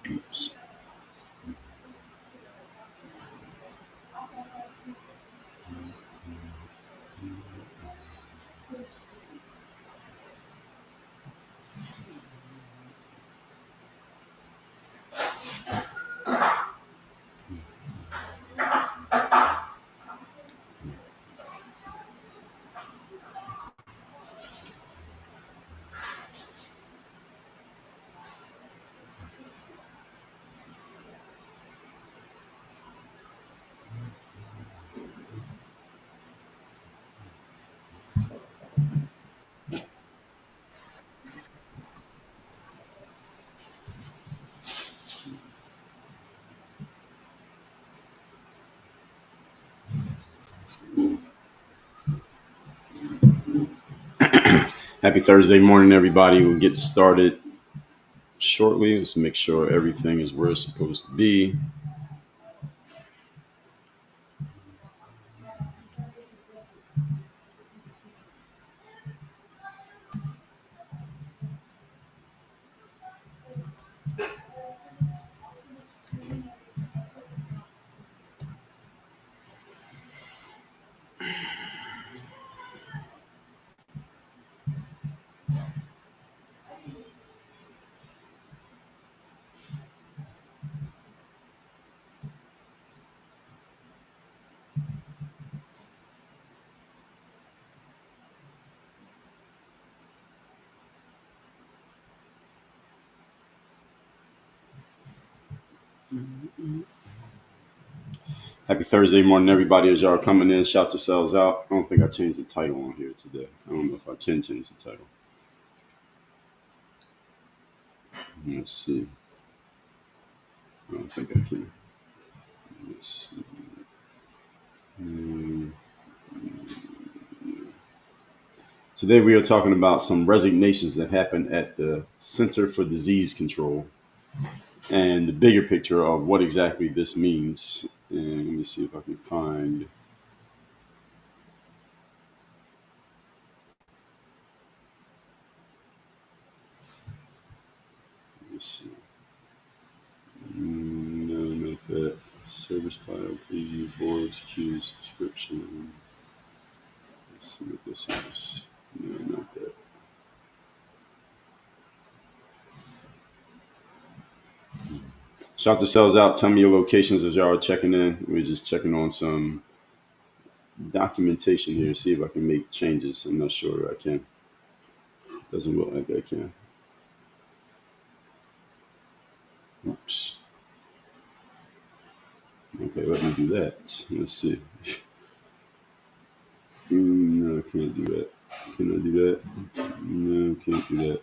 Oops. Happy Thursday morning, everybody. We'll get started shortly. Let's make sure everything is where it's supposed to be. Happy Thursday morning, everybody. As y'all are coming in, shout yourselves out. I don't think I changed the title on here today. I don't know if I can change the title. Let's see. I don't think I can. Let's see. Today we are talking about some resignations that happened at the Center for Disease Control and the bigger picture of what exactly this means. And let me see if I can find. Let's see. No, not that. Service file, preview, boards, queues, subscription. Let's see what this is. No, not that. Shout yourselves out. Tell me your locations as y'all are checking in. We're just checking on some documentation here. See if I can make changes. I'm not sure I can. Doesn't look like I can. Oops. Okay, let me do that. Let's see. No, I can't do that. Can I do that? No, can't do that.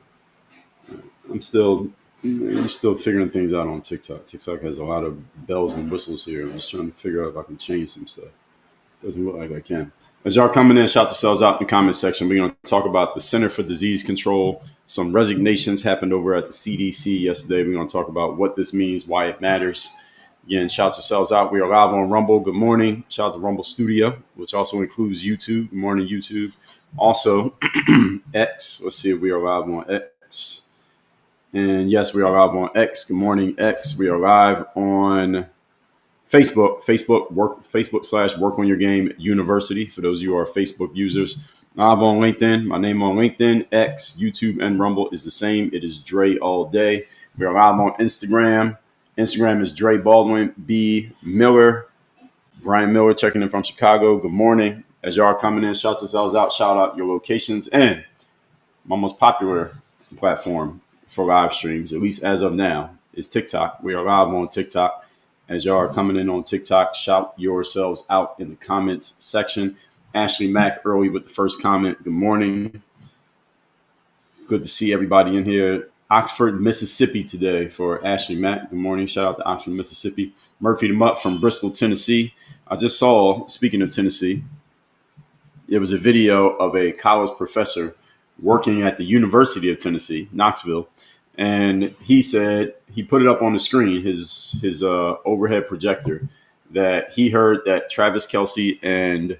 I'm still figuring things out on TikTok. TikTok has a lot of bells and whistles here. I'm just trying to figure out if I can change some stuff. Doesn't look like I can. As y'all coming in, shout yourselves out in the comment section. We're going to talk about the Center for Disease Control. Some resignations happened over at the CDC yesterday. We're going to talk about what this means, why it matters. Again, shout yourselves out. We are live on Rumble. Good morning. Shout out to Rumble Studio, which also includes YouTube. Good morning, YouTube. Also, X. Let's see if we are live on X. And yes, we are live on X. Good morning, X. We are live on Facebook. Facebook.com/Work on Your Game University. For those of you who are Facebook users. Live on LinkedIn. My name on LinkedIn, X, YouTube, and Rumble is the same. It is Dre all day. We are live on Instagram. Instagram is Dre Baldwin B. Miller. Brian Miller checking in from Chicago. Good morning. As y'all are coming in, shout yourselves out. Shout out your locations. And my most popular platform for live streams, at least as of now, is TikTok. We are live on TikTok. As y'all are coming in on TikTok, shout yourselves out in the comments section. Ashley Mack early with the first comment. Good morning. Good to see everybody in here. Oxford, Mississippi today for Ashley Mack. Good morning. Shout out to Oxford, Mississippi. Murphy the Mutt from Bristol, Tennessee. I just saw, speaking of Tennessee, it was a video of a college professor working at the University of Tennessee, Knoxville. And he said, he put it up on the screen, his overhead projector, that he heard that Travis Kelce and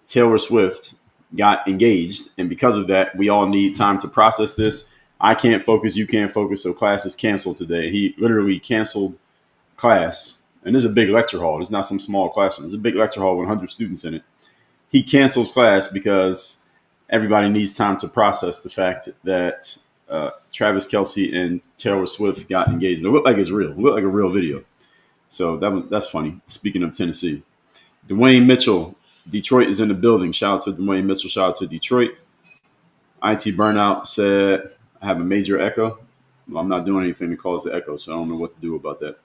Taylor Swift got engaged. And because of that, we all need time to process this. I can't focus, you can't focus, so class is canceled today. He literally canceled class. And this is a big lecture hall. It's not some small classroom. It's a big lecture hall with 100 students in it. He cancels class because everybody needs time to process the fact that Travis Kelce and Taylor Swift got engaged. It looked like it's real. It looked like a real video. So that's funny. Speaking of Tennessee, Dwayne Mitchell, Detroit is in the building. Shout out to Dwayne Mitchell. Shout out to Detroit. IT Burnout said, I have a major echo. Well, I'm not doing anything to cause the echo, so I don't know what to do about that.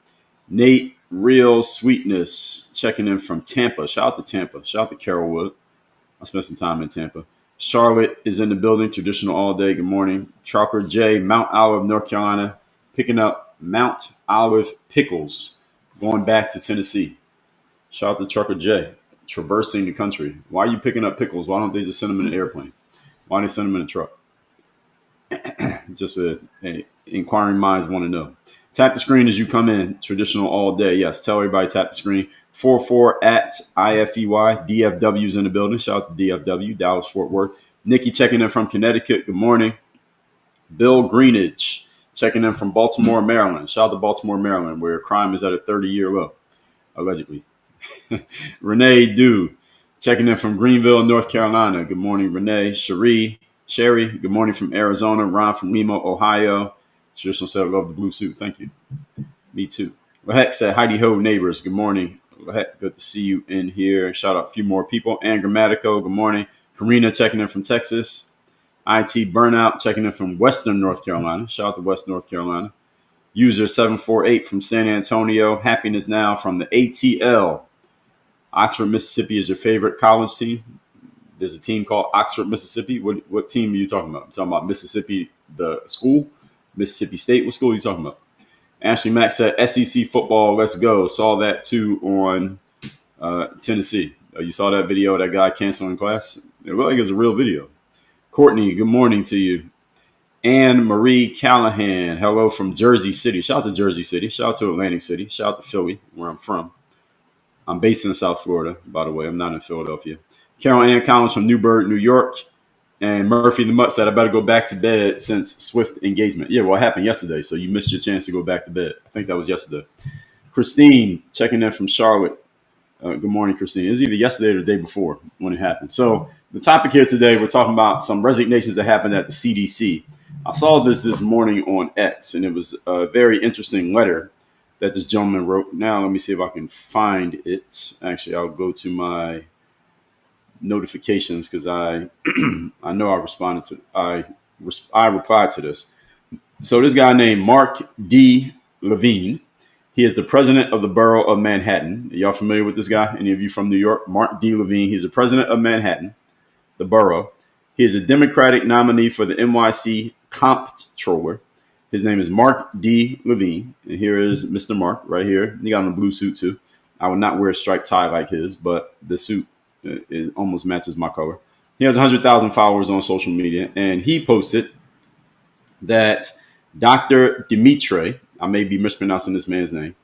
Nate Real Sweetness checking in from Tampa. Shout out to Tampa. Shout out to Carol Wood. I spent some time in Tampa. Charlotte is in the building. Traditional all day. Good morning. Trucker J, Mount Olive, North Carolina, picking up Mount Olive pickles, going back to Tennessee. Shout out to Trucker J, traversing the country. Why are you picking up pickles? Why don't they just send them in an airplane? Why don't they send them in a truck? Just inquiring minds want to know. Tap the screen as you come in. Traditional all day. Yes, tell everybody tap the screen. 44 at IFEY. DFW's in the building. Shout out to DFW, Dallas Fort Worth. Nikki checking in from Connecticut. Good morning. Bill Greenidge checking in from Baltimore, Maryland. Shout out to Baltimore, Maryland, where crime is at a 30-year low, allegedly. Renee Dew checking in from Greenville, North Carolina. Good morning, Renee. Sherry, good morning from Arizona. Ron from Lima, Ohio. Traditional said, love the blue suit. Thank you. Me too. Lahek said, Heidi Ho, neighbors. Good morning. Lahek, good to see you in here. Shout out a few more people. And Grammatico, good morning. Karina checking in from Texas. IT Burnout checking in from Western North Carolina. Shout out to West North Carolina. User 748 from San Antonio. Happiness Now from the ATL. Oxford, Mississippi is your favorite college team. There's a team called Oxford, Mississippi. What team are you talking about? I'm talking about Mississippi, the school? Mississippi State. What school are you talking about? Ashley Mack said, SEC football, let's go. Saw that too on Tennessee. You saw that video of that guy canceling class? It looked like it was a real video. Courtney, good morning to you. Anne Marie Callahan, hello from Jersey City. Shout out to Jersey City. Shout out to Atlantic City. Shout out to Philly, where I'm from. I'm based in South Florida, by the way. I'm not in Philadelphia. Carol Ann Collins from Newburgh, New York. And Murphy the Mutt said, I better go back to bed since Swift engagement. Yeah, well, it happened yesterday, so you missed your chance to go back to bed. I think that was yesterday. Christine, checking in from Charlotte. Good morning, Christine. It was either yesterday or the day before when it happened. So the topic here today, we're talking about some resignations that happened at the CDC. I saw this morning on X, and it was a very interesting letter that this gentleman wrote. Now, let me see if I can find it. Actually, I'll go to my notifications because I know I responded to I replied to this. So this guy named Mark D. Levine, he is the president of the borough of Manhattan. Are y'all familiar with this guy? Any of you from New York? Mark D. Levine. He's the president of Manhattan, the borough. He is a Democratic nominee for the NYC comptroller. His name is Mark D. Levine. And here is Mr. Mark right here. He got on a blue suit too. I would not wear a striped tie like his, but the suit it almost matches my color. He has 100,000 followers on social media, and he posted that Dr. Dimitri, I may be mispronouncing this man's name,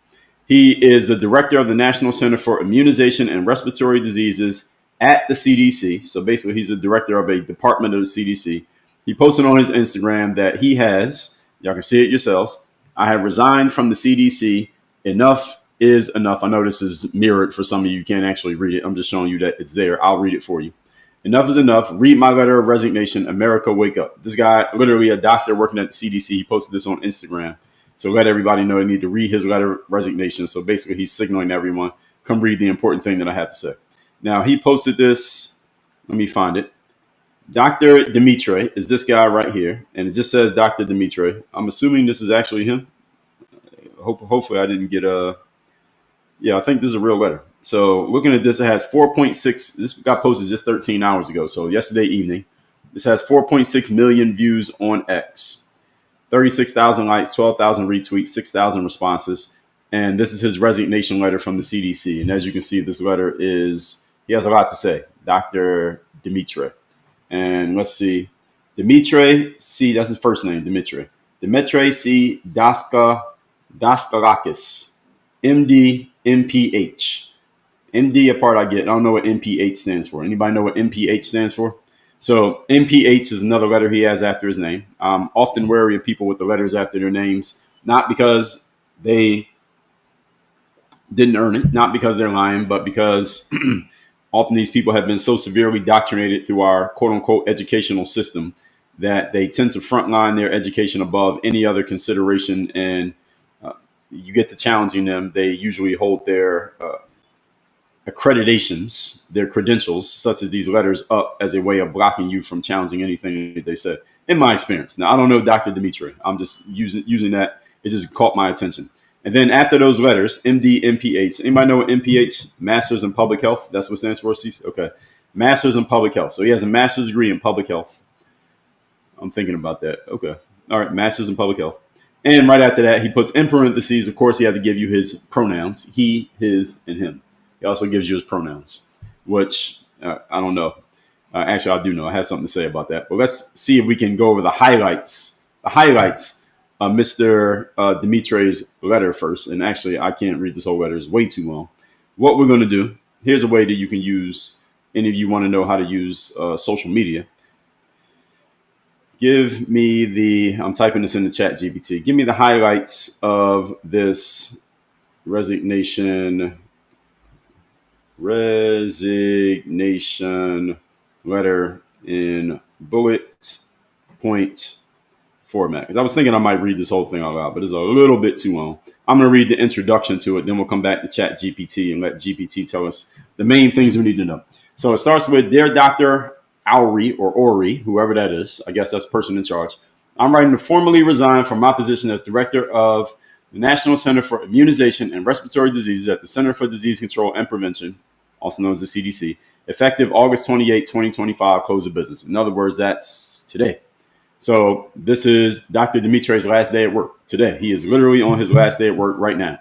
he is the director of the National Center for Immunization and Respiratory Diseases at the CDC. So basically, he's the director of a department of the CDC. He posted on his Instagram that he has, y'all can see it yourselves, I have resigned from the CDC. Enough is enough. I know this is mirrored for some of you. You can't actually read it. I'm just showing you that it's there. I'll read it for you. Enough is enough. Read my letter of resignation. America, wake up. This guy, literally a doctor working at the CDC, he posted this on Instagram to let everybody know they need to read his letter of resignation. So basically, he's signaling to everyone, come read the important thing that I have to say. Now, he posted this. Let me find it. Dr. Dimitri is this guy right here. And it just says Dr. Dimitri. I'm assuming this is actually him. Hopefully, I didn't get a... Yeah, I think this is a real letter. So looking at this, it has 4.6. This got posted just 13 hours ago. So yesterday evening, this has 4.6 million views on X, 36,000 likes, 12,000 retweets, 6,000 responses. And this is his resignation letter from the CDC. And as you can see, this letter he has a lot to say. Dr. Dimitri. And let's see. Dimitri C. That's his first name, Dimitri. Dimitri C. Daskalakis. MD, MPH. MD, a part I get. I don't know what MPH stands for. Anybody know what MPH stands for? So MPH is another letter he has after his name. I'm often wary of people with the letters after their names, not because they didn't earn it, not because they're lying, but because often these people have been so severely indoctrinated through our quote unquote educational system that they tend to frontline their education above any other consideration. And you get to challenging them, they usually hold their accreditations, their credentials, such as these letters, up as a way of blocking you from challenging anything that they said. In my experience, now I don't know Dr. Dimitri. I'm just using that. It just caught my attention. And then after those letters, MD, MPH. Anybody know what MPH? Masters in Public Health. That's what it stands for. Okay, Masters in Public Health. So he has a master's degree in public health. I'm thinking about that. Okay, all right, Masters in Public Health. And right after that, he puts in parentheses. Of course, he had to give you his pronouns: he, his, and him. He also gives you his pronouns, which I don't know. Actually, I do know. I have something to say about that. But let's see if we can go over the highlights. The highlights of Mr. Dimitri's letter first. And actually, I can't read this whole letter. It's way too long. What we're going to do, here's a way that you can use, any of you want to know how to use social media. Give me I'm typing this in the chat GPT. Give me the highlights of this resignation letter in bullet point format. Because I was thinking I might read this whole thing out loud, but it's a little bit too long. I'm going to read the introduction to it. Then we'll come back to chat GPT and let GPT tell us the main things we need to know. So it starts with, Dear Dr. Ori, whoever that is. I guess that's the person in charge. I'm writing to formally resign from my position as director of the National Center for Immunization and Respiratory Diseases at the Center for Disease Control and Prevention, also known as the CDC, effective August 28, 2025, close of business. In other words, that's today. So this is Dr. Dimitri's last day at work today. He is literally on his last day at work right now.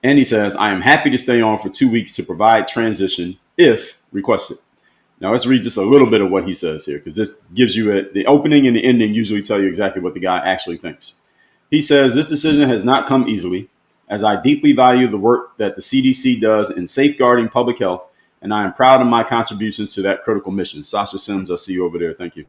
And he says, I am happy to stay on for 2 weeks to provide transition if requested. Now let's read just a little bit of what he says here, because this gives you the opening and the ending usually tell you exactly what the guy actually thinks. He says, this decision has not come easily, as I deeply value the work that the CDC does in safeguarding public health, and I am proud of my contributions to that critical mission. Sasha Sims, I see you over there. Thank you.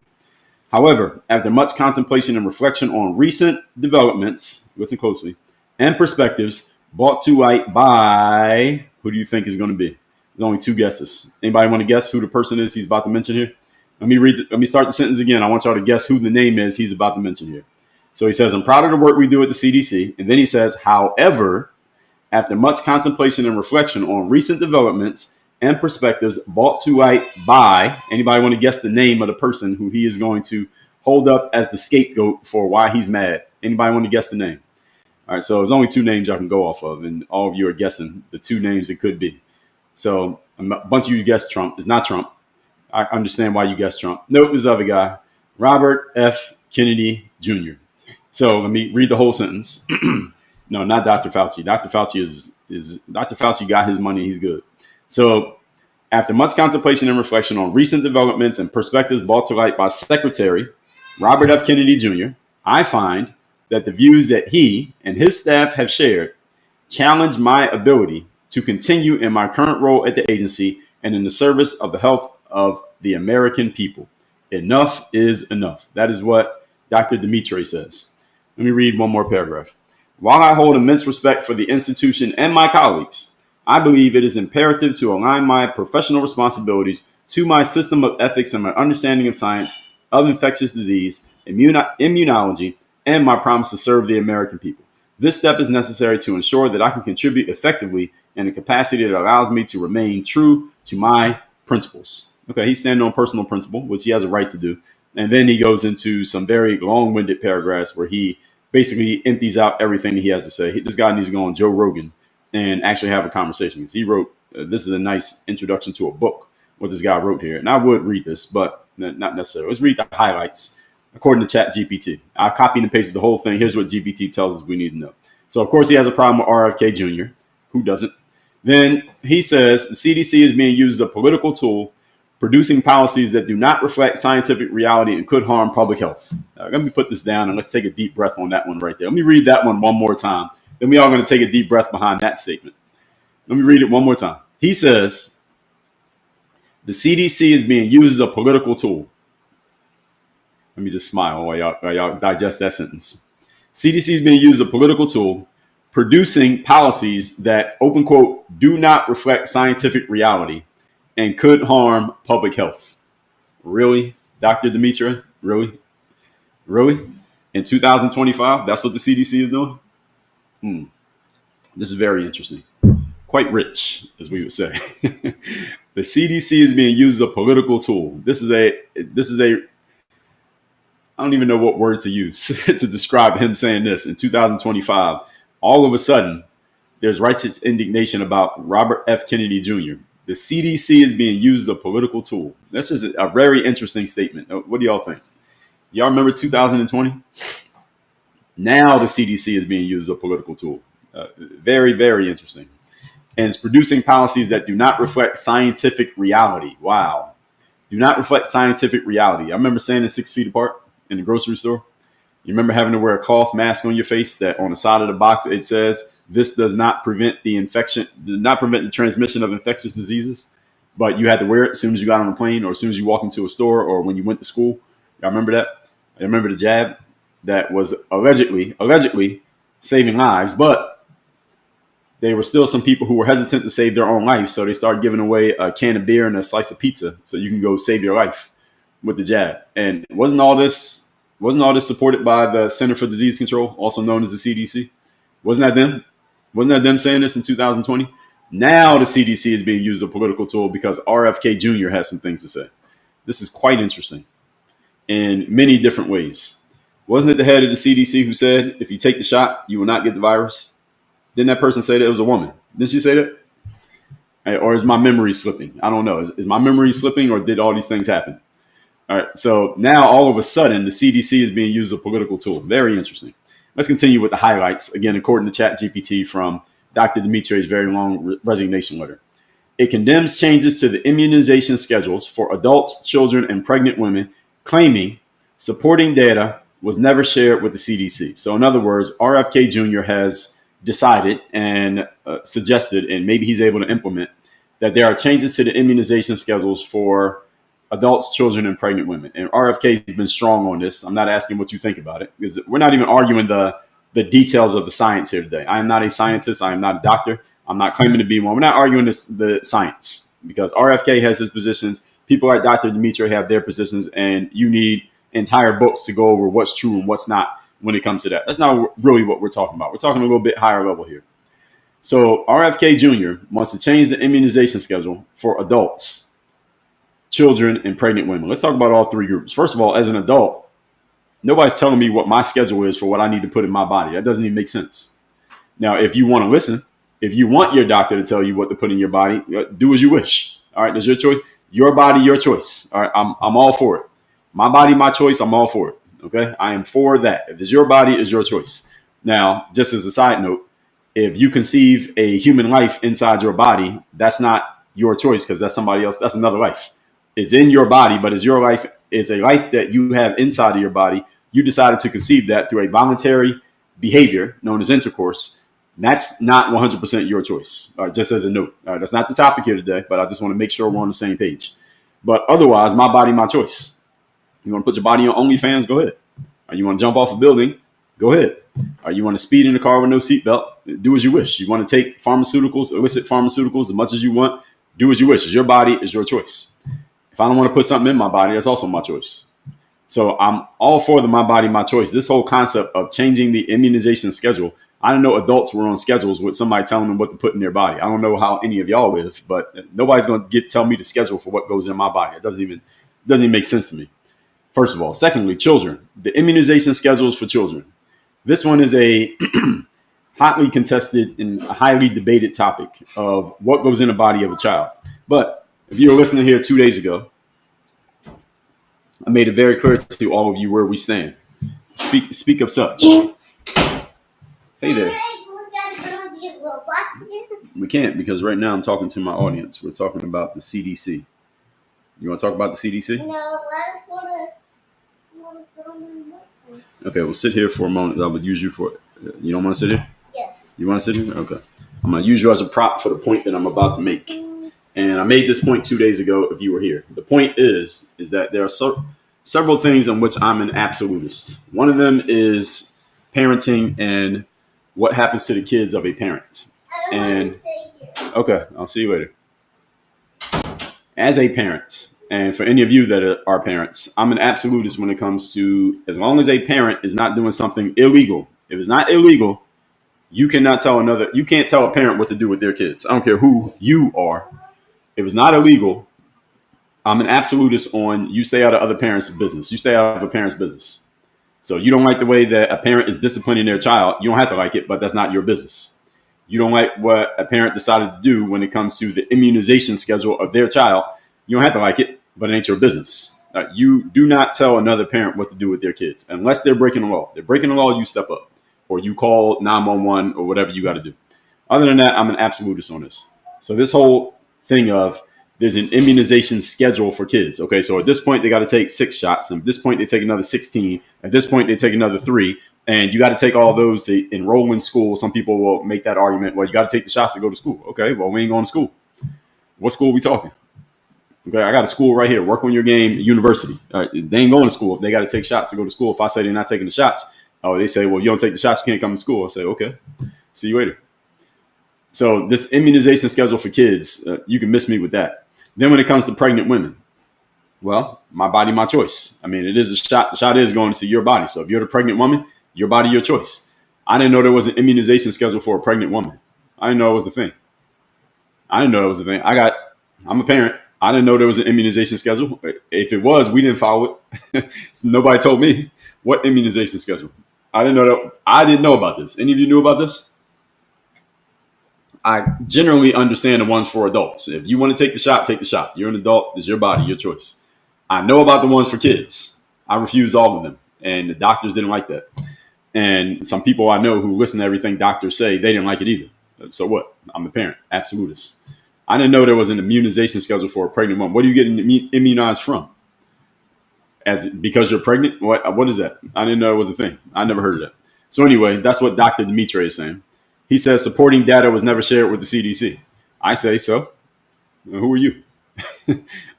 However, after much contemplation and reflection on recent developments, listen closely, and perspectives brought to light by, who do you think is going to be? There's only two guesses. Anybody want to guess who the person is he's about to mention here? Let me start the sentence again. I want y'all to guess who the name is he's about to mention here. So he says, I'm proud of the work we do at the CDC. And then he says, however, after much contemplation and reflection on recent developments and perspectives brought to light by, anybody want to guess the name of the person who he is going to hold up as the scapegoat for why he's mad? Anybody want to guess the name? All right, so there's only two names I can go off of, and all of you are guessing the two names it could be. So a bunch of you guessed Trump. It's not Trump. I understand why you guessed Trump. No, it was the other guy, Robert F. Kennedy Jr. So let me read the whole sentence. No, not Dr. Fauci. Dr. Fauci is Dr. Fauci got his money. He's good. So after much contemplation and reflection on recent developments and perspectives brought to light by Secretary Robert F. Kennedy Jr., I find that the views that he and his staff have shared challenge my ability to continue in my current role at the agency and in the service of the health of the American people. Enough is enough. That is what Dr. Dimitri says. Let me read one more paragraph. While I hold immense respect for the institution and my colleagues, I believe it is imperative to align my professional responsibilities to my system of ethics and my understanding of science, of infectious disease, immunology, and my promise to serve the American people. This step is necessary to ensure that I can contribute effectively in a capacity that allows me to remain true to my principles. Okay, he's standing on personal principle, which he has a right to do. And then he goes into some very long-winded paragraphs where he basically empties out everything that he has to say. This guy needs to go on Joe Rogan and actually have a conversation. He wrote, this is a nice introduction to a book, what this guy wrote here. And I would read this, but not necessarily. Let's read the highlights according to chat GPT. I copied and pasted the whole thing. Here's what GPT tells us we need to know. So, of course, he has a problem with RFK Jr. Who doesn't? Then he says the CDC is being used as a political tool, producing policies that do not reflect scientific reality and could harm public health. Let me put this down and let's take a deep breath on that one right there. Let me read that one more time. Then we are going to take a deep breath behind that statement. Let me read it one more time. He says, The CDC is being used as a political tool. Let me just smile while y'all digest that sentence. CDC is being used as a political tool, producing policies that, open quote, do not reflect scientific reality and could harm public health. Really, Dr. Demetra? Really? Really? In 2025, that's what the CDC is doing? This is very interesting. Quite rich, as we would say. The CDC is being used as a political tool. This is a I don't even know what word to use to describe him saying this in 2025. All of a sudden, there's righteous indignation about Robert F. Kennedy Jr. The CDC is being used as a political tool. This is a very interesting statement. What do y'all think? Y'all remember 2020? Now the CDC is being used as a political tool. Very, very interesting. And it's producing policies that do not reflect scientific reality. Wow. Do not reflect scientific reality. I remember standing 6 feet apart in the grocery store. You remember having to wear a cloth mask on your face that on the side of the box, it says, this does not prevent the infection, does not prevent the transmission of infectious diseases, but you had to wear it as soon as you got on a plane or as soon as you walk into a store or when you went to school. Y'all remember that? I remember the jab that was allegedly saving lives, but there were still some people who were hesitant to save their own life. So they started giving away a can of beer and a slice of pizza so you can go save your life with the jab. And wasn't all this supported by the Center for Disease Control, also known as the CDC? Wasn't that them? Wasn't that them saying this in 2020? Now the CDC is being used as a political tool because RFK Jr. has some things to say. This is quite interesting in many different ways. Wasn't it the head of the CDC who said, if you take the shot, you will not get the virus? Didn't that person say that? It was a woman. Didn't she say that? Or is my memory slipping? I don't know. Is my memory slipping or did all these things happen? All right. So now all of a sudden, the CDC is being used as a political tool. Very interesting. Let's continue with the highlights. Again, according to ChatGPT from Dr. Dimitri's very long resignation letter. It condemns changes to the immunization schedules for adults, children, and pregnant women, claiming supporting data was never shared with the CDC. So in other words, RFK Jr. has decided and suggested, and maybe he's able to implement, that there are changes to the immunization schedules for adults, children, and pregnant women. And RFK has been strong on this. I'm not asking what you think about it because we're not even arguing the details of the science here today. I am not a scientist. I am not a doctor. I'm not claiming to be one. We're not arguing the science because RFK has his positions. People like Dr. Dimitri have their positions, and you need entire books to go over what's true and what's not when it comes to that. That's not really what we're talking about. We're talking a little bit higher level here. So RFK Jr. wants to change the immunization schedule for adults, children, and pregnant women. Let's talk about all three groups. First of all, as an adult, nobody's telling me what my schedule is for what I need to put in my body. That doesn't even make sense. Now, if you want to listen, if you want your doctor to tell you what to put in your body, do as you wish. All right, that's your choice. Your body, your choice. All right, I'm all for it. My body, my choice. I'm all for it. Okay, I am for that. If it's your body, it's your choice. Now, just as a side note, if you conceive a human life inside your body, that's not your choice because that's somebody else. That's another life. It's in your body, but it's your life. It's a life that you have inside of your body. You decided to conceive that through a voluntary behavior known as intercourse. That's not 100% your choice. All right, just as a note. All right, that's not the topic here today, but I just want to make sure we're on the same page. But otherwise, my body, my choice. You want to put your body on OnlyFans? Go ahead. You want to jump off a building? Go ahead. You want to speed in the car with no seatbelt? Do as you wish. You want to take pharmaceuticals, illicit pharmaceuticals as much as you want? Do as you wish. It's your body. It's your choice. If I don't want to put something in my body, that's also my choice. So I'm all for the my body, my choice. This whole concept of changing the immunization schedule. I don't know adults were on schedules with somebody telling them what to put in their body. I don't know how any of y'all live, but nobody's going to tell me the schedule for what goes in my body. It doesn't even make sense to me. First of all. Secondly, children. The immunization schedules for children. This one is a hotly contested and highly debated topic of what goes in the body of a child. But if you were listening here 2 days ago, I made it very clear to all of you where we stand. Speak of such. Hey there. We can't because right now I'm talking to my audience. We're talking about the CDC. You want to talk about the CDC? No, I just want to Okay, we'll sit here for a moment. I would use you for it. You don't want to sit here? Yes. You want to sit here? Okay. I'm going to use you as a prop for the point that I'm about to make. And I made this point 2 days ago if you were here. The point is that there are several things in which I'm an absolutist. One of them is parenting and what happens to the kids of a parent. And okay, I'll see you later. As a parent, and for any of you that are parents, I'm an absolutist when it comes to as long as a parent is not doing something illegal. If it's not illegal, you can't tell a parent what to do with their kids. I don't care who you are. If it's not illegal, I'm an absolutist on you stay out of other parents' business. You stay out of a parent's business. So you don't like the way that a parent is disciplining their child. You don't have to like it, but that's not your business. You don't like what a parent decided to do when it comes to the immunization schedule of their child. You don't have to like it, but it ain't your business. You do not tell another parent what to do with their kids unless they're breaking the law. If they're breaking the law, you step up or you call 911 or whatever you got to do. Other than that, I'm an absolutist on this. So this whole thing of there's an immunization schedule for kids. Okay, so at this point, they got to take 6 shots. And at this point, they take another 16. At this point, they take another 3. And you got to take all those to enroll in school. Some people will make that argument. Well, you got to take the shots to go to school. Okay, well, we ain't going to school. What school are we talking? Okay, I got a school right here. Work on your game, university. All right, they ain't going to school if they got to take shots to go to school. If I say they're not taking the shots, they say, well, you don't take the shots, you can't come to school. I say, okay, see you later. So this immunization schedule for kids, you can miss me with that. Then when it comes to pregnant women, well, my body, my choice. I mean, it is a shot. The shot is going to your body. So if you're the pregnant woman, your body, your choice. I didn't know there was an immunization schedule for a pregnant woman. I didn't know it was the thing. I'm a parent. I didn't know there was an immunization schedule. If it was, we didn't follow it. So nobody told me what immunization schedule. I didn't know that. I didn't know about this. Any of you knew about this? I generally understand the ones for adults. If you want to take the shot, take the shot. You're an adult. It's your body, your choice. I know about the ones for kids. I refused all of them. And the doctors didn't like that. And some people I know who listen to everything doctors say, they didn't like it either. So what? I'm a parent. Absolutist. I didn't know there was an immunization schedule for a pregnant woman. What are you getting immunized from? Because you're pregnant? What is that? I didn't know it was a thing. I never heard of that. So anyway, that's what Dr. Dimitri is saying. He says supporting data was never shared with the CDC. I say so. Who are you?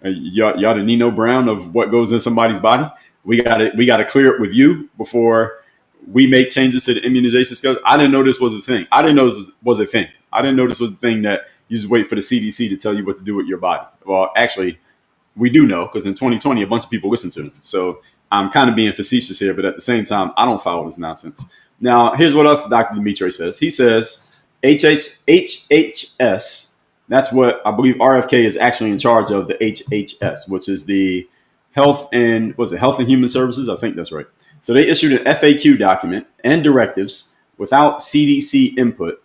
Y'all the Nino Brown of what goes in somebody's body. We got to clear it with you before we make changes to the immunization schedule. I didn't know this was a thing. I didn't know this was a thing. I didn't know this was a thing that you just wait for the CDC to tell you what to do with your body. Well, actually, we do know because in 2020, a bunch of people listened to them. So I'm kind of being facetious here, but at the same time, I don't follow this nonsense. Now, here's what else Dr. Dimitri says. He says HHS, that's what I believe RFK is actually in charge of, the HHS, which is the Health and Human Services? I think that's right. So they issued an FAQ document and directives without CDC input,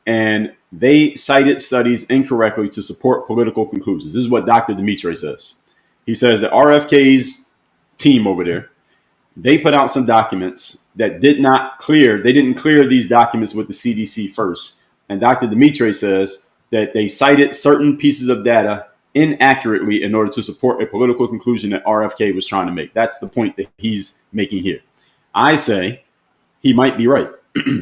and they cited studies incorrectly to support political conclusions. This is what Dr. Dimitri says. He says that RFK's team over there, they put out some documents that didn't clear these documents with the CDC first. And Dr. Dimitri says that they cited certain pieces of data inaccurately in order to support a political conclusion that RFK was trying to make. That's the point that he's making here. I say he might be right.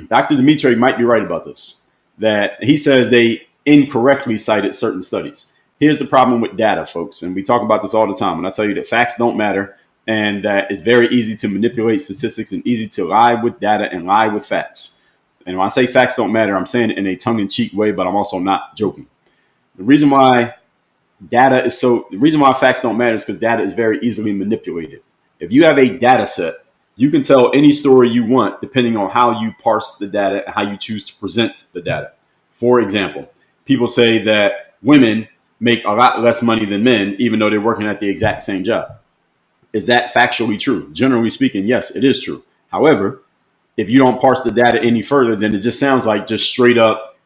Dr. Dimitri might be right about this, that he says they incorrectly cited certain studies. Here's the problem with data, folks. And we talk about this all the time. And I tell you that facts don't matter. And that it's very easy to manipulate statistics and easy to lie with data and lie with facts. And when I say facts don't matter, I'm saying it in a tongue-in-cheek way, but I'm also not joking. The reason why facts don't matter is because data is very easily manipulated. If you have a data set, you can tell any story you want depending on how you parse the data and how you choose to present the data. For example, people say that women make a lot less money than men, even though they're working at the exact same job. Is that factually true? Generally speaking, yes, it is true. However, if you don't parse the data any further, then it just sounds like straight up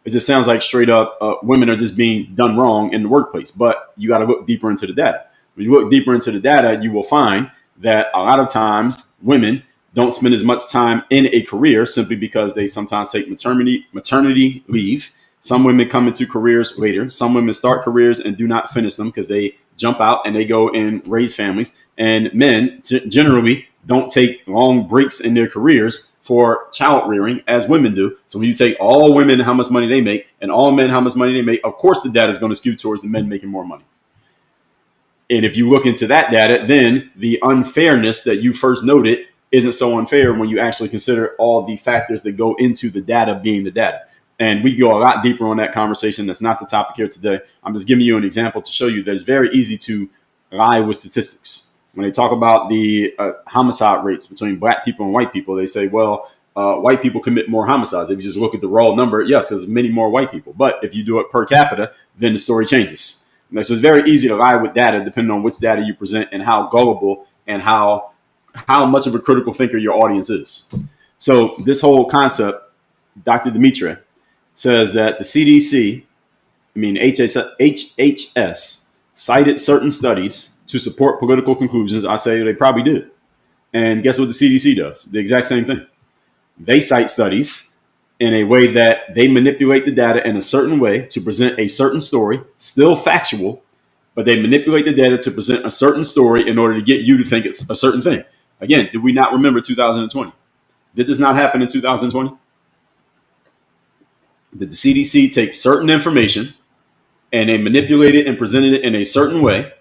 women are just being done wrong in the workplace. But you got to look deeper into the data. When you look deeper into the data, you will find that a lot of times women don't spend as much time in a career simply because they sometimes take maternity leave. Some women come into careers later. Some women start careers and do not finish them because they jump out and they go and raise families. And men generally don't take long breaks in their careers for child rearing as women do. So when you take all women, how much money they make, and all men, how much money they make, of course the data is going to skew towards the men making more money. And if you look into that data, then the unfairness that you first noted isn't so unfair when you actually consider all the factors that go into the data being the data. And we go a lot deeper on that conversation. That's not the topic here today. I'm just giving you an example to show you that it's very easy to lie with statistics. When they talk about the homicide rates between black people and white people, they say, well, white people commit more homicides. If you just look at the raw number, yes, there's many more white people. But if you do it per capita, then the story changes. So it's very easy to lie with data depending on which data you present and how gullible and how much of a critical thinker your audience is. So this whole concept, Dr. Dimitri says that the CDC, HHS, cited certain studies to support political conclusions. I say they probably did. And guess what the CDC does? The exact same thing. They cite studies in a way that they manipulate the data in a certain way to present a certain story, still factual, but they manipulate the data to present a certain story in order to get you to think it's a certain thing. Again, did we not remember 2020? Did this not happen in 2020? Did the CDC take certain information and they manipulate it and presented it in a certain way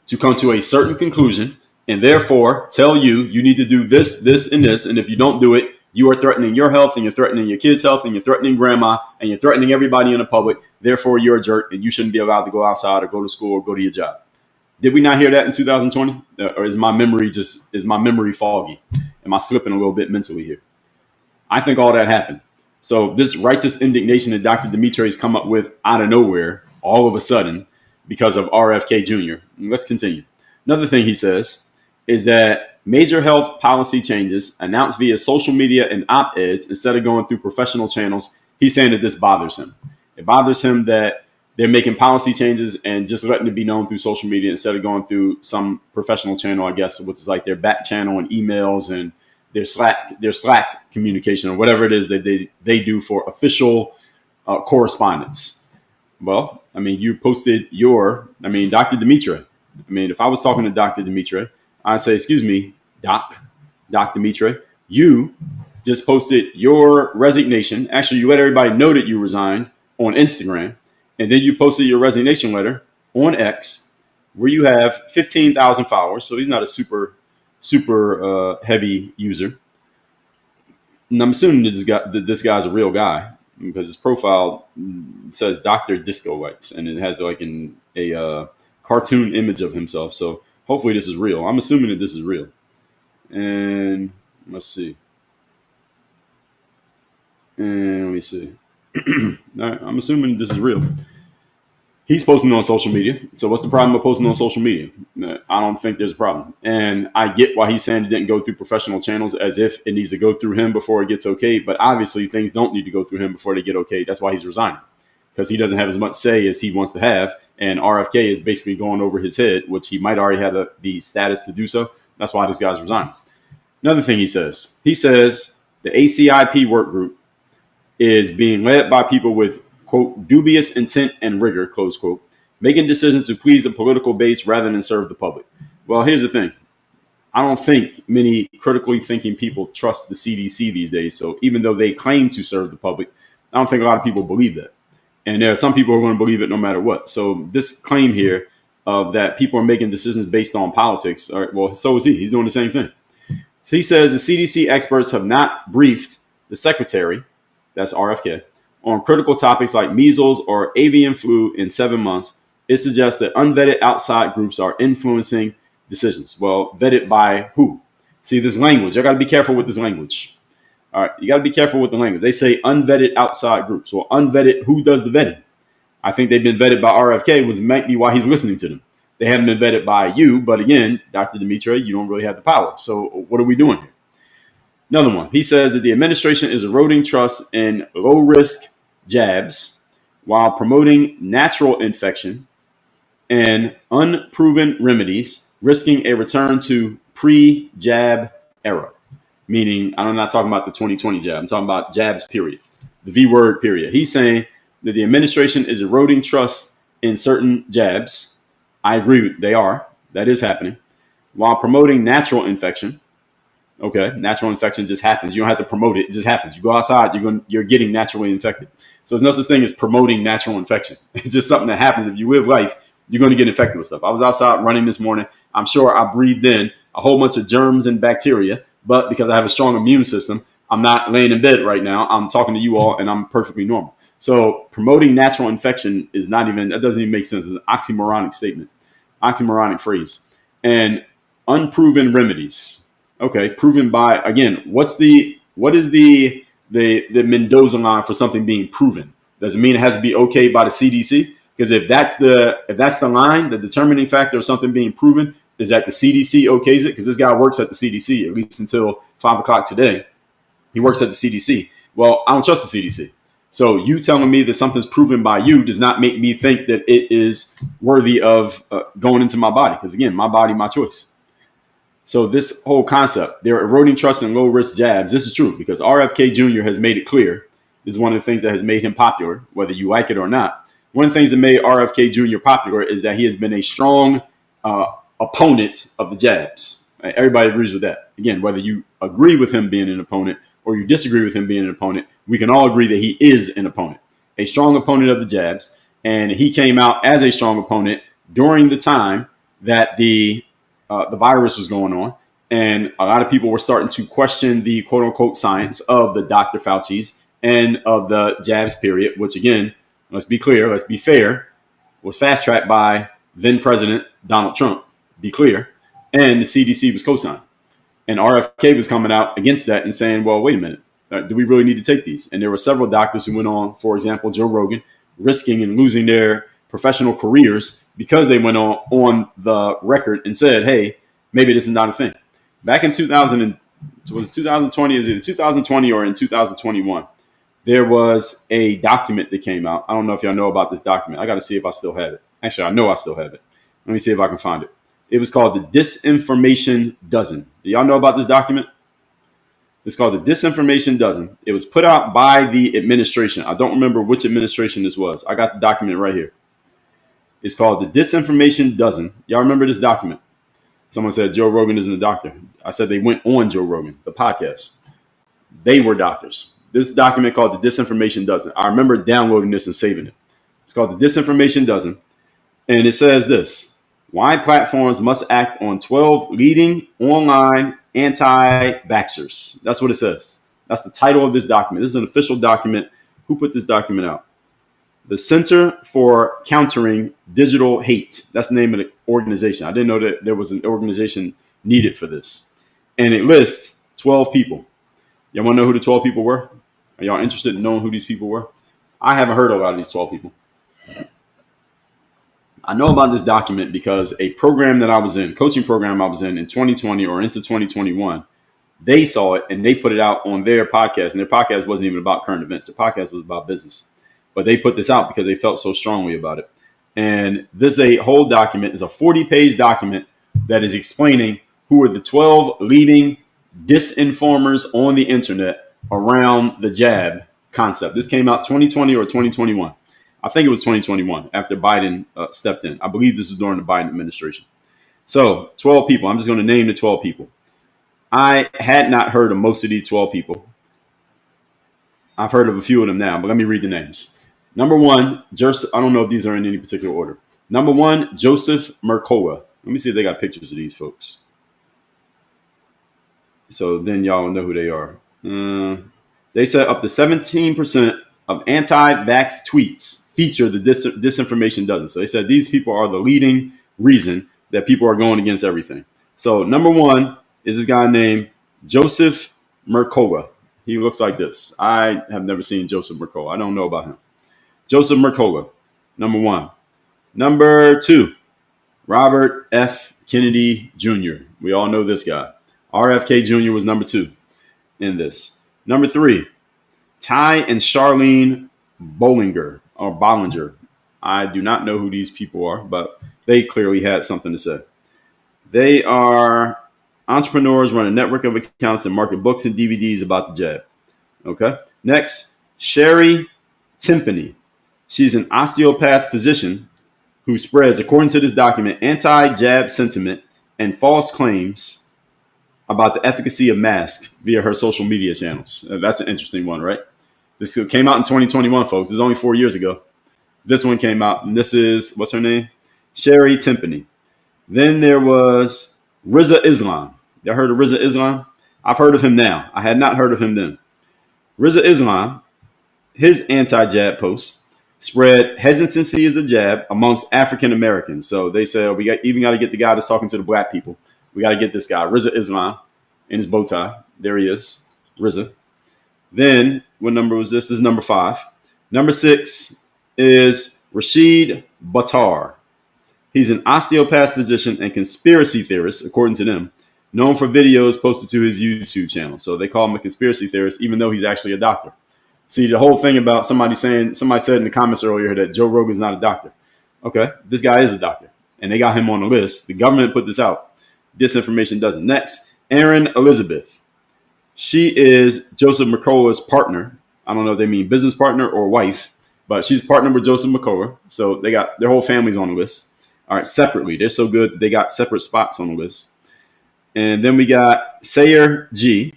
to come to a certain conclusion and therefore tell you need to do this, this, and this. And if you don't do it, you are threatening your health and you're threatening your kids' health and you're threatening grandma and you're threatening everybody in the public. Therefore, you're a jerk and you shouldn't be allowed to go outside or go to school or go to your job. Did we not hear that in 2020? Or is my memory foggy? Am I slipping a little bit mentally here? I think all that happened. So this righteous indignation that Dr. Dimitri has come up with out of nowhere, all of a sudden, because of RFK Jr. Let's continue. Another thing he says is that major health policy changes announced via social media and op-eds instead of going through professional channels. He's saying that this bothers him. It bothers him that they're making policy changes and just letting it be known through social media instead of going through some professional channel, I guess, which is like their back channel and emails and their Slack communication or whatever it is that they do for official correspondence. Well, you posted Dr. Dimitri. If I was talking to Dr. Dimitri, I'd say, excuse me, Doc Dimitri, you just posted your resignation. Actually, you let everybody know that you resigned on Instagram. And then you posted your resignation letter on X, where you have 15,000 followers. So he's not a super heavy user. And I'm assuming that this guy's a real guy because his profile says Dr. Disco Lights. And it has like a cartoon image of himself. So hopefully this is real. I'm assuming that this is real. And let's see. And let me see. All right, I'm assuming this is real. He's posting on social media. So what's the problem with posting on social media? I don't think there's a problem. And I get why he's saying it didn't go through professional channels as if it needs to go through him before it gets okay. But obviously things don't need to go through him before they get okay. That's why he's resigning. Because he doesn't have as much say as he wants to have. And RFK is basically going over his head, which he might already have the status to do so. That's why this guy's resigning. Another thing he says the ACIP work group is being led by people with, quote, dubious intent and rigor, close quote, making decisions to please the political base rather than serve the public. Well, here's the thing. I don't think many critically thinking people trust the CDC these days. So even though they claim to serve the public, I don't think a lot of people believe that. And there are some people who are going to believe it no matter what. So this claim here of that people are making decisions based on politics, well, so is he. He's doing the same thing. So he says the CDC experts have not briefed the secretary, that's RFK, on critical topics like measles or avian flu in 7 months. It suggests that unvetted outside groups are influencing decisions. Well, vetted by who? See, this language. I got to be careful with this language. All right, you got to be careful with the language. They say unvetted outside groups. Well, unvetted, who does the vetting? I think they've been vetted by RFK, which might be why he's listening to them. They haven't been vetted by you, but again, Dr. Dimitri, you don't really have the power. So what are we doing here? Another one. He says that the administration is eroding trust in low-risk jabs while promoting natural infection and unproven remedies, risking a return to pre-jab era. Meaning, I'm not talking about the 2020 jab. I'm talking about jabs, period. The V word, period. He's saying that the administration is eroding trust in certain jabs. I agree. They are. That is happening. While promoting natural infection. Okay, natural infection just happens. You don't have to promote it; it just happens. You go outside, you're getting naturally infected. So there's no such thing as promoting natural infection. It's just something that happens. If you live life, you're going to get infected with stuff. I was outside running this morning. I'm sure I breathed in a whole bunch of germs and bacteria, but because I have a strong immune system, I'm not laying in bed right now. I'm talking to you all, and I'm perfectly normal. So promoting natural infection is not even, that doesn't even make sense. It's an oxymoronic statement, oxymoronic phrase. And unproven remedies. Okay, proven by, again, what is the Mendoza line for something being proven? Does it mean it has to be okay by the CDC? Because if that's the line, the determining factor of something being proven is that the CDC okays it. Because this guy works at the CDC, at least until 5 o'clock today. He works at the CDC. Well, I don't trust the CDC. So you telling me that something's proven by you does not make me think that it is worthy of going into my body. Because again, my body, my choice. So this whole concept, they're eroding trust in low-risk jabs. This is true because RFK Jr. has made it clear. This is one of the things that has made him popular, whether you like it or not. One of the things that made RFK Jr. popular is that he has been a strong opponent of the jabs. Right? Everybody agrees with that. Again, whether you agree with him being an opponent or you disagree with him being an opponent, we can all agree that he is an opponent, a strong opponent of the jabs. And he came out as a strong opponent during the time that the virus was going on. And a lot of people were starting to question the quote unquote science of the Dr. Fauci's and of the jabs period, which again, let's be clear, let's be fair, was fast tracked by then President Donald Trump, be clear, and the CDC was co-signed. And RFK was coming out against that and saying, well, wait a minute, do we really need to take these? And there were several doctors who went on, for example, Joe Rogan, risking and losing their professional careers because they went on the record and said, hey, maybe this is not a thing. Back in 2020, is it 2020 or in 2021, there was a document that came out. I don't know if y'all know about this document. I got to see if I still have it. Actually, I know I still have it. Let me see if I can find it. It was called the Disinformation Dozen. Do y'all know about this document? It's called the Disinformation Dozen. It was put out by the administration. I don't remember which administration this was. I got the document right here. It's called the Disinformation Dozen. Y'all remember this document? Someone said Joe Rogan isn't a doctor. I said they went on Joe Rogan, the podcast. They were doctors. This document called the Disinformation Dozen. I remember downloading this and saving it. It's called the Disinformation Dozen. And it says this: why platforms must act on 12 leading online anti-vaxxers. That's what it says. That's the title of this document. This is an official document. Who put this document out? The Center for Countering Digital Hate. That's the name of the organization. I didn't know that there was an organization needed for this. And it lists 12 people. Y'all want to know who the 12 people were? Are y'all interested in knowing who these people were? I haven't heard of a lot of these 12 people. I know about this document because a program that I was in, coaching program I was in 2020 or into 2021, they saw it and they put it out on their podcast. And their podcast wasn't even about current events. The podcast was about business. But they put this out because they felt so strongly about it. And this is a whole document. It's a 40-page document that is explaining who are the 12 leading disinformers on the internet around the jab concept. This came out 2020 or 2021. I think it was 2021 after Biden stepped in. I believe this was during the Biden administration. So 12 people. I'm just going to name the 12 people. I had not heard of most of these 12 people. I've heard of a few of them now, but let me read the names. Number one, I don't know if these are in any particular order. Number one, Joseph Mercola. Let me see if they got pictures of these folks. So then y'all know who they are. They said up to 17% of anti-vax tweets feature the disinformation dozen. So they said these people are the leading reason that people are going against everything. So number one is this guy named Joseph Mercola. He looks like this. I have never seen Joseph Mercola. I don't know about him. Joseph Mercola, number one. Number two, Robert F. Kennedy Jr. We all know this guy. RFK Jr. was number two in this. Number three, Ty and Charlene Bollinger. I do not know who these people are, but they clearly had something to say. They are entrepreneurs, run a network of accounts that market books and DVDs about the jab. Okay. Next, Sherry Timpany. She's an osteopath physician who spreads, according to this document, anti-jab sentiment and false claims about the efficacy of masks via her social media channels. That's an interesting one, right? This came out in 2021, folks. This is only 4 years ago. This one came out, and this is, what's her name? Sherry Timpany. Then there was Riza Islam. Y'all heard of Riza Islam? I've heard of him now. I had not heard of him then. Riza Islam, his anti-jab posts spread hesitancy of the jab amongst African Americans. So they said, we even got to get the guy that's talking to the black people. We got to get this guy, Riza Islam, in his bow tie. There he is, Riza. Then, what number was this? This is number 5. Number 6 is Rashid Battar. He's an osteopath physician and conspiracy theorist, according to them, known for videos posted to his YouTube channel. So they call him a conspiracy theorist, even though he's actually a doctor. See, the whole thing about somebody said in the comments earlier that Joe Rogan's not a doctor. Okay, this guy is a doctor, and they got him on the list. The government put this out. Disinformation doesn't. Next, Erin Elizabeth. She is Joseph Mercola's partner. I don't know if they mean business partner or wife, but she's partnered with Joseph Mercola. So they got their whole family's on the list. All right, separately. They're so good that they got separate spots on the list. And then we got Sayer G.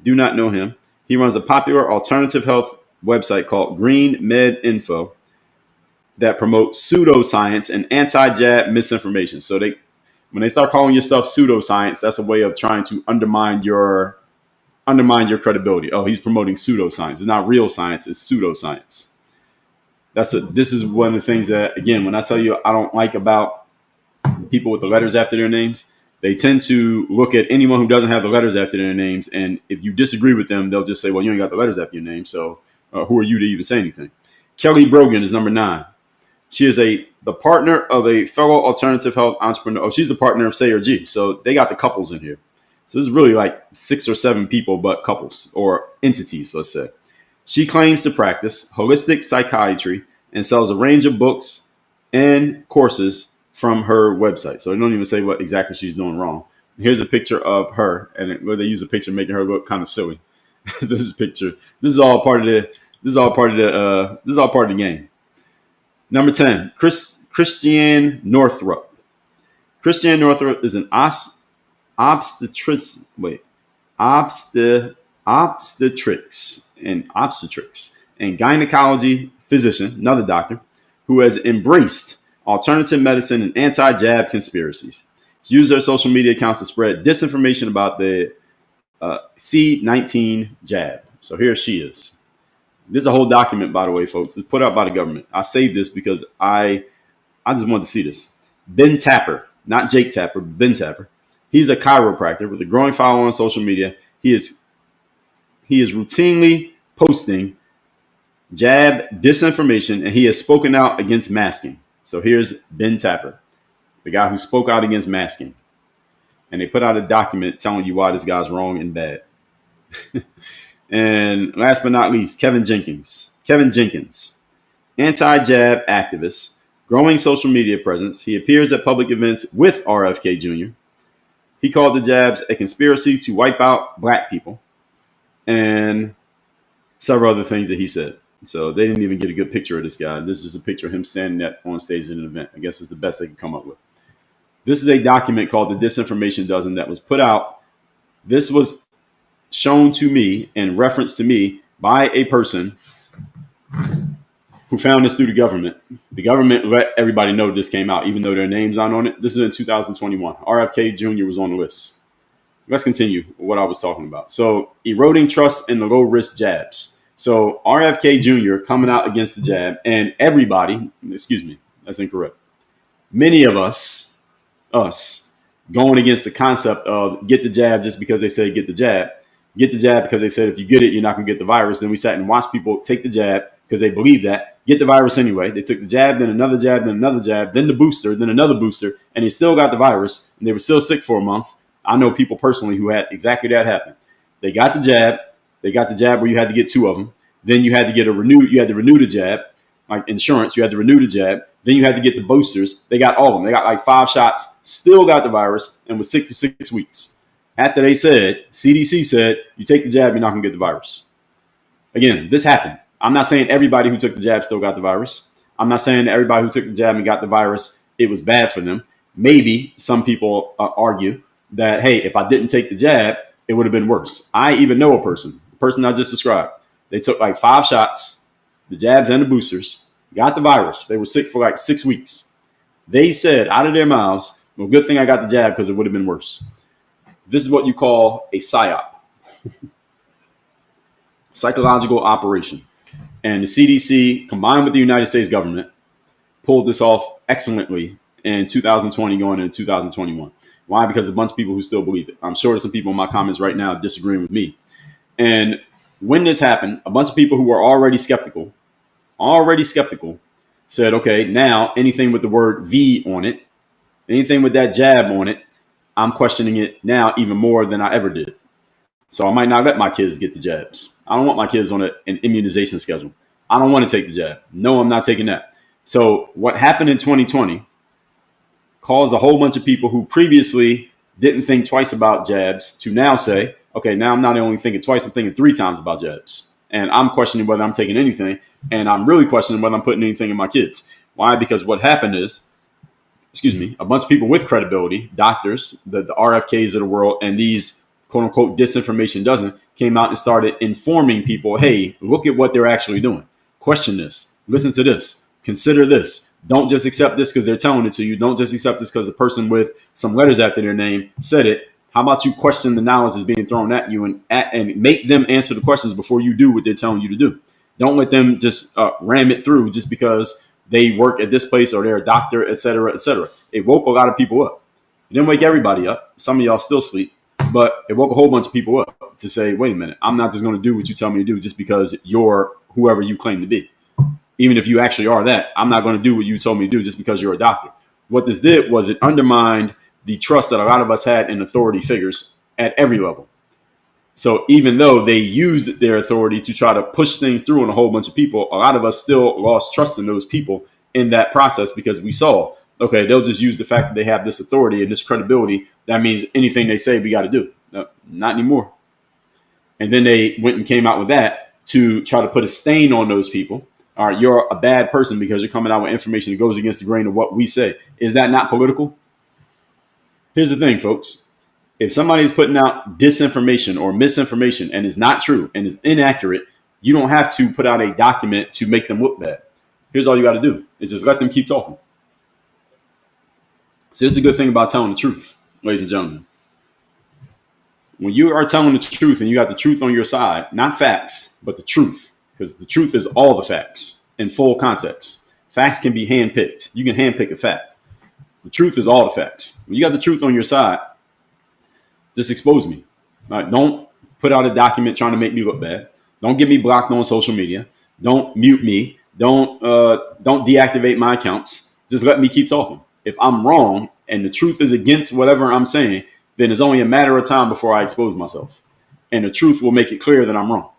Do not know him. He runs a popular alternative health website called Green Med Info that promotes pseudoscience and anti-jab misinformation. So when they start calling your stuff pseudoscience, that's a way of trying to undermine your credibility. Oh, he's promoting pseudoscience. It's not real science. It's pseudoscience. This is one of the things that, again, when I tell you I don't like about people with the letters after their names, they tend to look at anyone who doesn't have the letters after their names, and if you disagree with them, they'll just say, well, you ain't got the letters after your name, so who are you to even say anything? Kelly Brogan is number 9. She is the partner of a fellow alternative health entrepreneur. Oh, she's the partner of Sayer G. So they got the couples in here. So this is really like 6 or 7 people, but couples or entities, let's say. She claims to practice holistic psychiatry and sells a range of books and courses from her website. So they don't even say what exactly she's doing wrong. Here's a picture of her, and they use a picture making her look kind of silly. This is a picture. This is all part of the game. Number 10, Christiane Northrup. Christiane Northrup is an obstetrics and gynecology physician, another doctor, who has embraced alternative medicine and anti-jab conspiracies. She used her social media accounts to spread disinformation about the C-19 jab. So here she is. This is a whole document, by the way, folks. It's put out by the government. I saved this because I just wanted to see this. Ben Tapper, not Jake Tapper, Ben Tapper. He's a chiropractor with a growing following on social media. He is routinely posting jab disinformation, and he has spoken out against masking. So here's Ben Tapper, the guy who spoke out against masking. And they put out a document telling you why this guy's wrong and bad. And last but not least, Kevin Jenkins, anti-jab activist, growing social media presence. He appears at public events with RFK Jr. He called the jabs a conspiracy to wipe out black people and several other things that he said. So they didn't even get a good picture of this guy. This is a picture of him standing on stage at an event. I guess it's the best they could come up with. This is a document called the Disinformation Dozen that was put out. This was shown to me and referenced to me by a person who found this through the government. The government let everybody know this came out, even though their names aren't on it. This is in 2021. RFK Jr. was on the list. Let's continue what I was talking about. So eroding trust in the low-risk jabs. So RFK Jr. coming out against the jab, and everybody, that's incorrect. Many of us going against the concept of get the jab just because they say get the jab because they said if you get it, you're not going to get the virus. Then we sat and watched people take the jab because they believe that, get the virus anyway. They took the jab, then another jab, then another jab, then the booster, then another booster, and they still got the virus, and they were still sick for a month. I know people personally who had exactly that happen. They got the jab where you had to get 2 of them. Then you had to you had to renew the jab, like insurance, you had to renew the jab. Then you had to get the boosters. They got all of them. They got like 5 shots, still got the virus, and was sick for 6 weeks. After they said, CDC said, you take the jab, you're not going to get the virus. Again, this happened. I'm not saying everybody who took the jab still got the virus. I'm not saying that everybody who took the jab and got the virus, it was bad for them. Maybe some people argue that, hey, if I didn't take the jab, it would have been worse. I even know the person I just described. They took like 5 shots, the jabs and the boosters, got the virus. They were sick for like 6 weeks. They said out of their mouths, well, good thing I got the jab because it would have been worse. This is what you call a PSYOP, psychological operation. And the CDC, combined with the United States government, pulled this off excellently in 2020 going into 2021. Why? Because a bunch of people who still believe it. I'm sure there's some people in my comments right now disagreeing with me. And when this happened, a bunch of people who were already skeptical, said, okay, now anything with the word V on it, anything with that jab on it, I'm questioning it now even more than I ever did. So I might not let my kids get the jabs. I don't want my kids on an immunization schedule. I don't want to take the jab. No, I'm not taking that. So what happened in 2020 caused a whole bunch of people who previously didn't think twice about jabs to now say, okay, now I'm not only thinking twice, I'm thinking 3 times about jabs. And I'm questioning whether I'm taking anything. And I'm really questioning whether I'm putting anything in my kids. Why? Because what happened is, a bunch of people with credibility, doctors, the RFKs of the world, and these quote unquote disinformation dozen came out and started informing people, hey, look at what they're actually doing. Question this, listen to this, consider this. Don't just accept this because they're telling it to you. Don't just accept this because the person with some letters after their name said it. How about you question the knowledge that's being thrown at you and make them answer the questions before you do what they're telling you to do. Don't let them just ram it through just because they work at this place or they're a doctor, et cetera, et cetera. It woke a lot of people up. It didn't wake everybody up. Some of y'all still sleep, but it woke a whole bunch of people up to say, wait a minute, I'm not just going to do what you tell me to do just because you're whoever you claim to be. Even if you actually are that, I'm not going to do what you told me to do just because you're a doctor. What this did was it undermined the trust that a lot of us had in authority figures at every level. So even though they used their authority to try to push things through on a whole bunch of people, a lot of us still lost trust in those people in that process because we saw, okay, they'll just use the fact that they have this authority and this credibility. That means anything they say, we got to do. No, not anymore. And then they went and came out with that to try to put a stain on those people. All right, you're a bad person because you're coming out with information that goes against the grain of what we say. Is that not political? Here's the thing, folks. If somebody's putting out disinformation or misinformation and is not true and is inaccurate, you don't have to put out a document to make them look bad. Here's all you got to do is just let them keep talking. So this is a good thing about telling the truth, ladies and gentlemen. When you are telling the truth and you got the truth on your side, not facts, but the truth, because the truth is all the facts in full context. Facts can be handpicked. You can handpick a fact. The truth is all the facts. When you got the truth on your side, just expose me. Don't put out a document trying to make me look bad. Don't get me blocked on social media. Don't mute me. Don't deactivate my accounts. Just let me keep talking. If I'm wrong and the truth is against whatever I'm saying, then it's only a matter of time before I expose myself. And the truth will make it clear that I'm wrong.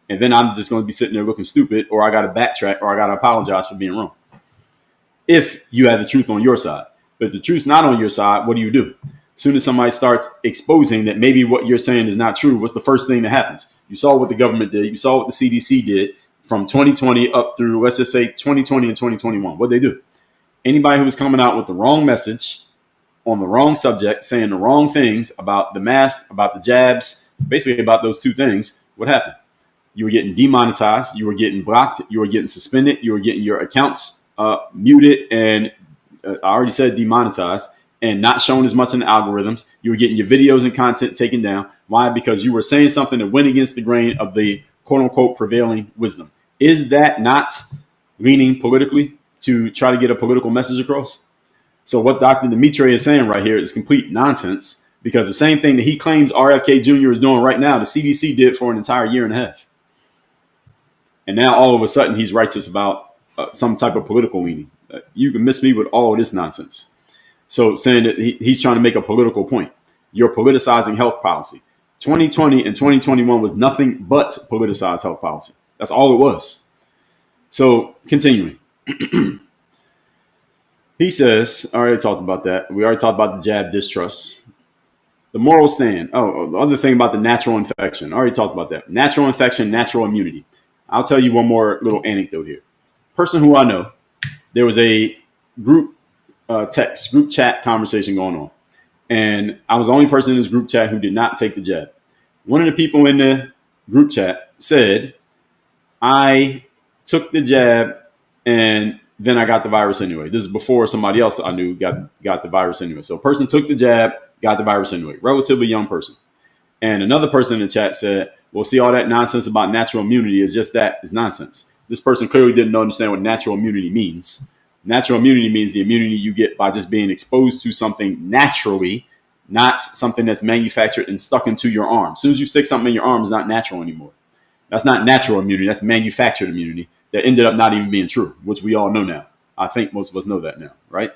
And then I'm just going to be sitting there looking stupid, or I got to backtrack, or I got to apologize for being wrong. If you have the truth on your side. But if the truth's not on your side, what do? As soon as somebody starts exposing that maybe what you're saying is not true, what's the first thing that happens? You saw what the government did. You saw what the CDC did from 2020 up through, let's just say 2020 and 2021. What'd they do? Anybody who was coming out with the wrong message on the wrong subject, saying the wrong things about the mask, about the jabs, basically about those 2 things, what happened? You were getting demonetized. You were getting blocked. You were getting suspended. You were getting your accounts muted. And I already said demonetized and not shown as much in the algorithms. You were getting your videos and content taken down. Why? Because you were saying something that went against the grain of the quote unquote prevailing wisdom. Is that not leaning politically to try to get a political message across? So what Dr. Dimitri is saying right here is complete nonsense, because the same thing that he claims RFK Jr. is doing right now, the CDC did for an entire year and a half. And now all of a sudden he's righteous about some type of political leaning. You can miss me with all of this nonsense. So saying that he's trying to make a political point. You're politicizing health policy. 2020 and 2021 was nothing but politicized health policy. That's all it was. So continuing. He says, I already talked about that. We already talked about the jab distrust. The moral stand. Oh, the other thing about the natural infection. I already talked about that. Natural infection, natural immunity. I'll tell you one more little anecdote here. Person who I know, there was a group chat conversation going on. And I was the only person in this group chat who did not take the jab. One of the people in the group chat said, I took the jab and then I got the virus anyway. This is before somebody else I knew got the virus anyway. So a person took the jab, got the virus anyway. Relatively young person. And another person in the chat said, well, see, all that nonsense about natural immunity is just that. It's nonsense. This person clearly didn't understand what natural immunity means. Natural immunity means the immunity you get by just being exposed to something naturally, not something that's manufactured and stuck into your arm. As soon as you stick something in your arm, it's not natural anymore. That's not natural immunity. That's manufactured immunity that ended up not even being true, which we all know now. I think most of us know that now, right?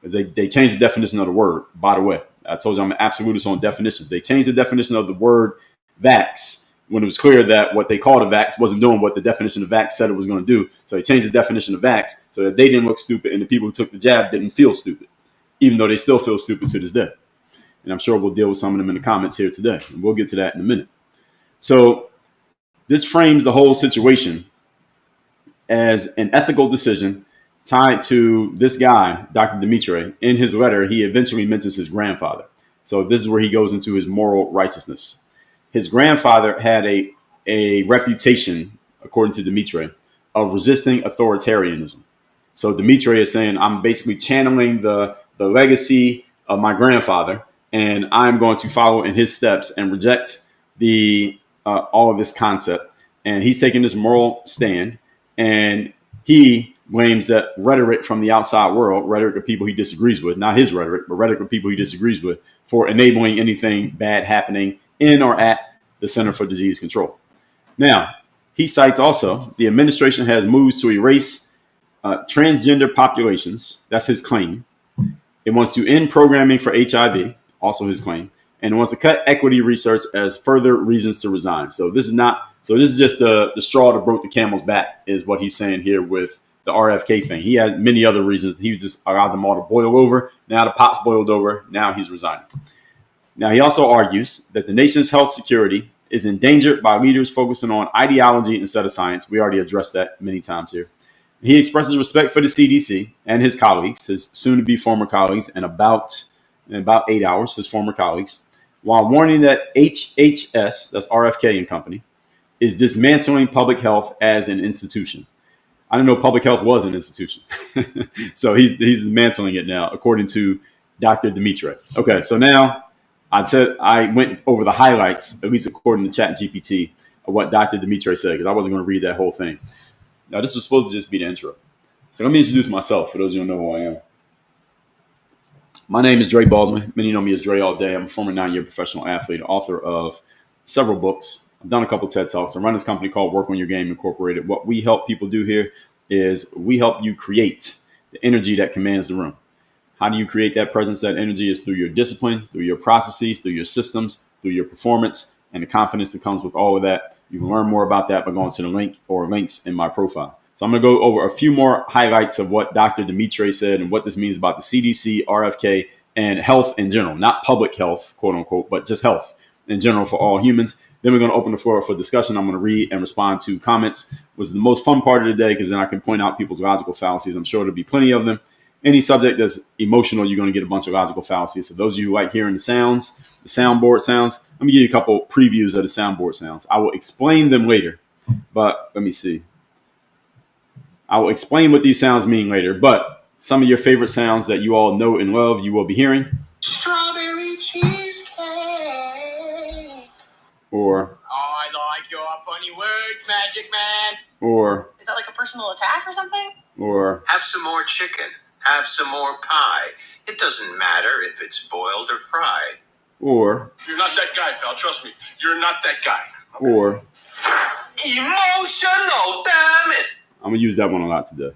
They changed the definition of the word, by the way. I told you I'm an absolutist on definitions. They changed the definition of the word vax when it was clear that what they called a vax wasn't doing what the definition of vax said it was going to do. So they changed the definition of vax so that they didn't look stupid and the people who took the jab didn't feel stupid, even though they still feel stupid to this day. And I'm sure we'll deal with some of them in the comments here today. And we'll get to that in a minute. So this frames the whole situation as an ethical decision tied to this guy, Dr. Dimitri. In his letter, he eventually mentions his grandfather. So this is where he goes into his moral righteousness. His grandfather had a reputation, according to Dimitri, of resisting authoritarianism. So Dimitri is saying, I'm basically channeling the legacy of my grandfather, and I'm going to follow in his steps and reject all of this concept. And he's taking this moral stand, and he blames that rhetoric from the outside world, rhetoric of people he disagrees with, not his rhetoric, but rhetoric of people he disagrees with, for enabling anything bad happening in or at the Center for Disease Control. Now, he cites also the administration has moves to erase transgender populations. That's his claim. It wants to end programming for HIV, also his claim, and it wants to cut equity research as further reasons to resign. So this is just the straw that broke the camel's back, is what he's saying here with the RFK thing. He has many other reasons. He just allowed them all to boil over. Now the pot's boiled over. Now he's resigning. Now he also argues that the nation's health security is endangered by leaders focusing on ideology instead of science. We already addressed that many times here. He expresses respect for the CDC and his colleagues, his soon-to-be former colleagues, and in about 8 hours, his former colleagues, while warning that HHS, that's RFK and Company, is dismantling public health as an institution. I didn't know public health was an institution. So he's dismantling it now, according to Dr. Dimitri. Okay, so now I went over the highlights, at least according to ChatGPT, of what Dr. Dimitri said, because I wasn't going to read that whole thing. Now, this was supposed to just be the intro. So let me introduce myself for those of you who don't know who I am. My name is Dre Baldwin. Many know me as Dre all day. I'm a former 9-year professional athlete, author of several books. I've done a couple TED Talks. I run this company called Work on Your Game Incorporated. What we help people do here is we help you create the energy that commands the room. How do you create that presence, that energy? Is through your discipline, through your processes, through your systems, through your performance, and the confidence that comes with all of that. You can learn more about that by going to the link or links in my profile. So I'm going to go over a few more highlights of what Dr. Dimitri said and what this means about the CDC, RFK, and health in general. Not public health, quote unquote, but just health in general for all humans. Then we're going to open the floor for discussion. I'm going to read and respond to comments. It was the most fun part of the day because then I can point out people's logical fallacies. I'm sure there'll be plenty of them. Any subject that's emotional, you're going to get a bunch of logical fallacies. So those of you who like hearing the sounds, the soundboard sounds, let me give you a couple previews of the soundboard sounds. I will explain them later, but let me see. I will explain what these sounds mean later, but some of your favorite sounds that you all know and love, you will be hearing. Strawberry cheesecake. Or. Oh, I like your funny words, Magic Man. Or. Is that like a personal attack or something? Or. Have some more chicken. Have some more pie. It doesn't matter if it's boiled or fried. Or. You're not that guy, pal. Trust me. You're not that guy. Okay. Or. Emotional, damn it. I'm going to use that one a lot today.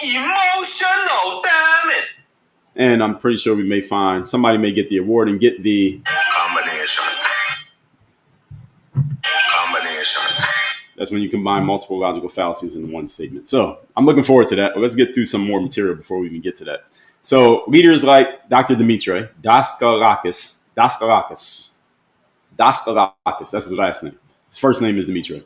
Emotional, damn it. And I'm pretty sure somebody may get the award and get the combination. That's when you combine multiple logical fallacies into one statement. So I'm looking forward to that. But let's get through some more material before we even get to that. So leaders like Dr. Dimitri, Daskalakis, that's his last name. His first name is Dimitri.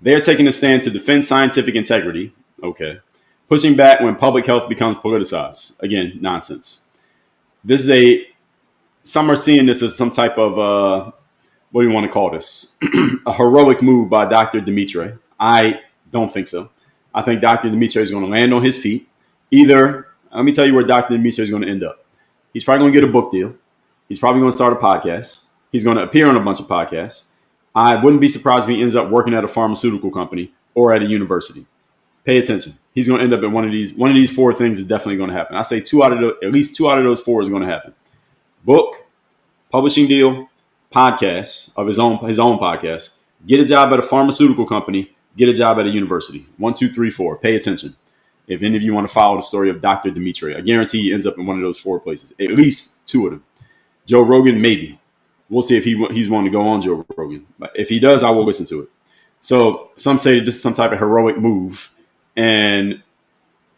They're taking a stand to defend scientific integrity. Okay. Pushing back when public health becomes politicized. Again, nonsense. This is some are seeing this as some type of what do you want to call this? A heroic move by Dr. Dimitri. I don't think so. I think Dr. Dimitri is going to land on his feet. Either, let me tell you where Dr. Dimitri is going to end up. He's probably going to get a book deal. He's probably going to start a podcast. He's going to appear on a bunch of podcasts. I wouldn't be surprised if he ends up working at a pharmaceutical company or at a university. Pay attention. He's going to end up in one of these four things is definitely going to happen. I say at least two out of those four is going to happen. Book, publishing deal, podcasts of his own podcast, get a job at a pharmaceutical company, get a job at a university. 1, 2, 3, 4. Pay attention. If any of you want to follow the story of Dr. Dimitri, I guarantee he ends up in one of those four places. At least two of them. Joe Rogan, maybe. We'll see if he's willing to go on Joe Rogan. But if he does, I will listen to it. So some say this is some type of heroic move, and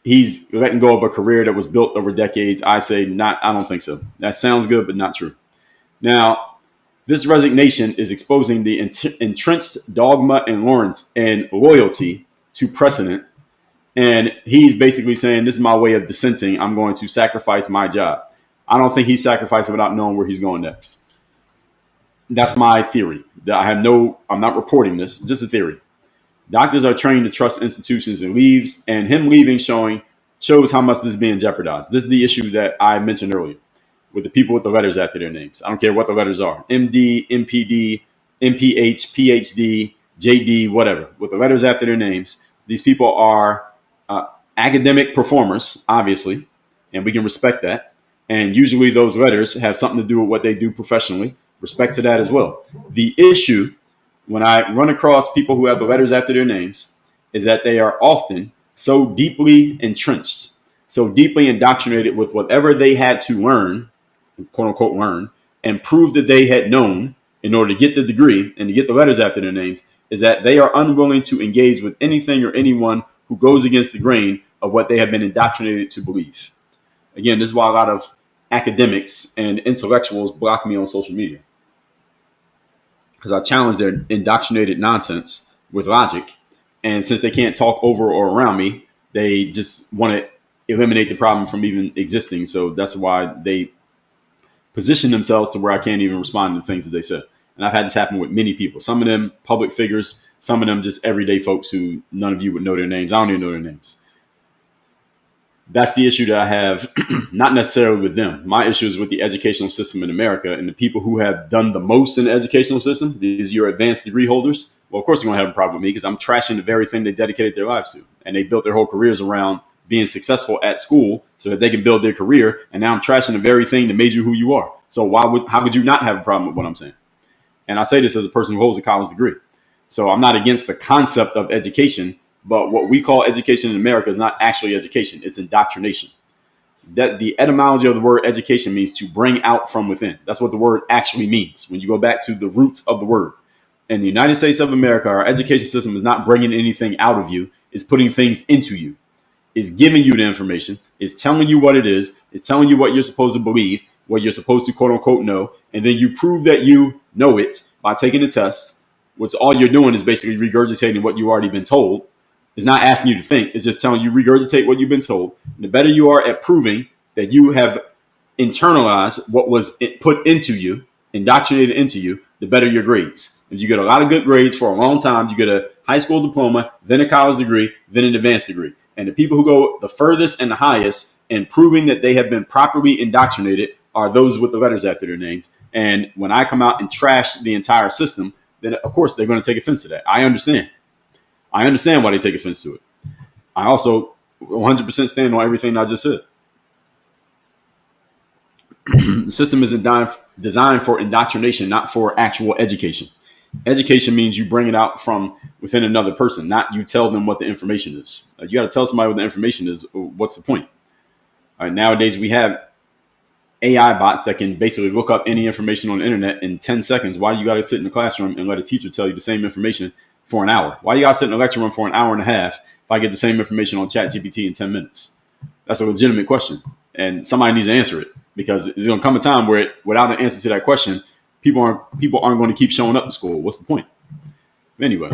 he's letting go of a career that was built over decades. I say not. I don't think so. That sounds good, but not true. Now, this resignation is exposing the entrenched dogma and loyalty to precedent. And he's basically saying, this is my way of dissenting. I'm going to sacrifice my job. I don't think he's sacrificing without knowing where he's going next. That's my theory. I'm not reporting this, just a theory. Doctors are trained to trust institutions and him leaving shows how much this is being jeopardized. This is the issue that I mentioned earlier with the people with the letters after their names. I don't care what the letters are. MD, MPD, MPH, PhD, JD, whatever. With the letters after their names, these people are academic performers, obviously, and we can respect that. And usually those letters have something to do with what they do professionally. Respect to that as well. The issue, when I run across people who have the letters after their names, is that they are often so deeply entrenched, so deeply indoctrinated with whatever they had to learn, quote unquote learn, and prove that they had known in order to get the degree and to get the letters after their names, is that they are unwilling to engage with anything or anyone who goes against the grain of what they have been indoctrinated to believe. Again, this is why a lot of academics and intellectuals block me on social media, because I challenge their indoctrinated nonsense with logic. And since they can't talk over or around me, they just want to eliminate the problem from even existing. So that's why they position themselves to where I can't even respond to the things that they said. And I've had this happen with many people. Some of them public figures, some of them just everyday folks who none of you would know their names. I don't even know their names. That's the issue that I have, not necessarily with them. My issue is with the educational system in America and the people who have done the most in the educational system. These your advanced degree holders. Well, of course, you're going to have a problem with me because I'm trashing the very thing they dedicated their lives to. And they built their whole careers around being successful at school so that they can build their career. And now I'm trashing the very thing that made you who you are. So how could you not have a problem with what I'm saying? And I say this as a person who holds a college degree. So I'm not against the concept of education, but what we call education in America is not actually education. It's indoctrination. That the etymology of the word education means to bring out from within. That's what the word actually means. When you go back to the roots of the word. In the United States of America, our education system is not bringing anything out of you. It's putting things into you. It's giving you the information. It's telling you what it is. It's telling you what you're supposed to believe, what you're supposed to quote unquote know. And then you prove that you know it by taking the test, which all you're doing is basically regurgitating what you've already been told. It's not asking you to think. It's just telling you regurgitate what you've been told. And the better you are at proving that you have internalized what was put into you, indoctrinated into you, the better your grades. If you get a lot of good grades for a long time, you get a high school diploma, then a college degree, then an advanced degree. And the people who go the furthest and the highest in proving that they have been properly indoctrinated are those with the letters after their names. And when I come out and trash the entire system, then of course they're going to take offense to that. I understand why they take offense to it. I also 100% stand on everything I just said. The system is designed for indoctrination, not for actual education. Education means you bring it out from within another person, not you tell them what the information is. You got to tell somebody what the information is. What's the point? Nowadays, we have AI bots that can basically look up any information on the internet in 10 seconds. Why you got to sit in the classroom and let a teacher tell you the same information for an hour? Why you got to sit in the lecture room for an hour and a half if I get the same information on ChatGPT in 10 minutes? That's a legitimate question. And somebody needs to answer it, because there's going to come a time where without an answer to that question, people aren't going to keep showing up to school. What's the point? Anyway,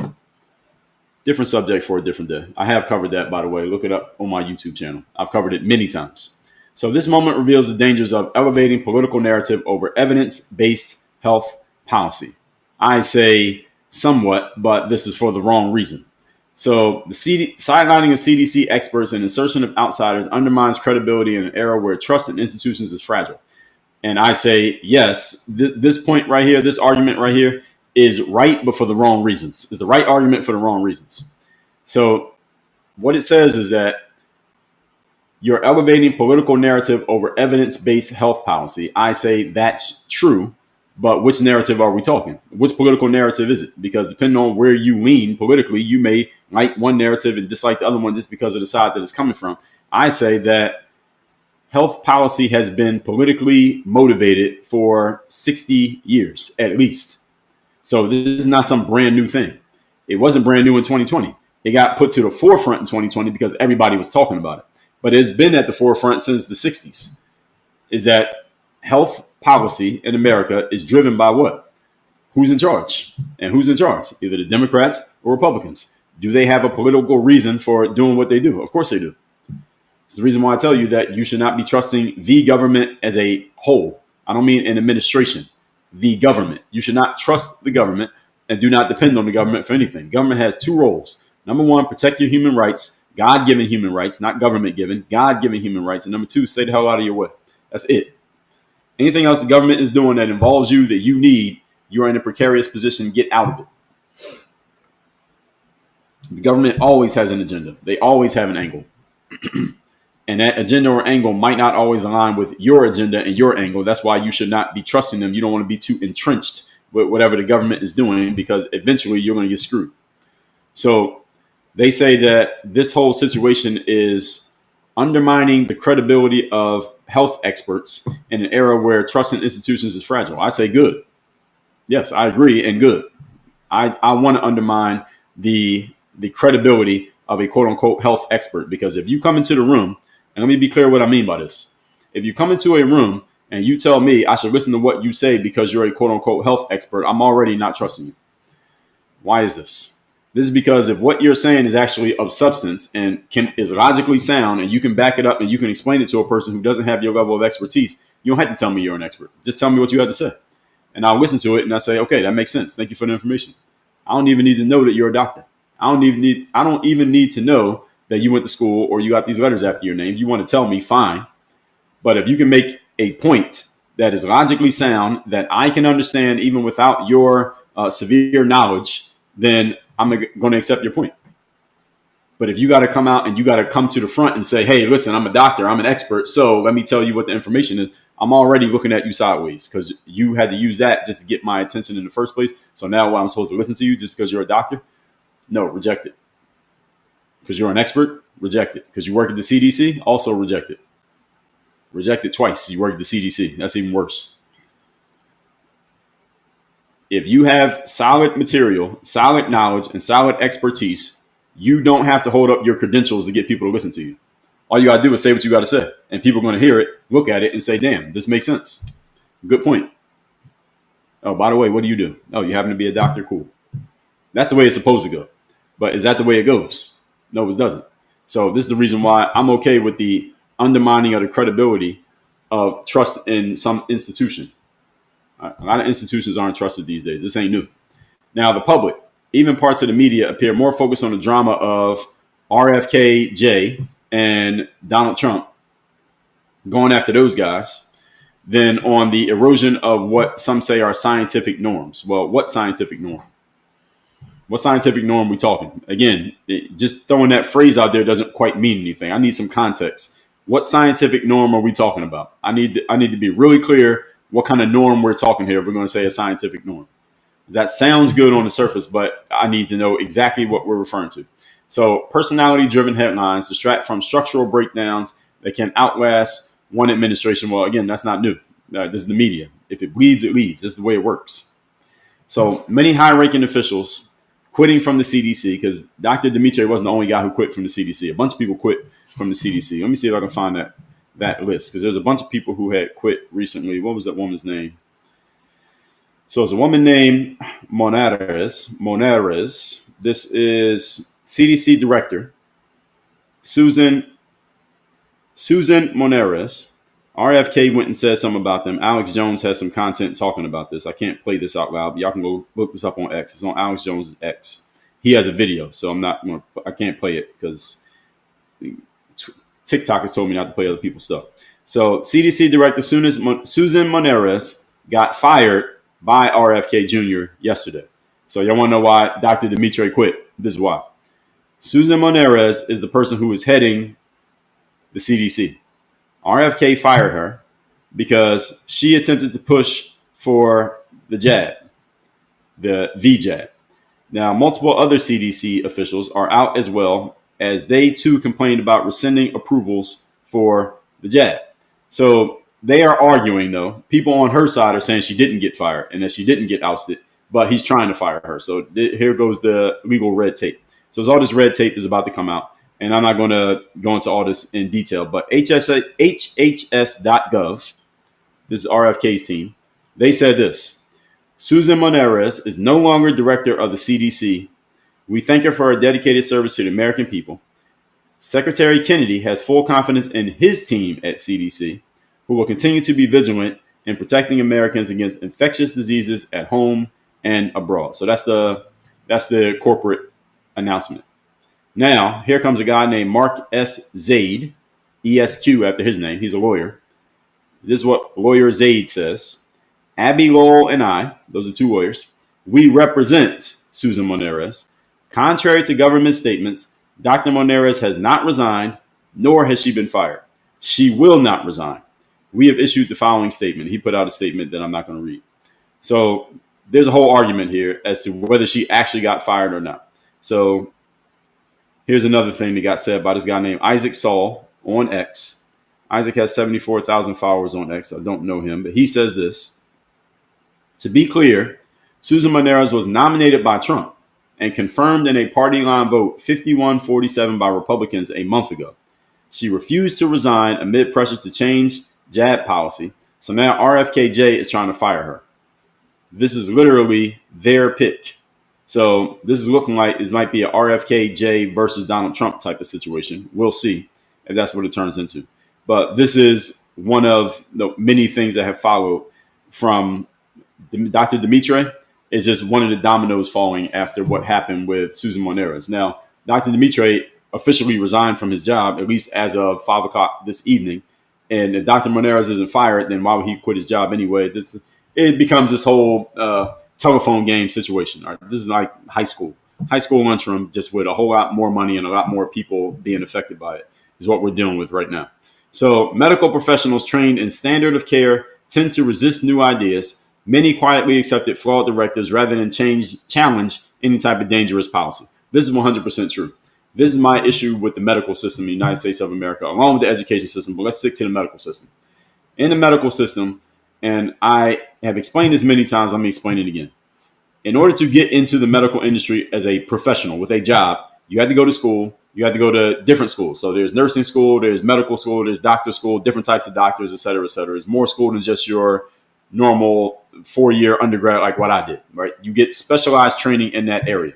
different subject for a different day. I have covered that, by the way. Look it up on my YouTube channel. I've covered it many times. So this moment reveals the dangers of elevating political narrative over evidence-based health policy. I say somewhat, but this is for the wrong reason. So the sidelining of CDC experts and insertion of outsiders undermines credibility in an era where trust in institutions is fragile. And I say, yes, this point right here, this argument right here is right, but for the wrong reasons. It's the right argument for the wrong reasons. So what it says is that you're elevating political narrative over evidence-based health policy. I say that's true, but which narrative are we talking? Which political narrative is it? Because depending on where you lean politically, you may like one narrative and dislike the other one just because of the side that it's coming from. I say that health policy has been politically motivated for 60 years at least. So this is not some brand new thing. It wasn't brand new in 2020. It got put to the forefront in 2020 because everybody was talking about it. But it's been at the forefront since the 60s, is that health policy in America is driven by what? Who's in charge? And who's in charge? Either the Democrats or Republicans. Do they have a political reason for doing what they do? Of course they do. It's the reason why I tell you that you should not be trusting the government as a whole. I don't mean an administration, the government. You should not trust the government and do not depend on the government for anything. Government has two roles. Number one, protect your human rights. God-given human rights, not government-given, God-given human rights. And number two, stay the hell out of your way. That's it. Anything else the government is doing that involves you that you need, you're in a precarious position, get out of it. The government always has an agenda. They always have an angle. And that agenda or angle might not always align with your agenda and your angle. That's why you should not be trusting them. You don't want to be too entrenched with whatever the government is doing because eventually you're going to get screwed. So they say that this whole situation is undermining the credibility of health experts in an era where trust in institutions is fragile. I say good. Yes, I agree and good. I want to undermine the credibility of a quote unquote health expert, because if you come into the room, and let me be clear what I mean by this. If you come into a room and you tell me I should listen to what you say because you're a quote unquote health expert, I'm already not trusting you. Why is this? This is because if what you're saying is actually of substance and is logically sound and you can back it up and you can explain it to a person who doesn't have your level of expertise, you don't have to tell me you're an expert. Just tell me what you have to say. And I'll listen to it and I say, okay, that makes sense. Thank you for the information. I don't even need to know that you're a doctor. I don't even need to know that you went to school or you got these letters after your name. You want to tell me, fine. But if you can make a point that is logically sound, that I can understand even without your severe knowledge, then I'm going to accept your point. But if you got to come out and you got to come to the front and say, hey, listen, I'm a doctor, I'm an expert, so let me tell you what the information is, I'm already looking at you sideways because you had to use that just to get my attention in the first place. So now what, I'm supposed to listen to you just because you're a doctor? No, reject it. Because you're an expert? Reject it. Because you work at the CDC? Also reject it. Reject it twice. You work at the CDC. That's even worse. If you have solid material, solid knowledge, and solid expertise, you don't have to hold up your credentials to get people to listen to you. All you got to do is say what you got to say. And people are going to hear it, look at it, and say, damn, this makes sense. Good point. Oh, by the way, what do you do? Oh, you happen to be a doctor? Cool. That's the way it's supposed to go. But is that the way it goes? No, it doesn't. So this is the reason why I'm okay with the undermining of the credibility of trust in some institution. A lot of institutions aren't trusted these days. This ain't new. Now, the public, even parts of the media, appear more focused on the drama of RFK-J and Donald Trump going after those guys than on the erosion of what some say are scientific norms. Well, what scientific norm? What scientific norm are we talking? Again, just throwing that phrase out there doesn't quite mean anything. I need some context. What scientific norm are we talking about? I need to be really clear what kind of norm we're talking here if we're going to say a scientific norm. That sounds good on the surface, but I need to know exactly what we're referring to. So personality-driven headlines distract from structural breakdowns that can outlast one administration. Well, again, that's not new. This is the media. If it bleeds, it leads. This is the way it works. So many high-ranking officials quitting from the CDC, because Dr. Dimitri wasn't the only guy who quit from the CDC. A bunch of people quit from the CDC. Let me see if I can find that list, because there's a bunch of people who had quit recently. What was that woman's name? So it's a woman named Monares. This is CDC director, Susan Susan Moneris, RFK went and said something about them. Alex Jones has some content talking about this. I can't play this out loud, but y'all can go look this up on X. It's on Alex Jones' X. He has a video, so I can't play it because TikTok has told me not to play other people's stuff. So CDC Director Susan Moneris got fired by RFK Jr. yesterday. So y'all want to know why Dr. Dimitri quit? This is why. Susan Moneris is the person who is heading the CDC. RFK fired her because she attempted to push for the jab, the VJab. Now, multiple other CDC officials are out as well, as they too complained about rescinding approvals for the jab. So they are arguing, though. People on her side are saying she didn't get fired and that she didn't get ousted, but he's trying to fire her. So here goes the legal red tape. So all this red tape is about to come out, and I'm not going to go into all this in detail, but HHS.gov, this is RFK's team, they said this: Susan Moneris is no longer director of the CDC. We thank her for her dedicated service to the American people. Secretary Kennedy has full confidence in his team at CDC, who will continue to be vigilant in protecting Americans against infectious diseases at home and abroad. So that's the corporate announcement. Now, here comes a guy named Mark S. Zaid, ESQ after his name. He's a lawyer. This is what lawyer Zaid says. Abby Lowell and I, those are two lawyers, we represent Susan Moneris. Contrary to government statements, Dr. Moneris has not resigned, nor has she been fired. She will not resign. We have issued the following statement. He put out a statement that I'm not going to read. So there's a whole argument here as to whether she actually got fired or not. So here's another thing that got said by this guy named Isaac Saul on X. Isaac has 74,000 followers on X. I don't know him, but he says this. To be clear, Susan Moneris was nominated by Trump and confirmed in a party line vote 51-47 by Republicans a month ago. She refused to resign amid pressure to change jab policy. So now RFKJ is trying to fire her. This is literally their pick. So this is looking like it might be a RFKJ versus Donald Trump type of situation. We'll see if that's what it turns into. But this is one of the many things that have followed from Dr. Dimitri. Is just one of the dominoes falling after what happened with Susan Moneris. Now, Dr. Dimitri officially resigned from his job, at least as of 5 o'clock this evening. And if Dr. Moneris isn't fired, then why would he quit his job anyway? It becomes this whole telephone game situation. Right? This is like high school lunchroom, just with a whole lot more money and a lot more people being affected by it is what we're dealing with right now. So medical professionals trained in standard of care tend to resist new ideas. Many quietly accepted flawed directives rather than challenge any type of dangerous policy. This is 100% true. This is my issue with the medical system in the United States of America, along with the education system. But let's stick to the medical system. In the medical system, and I have explained this many times, let me explain it again. In order to get into the medical industry as a professional with a job, you had to go to school. You had to go to different schools. So there's nursing school, there's medical school, there's doctor school, different types of doctors, et cetera, et cetera. There's more school than just your normal 4-year undergrad like what I did, right? You get specialized training in that area.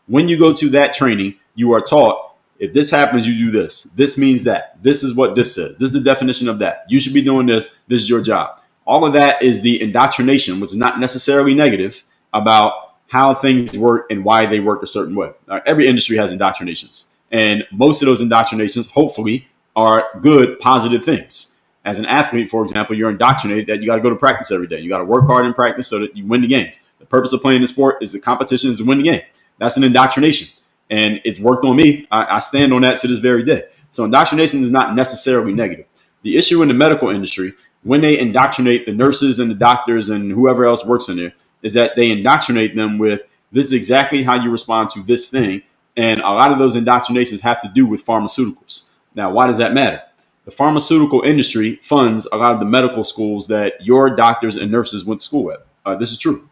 When you go to that training, you are taught, if this happens, you do this. This means that. This is what this says. This is the definition of that. You should be doing this. This is your job. All of that is the indoctrination, which is not necessarily negative, about how things work and why they work a certain way. Every industry has indoctrinations. And most of those indoctrinations, hopefully, are good, positive things. As an athlete, for example, you're indoctrinated that you got to go to practice every day. You got to work hard in practice so that you win the games. The purpose of playing the sport is the competition is to win the game. That's an indoctrination. And it's worked on me. I stand on that to this very day. So indoctrination is not necessarily negative. The issue in the medical industry, when they indoctrinate the nurses and the doctors and whoever else works in there, is that they indoctrinate them with this is exactly how you respond to this thing. And a lot of those indoctrinations have to do with pharmaceuticals. Now, why does that matter? The pharmaceutical industry funds a lot of the medical schools that your doctors and nurses went to school at. This is true.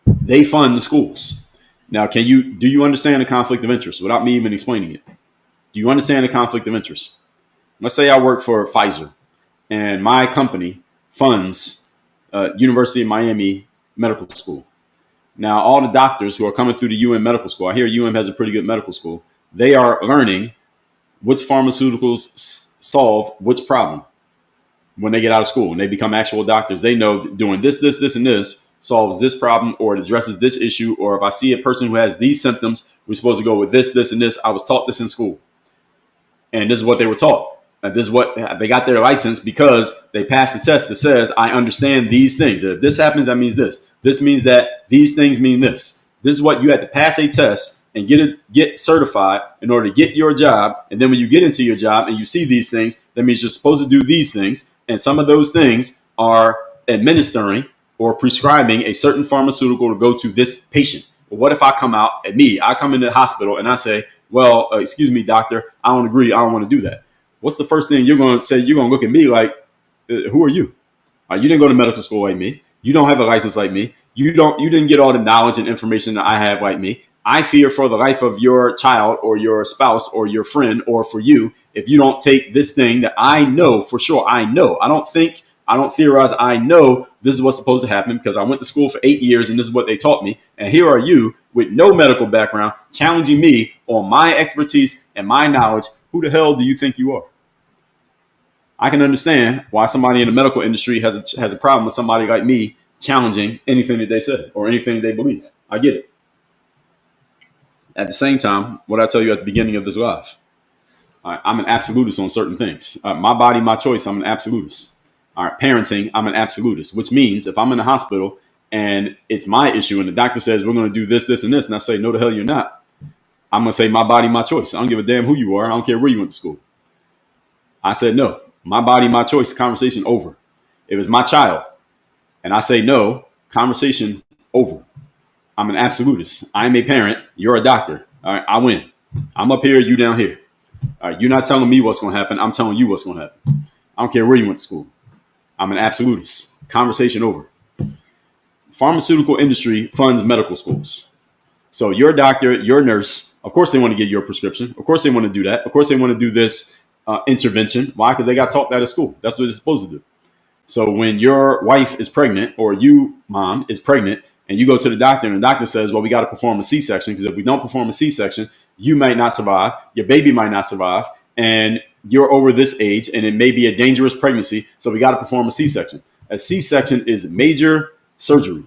They fund the schools. Now, do you understand the conflict of interest without me even explaining it? Do you understand the conflict of interest? Let's say I work for Pfizer and my company funds University of Miami Medical School. Now, all the doctors who are coming through the UM Medical School, I hear UM has a pretty good medical school. They are learning which pharmaceuticals solve which problem when they get out of school and they become actual doctors. They know doing this, this, this, and this solves this problem, or it addresses this issue. Or if I see a person who has these symptoms, we're supposed to go with this, this, and this. I was taught this in school. And this is what they were taught. And this is what they got their license because they passed a test that says, I understand these things. If this happens, that means this. This means that these things mean this. This is what you had to pass a test and get certified in order to get your job. And then when you get into your job and you see these things, that means you're supposed to do these things. And some of those things are administering or prescribing a certain pharmaceutical to go to this patient. But what if I come into the hospital and I say, well, excuse me, doctor, I don't agree. I don't want to do that. What's the first thing you're going to say? You're going to look at me like, who are you? You didn't go to medical school like me. You don't have a license like me. You didn't get all the knowledge and information that I have like me. I fear for the life of your child or your spouse or your friend or for you if you don't take this thing that I know for sure. I know. I don't think. I don't theorize. I know this is what's supposed to happen because I went to school for 8 years and this is what they taught me. And here are you with no medical background challenging me on my expertise and my knowledge. Who the hell do you think you are? I can understand why somebody in the medical industry has a problem with somebody like me challenging anything that they said or anything they believe. I get it. At the same time, what I tell you at the beginning of this live, I'm an absolutist on certain things. My body, my choice, I'm an absolutist. All right, parenting, I'm an absolutist, which means if I'm in the hospital and it's my issue and the doctor says we're going to do this, this, and this, and I say, no, the hell you're not. I'm going to say my body, my choice. I don't give a damn who you are. I don't care where you went to school. I said, no, my body, my choice, conversation over. If it's my child and I say no, conversation over. I'm an absolutist. I'm a parent. You're a doctor. All right, I win. I'm up here, you down here. All right, you're not telling me what's going to happen. I'm telling you what's going to happen. I don't care where you went to school. I'm an absolutist. Conversation over. Pharmaceutical industry funds medical schools. So your doctor, your nurse, of course they want to get your prescription. Of course they want to do that. Of course they want to do this intervention. Why? Because they got taught that at school. That's what it's supposed to do. So when your wife is pregnant or you, mom, is pregnant and you go to the doctor and the doctor says, well, we got to perform a C-section because if we don't perform a C-section, you might not survive. Your baby might not survive. And you're over this age and it may be a dangerous pregnancy. So we got to perform a C-section. A C-section is major surgery.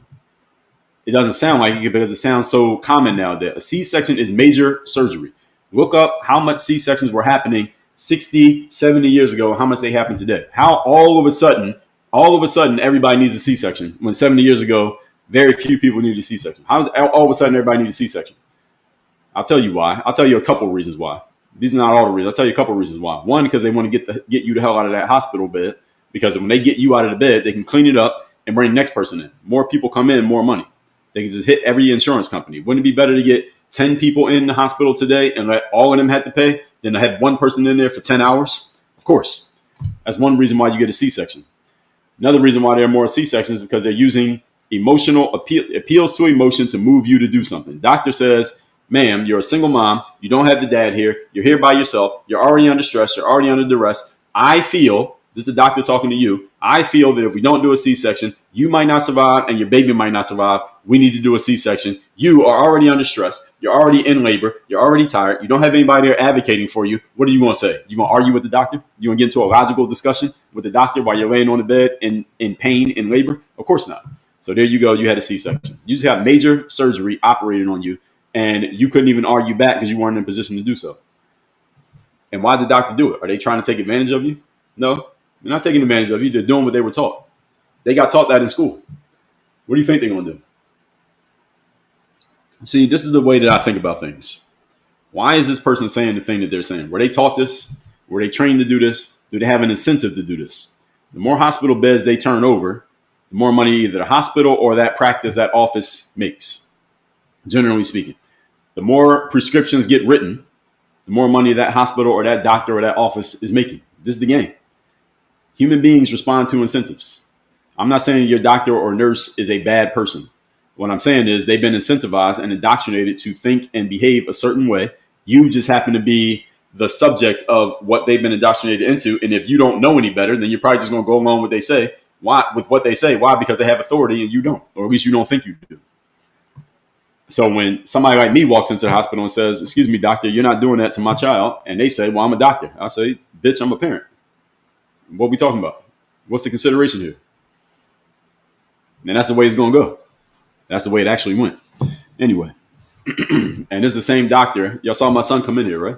It doesn't sound like it because it sounds so common nowadays. A C-section is major surgery. Look up how much C-sections were happening 60, 70 years ago, how much they happen today. How all of a sudden, everybody needs a C-section when 70 years ago, very few people needed a C-section. How does all of a sudden everybody need a C-section? I'll tell you why. I'll tell you a couple of reasons why. These are not all the reasons. I'll tell you a couple of reasons why. One, because they want to get you the hell out of that hospital bed. Because when they get you out of the bed, they can clean it up and bring the next person in. More people come in, more money. They can just hit every insurance company. Wouldn't it be better to get 10 people in the hospital today and let all of them have to pay than to have one person in there for 10 hours? Of course. That's one reason why you get a C-section. Another reason why there are more C-sections is because they're using emotional appeals to emotion to move you to do something. Doctor says, ma'am, you're a single mom. You don't have the dad here. You're here by yourself. You're already under stress. You're already under duress. I feel, this is the doctor talking to you, I feel that if we don't do a C-section, you might not survive and your baby might not survive. We need to do a C-section. You are already under stress. You're already in labor. You're already tired. You don't have anybody there advocating for you. What are you going to say? You going to argue with the doctor? You going to get into a logical discussion with the doctor while you're laying on the bed in pain, in labor? Of course not. So there you go. You had a C-section. You just got major surgery operated on you, and you couldn't even argue back because you weren't in a position to do so. And why did the doctor do it? Are they trying to take advantage of you? No, they're not taking advantage of you. They're doing what they were taught. They got taught that in school. What do you think they're going to do? See, this is the way that I think about things. Why is this person saying the thing that they're saying? Were they taught this? Were they trained to do this? Do they have an incentive to do this? The more hospital beds they turn over, the more money either the hospital or that practice, that office makes, generally speaking. The more prescriptions get written, the more money that hospital or that doctor or that office is making. This is the game. Human beings respond to incentives. I'm not saying your doctor or nurse is a bad person. What I'm saying is they've been incentivized and indoctrinated to think and behave a certain way. You just happen to be the subject of what they've been indoctrinated into. And if you don't know any better, then you're probably just going to go along with what they say. Why? With what they say. Why? Because they have authority and you don't, or at least you don't think you do. So when somebody like me walks into the hospital and says, "Excuse me, doctor, you're not doing that to my child," and they say, "Well, I'm a doctor," I say, "Bitch, I'm a parent. What are we talking about? What's the consideration here?" And that's the way it's going to go. That's the way it actually went. Anyway, and this is the same doctor. Y'all saw my son come in here, right?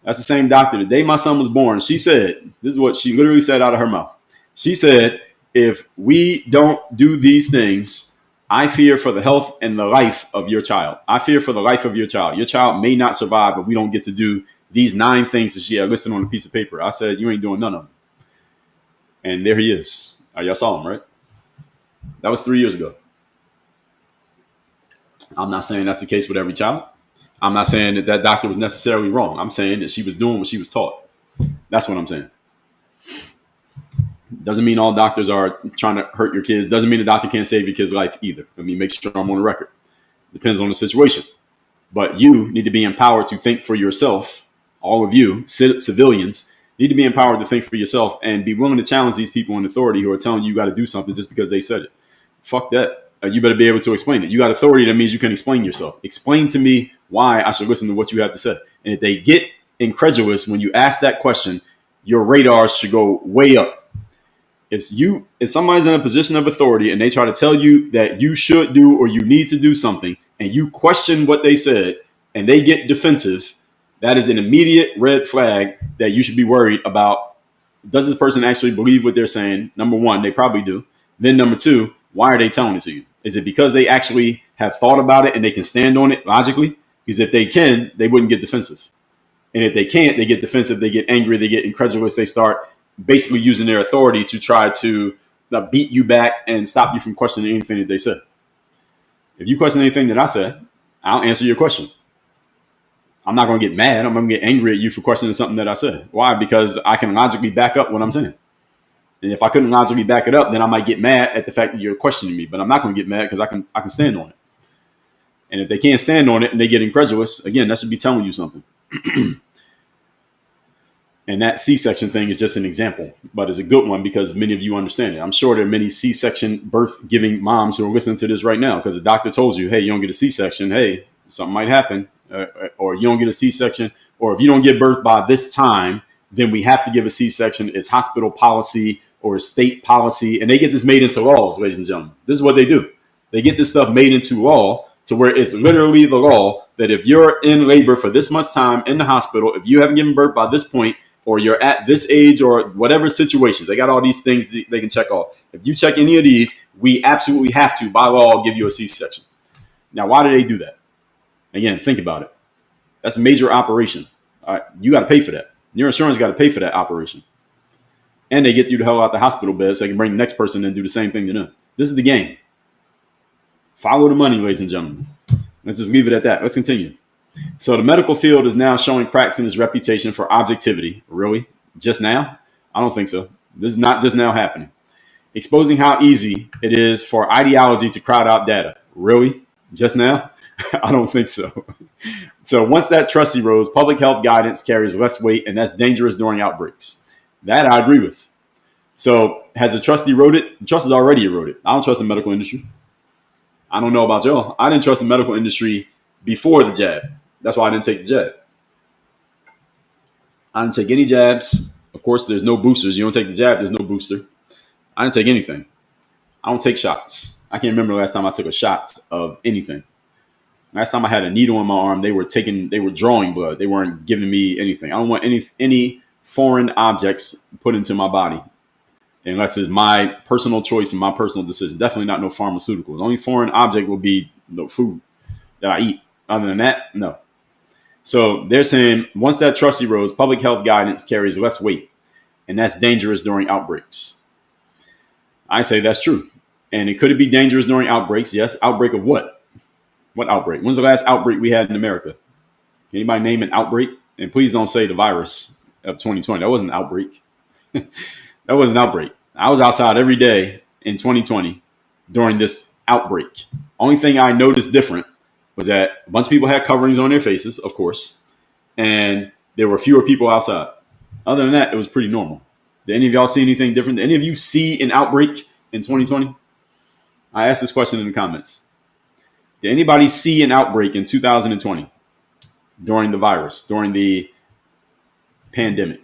That's the same doctor. The day my son was born, she said, this is what she literally said out of her mouth. She said, "If we don't do these things, I fear for the health and the life of your child. I fear for the life of your child. Your child may not survive if we don't get to do these 9 things that she had listed on a piece of paper." I said, "You ain't doing none of them." And there he is. Y'all saw him, right? That was 3 years ago. I'm not saying that's the case with every child. I'm not saying that that doctor was necessarily wrong. I'm saying that she was doing what she was taught. That's what I'm saying. Doesn't mean all doctors are trying to hurt your kids. Doesn't mean a doctor can't save your kid's life either. Let me make sure I'm on the record. Depends on the situation. But you need to be empowered to think for yourself. All of you, civilians, need to be empowered to think for yourself and be willing to challenge these people in authority who are telling you got to do something just because they said it. Fuck that. You better be able to explain it. You got authority. That means you can explain yourself. Explain to me why I should listen to what you have to say. And if they get incredulous when you ask that question, your radars should go way up. If somebody's in a position of authority and they try to tell you that you should do or you need to do something, and you question what they said and they get defensive, that is an immediate red flag that you should be worried about. Does this person actually believe what they're saying? Number one, they probably do. Then number two, why are they telling it to you? Is it because they actually have thought about it and they can stand on it logically? Because if they can, they wouldn't get defensive. And if they can't, they get defensive, they get angry, they get incredulous, they start basically using their authority to try to beat you back and stop you from questioning anything that they said. If you question anything that I said, I'll answer your question. I'm not going to get mad. I'm going to get angry at you for questioning something that I said. Why? Because I can logically back up what I'm saying. And if I couldn't logically back it up, then I might get mad at the fact that you're questioning me. But I'm not going to get mad because I can stand on it. And if they can't stand on it and they get incredulous, again, that should be telling you something. And that C-section thing is just an example, but it's a good one because many of you understand it. I'm sure there are many C-section birth-giving moms who are listening to this right now because the doctor told you, hey, you don't get a C-section. Hey, something might happen. Or you don't get a C-section. Or if you don't give birth by this time, then we have to give a C-section. It's hospital policy or state policy. And they get this made into laws, ladies and gentlemen. This is what they do. They get this stuff made into law to where it's literally the law that if you're in labor for this much time in the hospital, if you haven't given birth by this point, or you're at this age or whatever situations, they got all these things they can check off. If you check any of these, we absolutely have to, by law, give you a C-section. Now, why do they do that? Again, think about it. That's a major operation. All right, you got to pay for that. Your insurance got to pay for that operation. And they get you the hell out the hospital bed so they can bring the next person and do the same thing to them. This is the game. Follow the money, ladies and gentlemen. Let's just leave it at that. Let's continue. So the medical field is now showing cracks in its reputation for objectivity. Really? Just now? I don't think so. This is not just now happening. Exposing how easy it is for ideology to crowd out data. Really? Just now? I don't think so. So once that trust erodes, public health guidance carries less weight, and that's dangerous during outbreaks. That I agree with. So has the trust eroded? The trust is already eroded. I don't trust the medical industry. I don't know about y'all. I didn't trust the medical industry before the jab. That's why I didn't take the jab. I didn't take any jabs. Of course, there's no boosters. You don't take the jab, there's no booster. I didn't take anything. I don't take shots. I can't remember the last time I took a shot of anything. Last time I had a needle in my arm, they were drawing blood. They weren't giving me anything. I don't want any foreign objects put into my body unless it's my personal choice and my personal decision. Definitely not no pharmaceuticals. The only foreign object will be no food that I eat. Other than that, no. So they're saying once that trust erodes, public health guidance carries less weight, and that's dangerous during outbreaks. I say that's true. And could it be dangerous during outbreaks? Yes. Outbreak of what? What outbreak? When's the last outbreak we had in America? Can anybody name an outbreak? And please don't say the virus of 2020. That wasn't an outbreak. That wasn't an outbreak. I was outside every day in 2020 during this outbreak. Only thing I noticed different was that a bunch of people had coverings on their faces, of course, and there were fewer people outside. Other than that, it was pretty normal. Did any of y'all see anything different? Did any of you see an outbreak in 2020? I asked this question in the comments. Did anybody see an outbreak in 2020 during the virus, during the pandemic?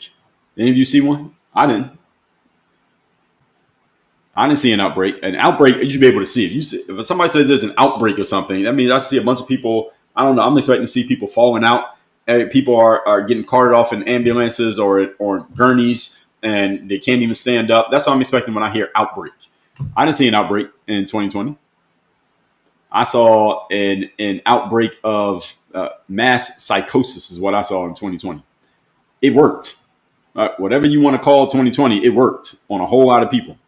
Did any of you see one? I didn't. I didn't see an outbreak. An outbreak, you should be able to see it. If somebody says there's an outbreak or something, that means I see a bunch of people. I don't know. I'm expecting to see people falling out. People are getting carted off in ambulances or gurneys, and they can't even stand up. That's what I'm expecting when I hear outbreak. I didn't see an outbreak in 2020. I saw an outbreak of mass psychosis is what I saw in 2020. It worked. Whatever you want to call 2020, it worked on a whole lot of people.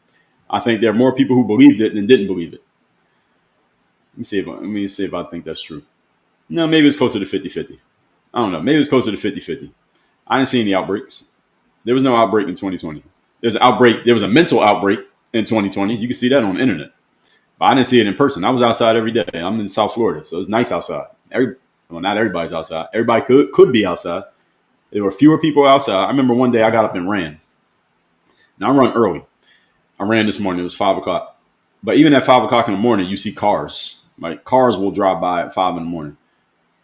I think there are more people who believed it than didn't believe it. Let me see if I think that's true. No, maybe it's closer to 50-50. I don't know. Maybe it's closer to 50-50. I didn't see any outbreaks. There was no outbreak in 2020. There's an outbreak. There was a mental outbreak in 2020. You can see that on the internet. But I didn't see it in person. I was outside every day. I'm in South Florida, so it's nice outside. Not everybody's outside. Everybody could be outside. There were fewer people outside. I remember one day I got up and ran. Now I run early. I ran this morning. It was 5 o'clock. But even at 5 o'clock in the morning, you see cars. Like cars will drive by at 5 in the morning.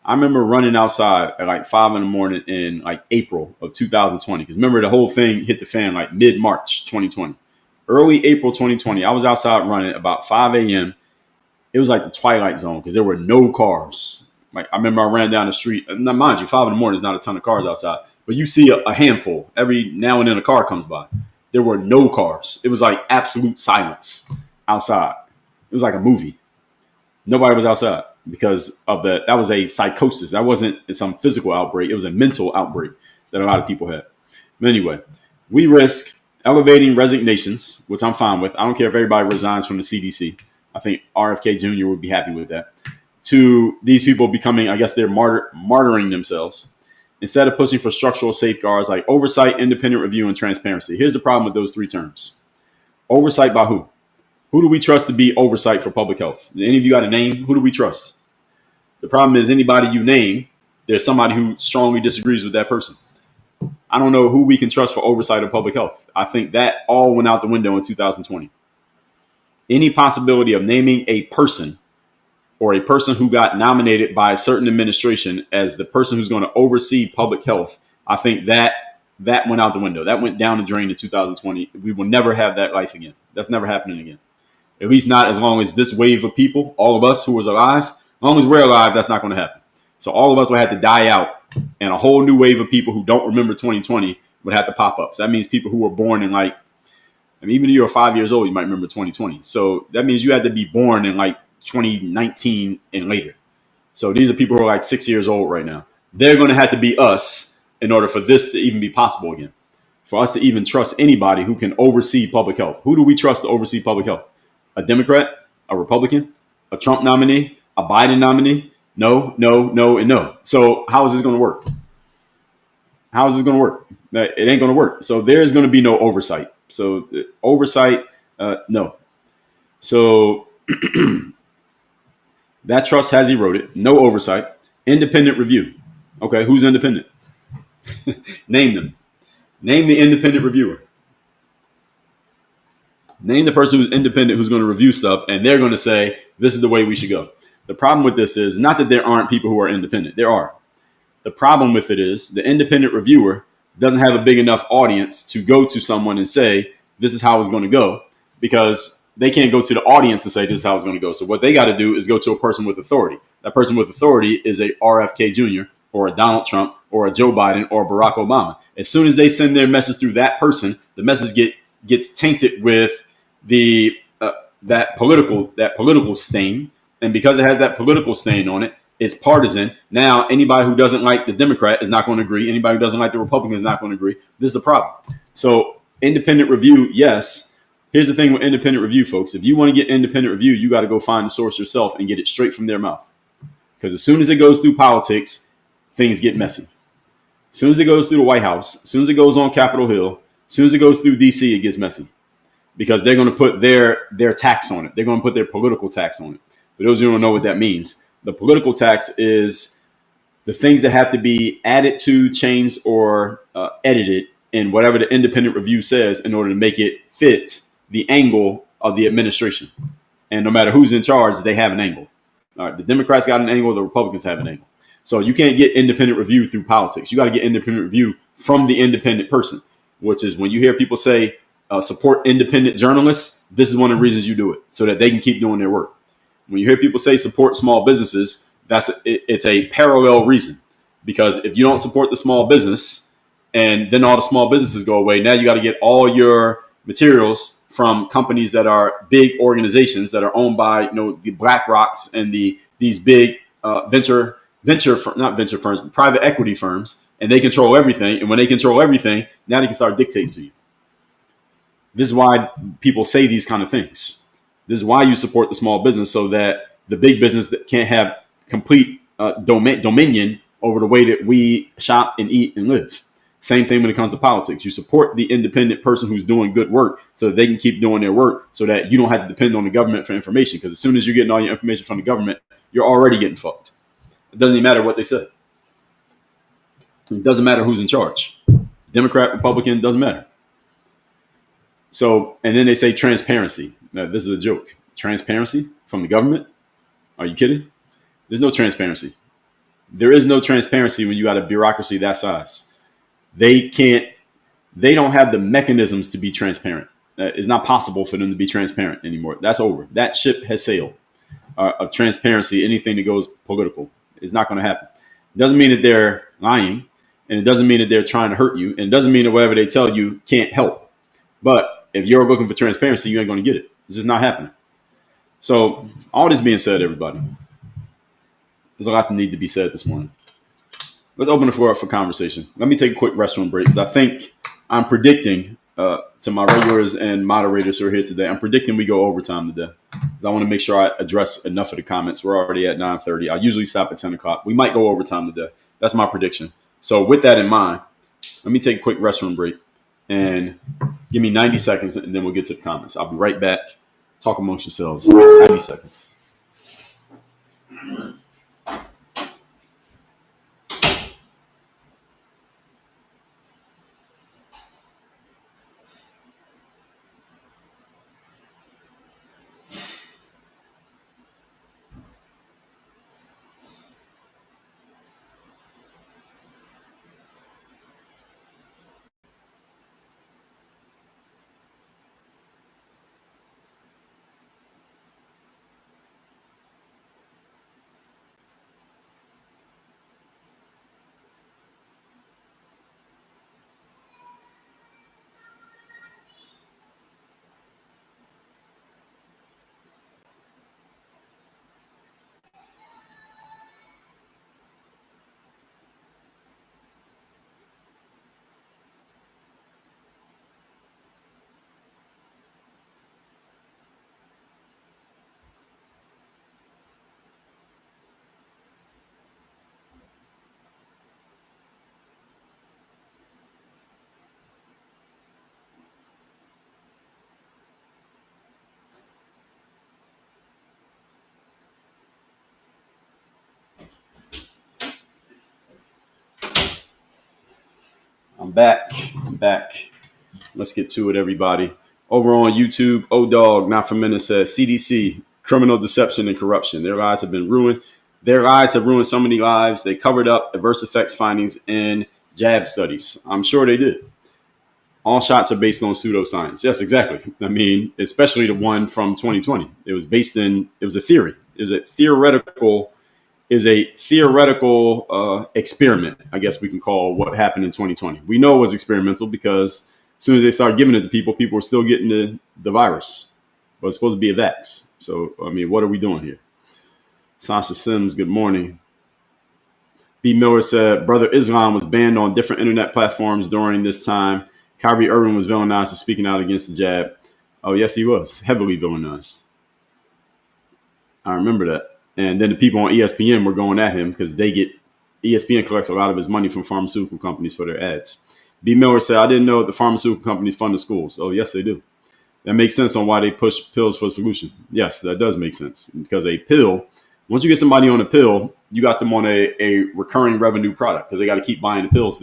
I remember running outside at like 5 in the morning in like April of 2020. Because remember, the whole thing hit the fan like mid-March 2020. Early April 2020, I was outside running about 5 a.m. It was like the twilight zone because there were no cars. Like I remember I ran down the street. Now, mind you, 5 in the morning is not a ton of cars outside. But you see a handful. Every now and then a car comes by. There were no cars. It was like absolute silence outside. It was like a movie. Nobody was outside because of that. That was a psychosis. That wasn't some physical outbreak. It was a mental outbreak that a lot of people had. But anyway, we risk elevating resignations, which I'm fine with. I don't care if everybody resigns from the CDC. I think RFK Jr. would be happy with that. To these people becoming, I guess they're martyring themselves. Instead of pushing for structural safeguards like oversight, independent review, and transparency. Here's the problem with those three terms. Oversight by who? Who do we trust to be oversight for public health? Any of you got a name? Who do we trust? The problem is anybody you name, there's somebody who strongly disagrees with that person. I don't know who we can trust for oversight of public health. I think that all went out the window in 2020. Any possibility of naming a person or a person who got nominated by a certain administration as the person who's going to oversee public health, I think that went out the window. That went down the drain in 2020. We will never have that life again. That's never happening again. At least not as long as this wave of people, all of us who was alive, as long as we're alive, that's not going to happen. So all of us will have to die out, and a whole new wave of people who don't remember 2020 would have to pop up. So that means people who were born in even if you were 5 years old, you might remember 2020. So that means you had to be born in 2019 and later. So these are people who are 6 years old right now. They're going to have to be us in order for this to even be possible again. For us to even trust anybody who can oversee public health. Who do we trust to oversee public health? A Democrat, a Republican, a Trump nominee, a Biden nominee? No, no, no, and no. So how is this going to work? How is this going to work? It ain't going to work. So there's going to be no oversight. So oversight, no. So that trust has eroded. No oversight. Independent review. Okay, who's independent? Name them. Name the independent reviewer. Name the person who's independent who's going to review stuff, and they're going to say, this is the way we should go. The problem with this is not that there aren't people who are independent. There are. The problem with it is the independent reviewer doesn't have a big enough audience to go to someone and say, this is how it's going to go, because they can't go to the audience and say, this is how it's going to go. So what they got to do is go to a person with authority. That person with authority is a RFK Jr. or a Donald Trump or a Joe Biden or a Barack Obama. As soon as they send their message through that person, the message gets tainted with that political stain. And because it has that political stain on it, it's partisan. Now, anybody who doesn't like the Democrat is not going to agree. Anybody who doesn't like the Republican is not going to agree. This is the problem. So independent review, yes. Here's the thing with independent review, folks. If you want to get independent review, you got to go find the source yourself and get it straight from their mouth. Because as soon as it goes through politics, things get messy. As soon as it goes through the White House, as soon as it goes on Capitol Hill, as soon as it goes through D.C., it gets messy. Because they're going to put their tax on it. They're going to put their political tax on it. For those who don't know what that means, the political tax is the things that have to be added to, changed, or edited in whatever the independent review says in order to make it fit the angle of the administration. And no matter who's in charge, they have an angle. All right, the Democrats got an angle, the Republicans have an angle. So you can't get independent review through politics. You got to get independent review from the independent person, which is when you hear people say support independent journalists, this is one of the reasons you do it, so that they can keep doing their work. When you hear people say support small businesses, it's a parallel reason, because if you don't support the small business and then all the small businesses go away, now you got to get all your materials from companies that are big organizations that are owned by the Black Rocks and these big not venture firms, but private equity firms, and they control everything. And when they control everything, now they can start dictating to you. This is why people say these kind of things. This is why you support the small business, so that the big business that can't have complete dominion over the way that we shop and eat and live. Same thing when it comes to politics. You support the independent person who's doing good work so that they can keep doing their work, so that you don't have to depend on the government for information. Because as soon as you're getting all your information from the government, you're already getting fucked. It doesn't even matter what they say. It doesn't matter who's in charge. Democrat, Republican, doesn't matter. So, and then they say transparency. Now, this is a joke. Transparency from the government? Are you kidding? There's no transparency. There is no transparency when you got a bureaucracy that size. They don't have the mechanisms to be transparent. It's not possible for them to be transparent anymore. That's over. That ship has sailed. Of transparency, anything that goes political, is not going to happen. It doesn't mean that they're lying, and it doesn't mean that they're trying to hurt you, and it doesn't mean that whatever they tell you can't help. But if you're looking for transparency, you ain't going to get it. It's just not happening. So all this being said, everybody, there's a lot that need to be said this morning. Let's open the floor up for conversation. Let me take a quick restroom break, because I think I'm predicting to my regulars and moderators who are here today, I'm predicting we go overtime today, because I want to make sure I address enough of the comments. We're already at 9:30. I usually stop at 10 o'clock. We might go overtime today. That's my prediction. So with that in mind, let me take a quick restroom break and give me 90 seconds, and then we'll get to the comments. I'll be right back. Talk amongst yourselves. 90 seconds. I'm back. Let's get to it, everybody. Over on YouTube, O-Dog, Not For Minute says, CDC, criminal deception and corruption. Their lives have been ruined. Their lives have ruined so many lives. They covered up adverse effects findings in jab studies. I'm sure they did. All shots are based on pseudoscience. Yes, exactly. I mean, especially the one from 2020. It was a theory. It was a theoretical experiment, I guess we can call what happened in 2020. We know it was experimental because as soon as they started giving it to people were still getting the virus. But it's supposed to be a vax. So, I mean, what are we doing here? Sasha Sims, good morning. B. Miller said, Brother Islam was banned on different internet platforms during this time. Kyrie Irving was villainized for speaking out against the jab. Oh, yes, he was. Heavily villainized. I remember that. And then the people on ESPN were going at him because ESPN collects a lot of his money from pharmaceutical companies for their ads. B. Miller said, I didn't know the pharmaceutical companies fund the schools. Oh, yes, they do. That makes sense on why they push pills for a solution. Yes, that does make sense. Because a pill, once you get somebody on a pill, you got them on a recurring revenue product because they got to keep buying the pills.